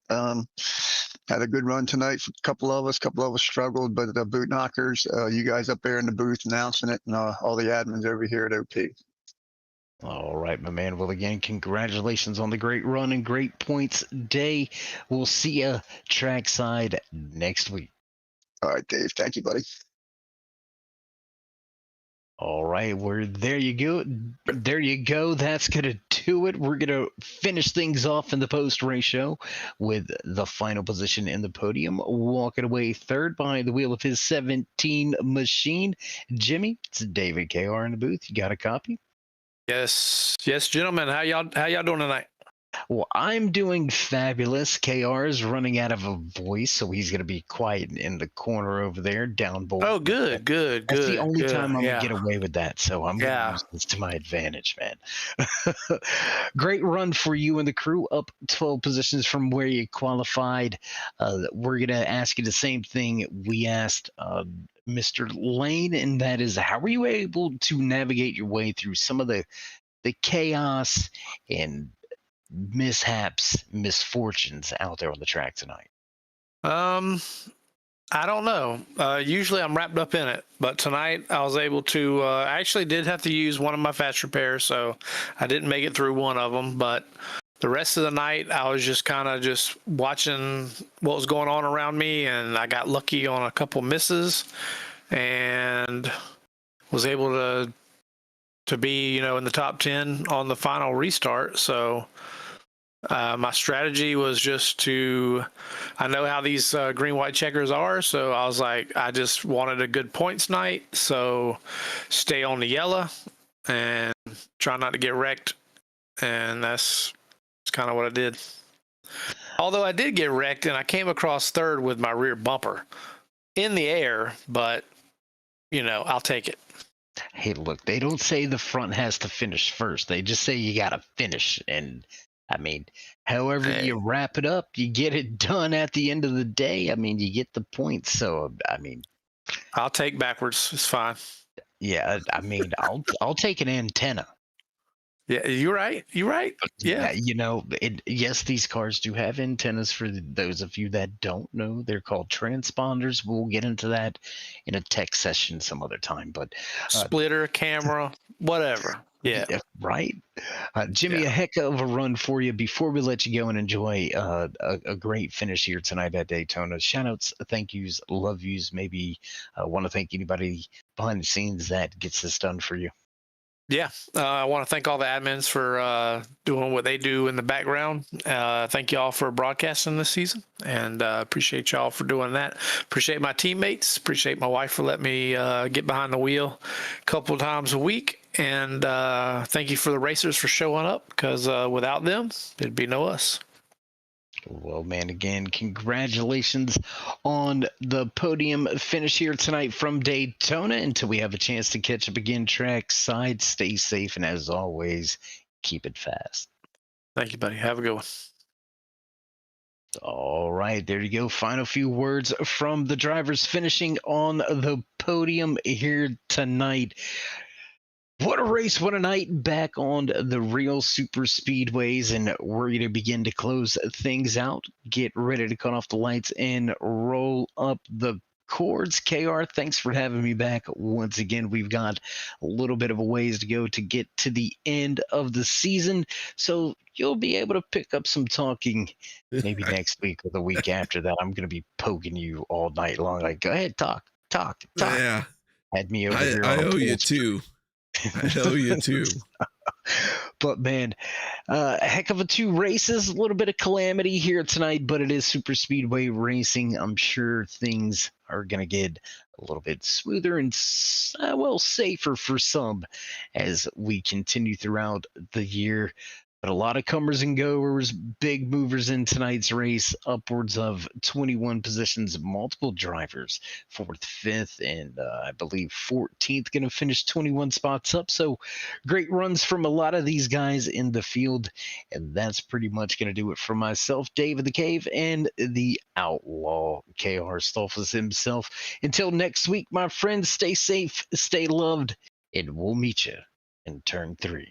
[SPEAKER 9] Had a good run tonight for a couple of us struggled, but the boot knockers, you guys up there in the booth announcing it, and all the admins over here at OP.
[SPEAKER 3] All right, my man. Well, again, congratulations on the great run and great points day. We'll see you trackside next week.
[SPEAKER 9] All right, Dave. Thank you, buddy.
[SPEAKER 3] All right, there you go. There you go. That's going to do it. We're going to finish things off in the post-race show with the final position in the podium. Walking away third behind the wheel of his 17 machine. Jimmy, it's David KR in the booth. You got a copy?
[SPEAKER 10] Yes, gentlemen. How y'all doing tonight?
[SPEAKER 3] Well, I'm doing fabulous. KR is running out of a voice, so he's going to be quiet in the corner over there, down below.
[SPEAKER 10] Oh, good.
[SPEAKER 3] That's the only time I'm going to get away with that, so I'm going to use this to my advantage, man. Great run for you and the crew, up 12 positions from where you qualified. We're going to ask you the same thing we asked Mr. Lane, and that is, how were you able to navigate your way through some of the chaos and mishaps, misfortunes out there on the track tonight?
[SPEAKER 10] I don't know. Usually I'm wrapped up in it, but tonight I was able to. I actually did have to use one of my fast repairs, so I didn't make it through one of them. But the rest of the night I was just kind of just watching what was going on around me, and I got lucky on a couple misses, and was able to be in the top 10 on the final restart. So. My strategy was just I know how these green-white checkers are, so I was like, I just wanted a good points night, so stay on the yellow and try not to get wrecked, and that's kind of what I did. Although I did get wrecked, and I came across third with my rear bumper in the air, but, I'll take it.
[SPEAKER 3] Hey, look, they don't say the front has to finish first. They just say you got to finish. And I mean, however you wrap it up, you get it done at the end of the day. I mean, you get the points. So, I mean,
[SPEAKER 10] I'll take backwards. It's fine.
[SPEAKER 3] Yeah, I mean, I'll take an antenna.
[SPEAKER 10] Yeah, you're right. You're right. Yeah.
[SPEAKER 3] Yes, these cars do have antennas. For those of you that don't know, they're called transponders. We'll get into that in a tech session some other time. But
[SPEAKER 10] splitter, camera, whatever. Yeah.
[SPEAKER 3] Right. Jimmy, a heck of a run for you. Before we let you go and enjoy a great finish here tonight at Daytona, shout outs, thank yous, love yous. Maybe want to thank anybody behind the scenes that gets this done for you.
[SPEAKER 10] Yeah, I want to thank all the admins for doing what they do in the background. Thank y'all for broadcasting this season, and appreciate y'all for doing that. Appreciate my teammates. Appreciate my wife for letting me get behind the wheel a couple of times a week. And thank you for the racers for showing up, because without them, it'd be no us.
[SPEAKER 3] Well, man, again, congratulations on the podium finish here tonight from Daytona. Until we have a chance to catch up again trackside, stay safe, and as always, keep it fast.
[SPEAKER 10] Thank you, buddy. Have a good one.
[SPEAKER 3] All right, there you go. Final few words from the drivers finishing on the podium here tonight. What a race, what a night back on the real super speedways, and we're going to begin to close things out. Get ready to cut off the lights and roll up the cords. KR, thanks for having me back once again. We've got a little bit of a ways to go to get to the end of the season, so you'll be able to pick up some talking maybe next week or the week after that. I'm going to be poking you all night long. Like, go ahead, talk.
[SPEAKER 2] Yeah.
[SPEAKER 3] Had me over here.
[SPEAKER 2] I owe you too. I know you too.
[SPEAKER 3] But man, a heck of a 2 races, a little bit of calamity here tonight, but it is super speedway racing. I'm sure things are going to get a little bit smoother and safer for some as we continue throughout the year. But a lot of comers and goers, big movers in tonight's race, upwards of 21 positions, multiple drivers, 4th, 5th, and I believe 14th, going to finish 21 spots up. So great runs from a lot of these guys in the field. And that's pretty much going to do it for myself, Dave of the Cave, and the Outlaw KR Stolfus himself. Until next week, my friends, stay safe, stay loved, and we'll meet you in turn 3.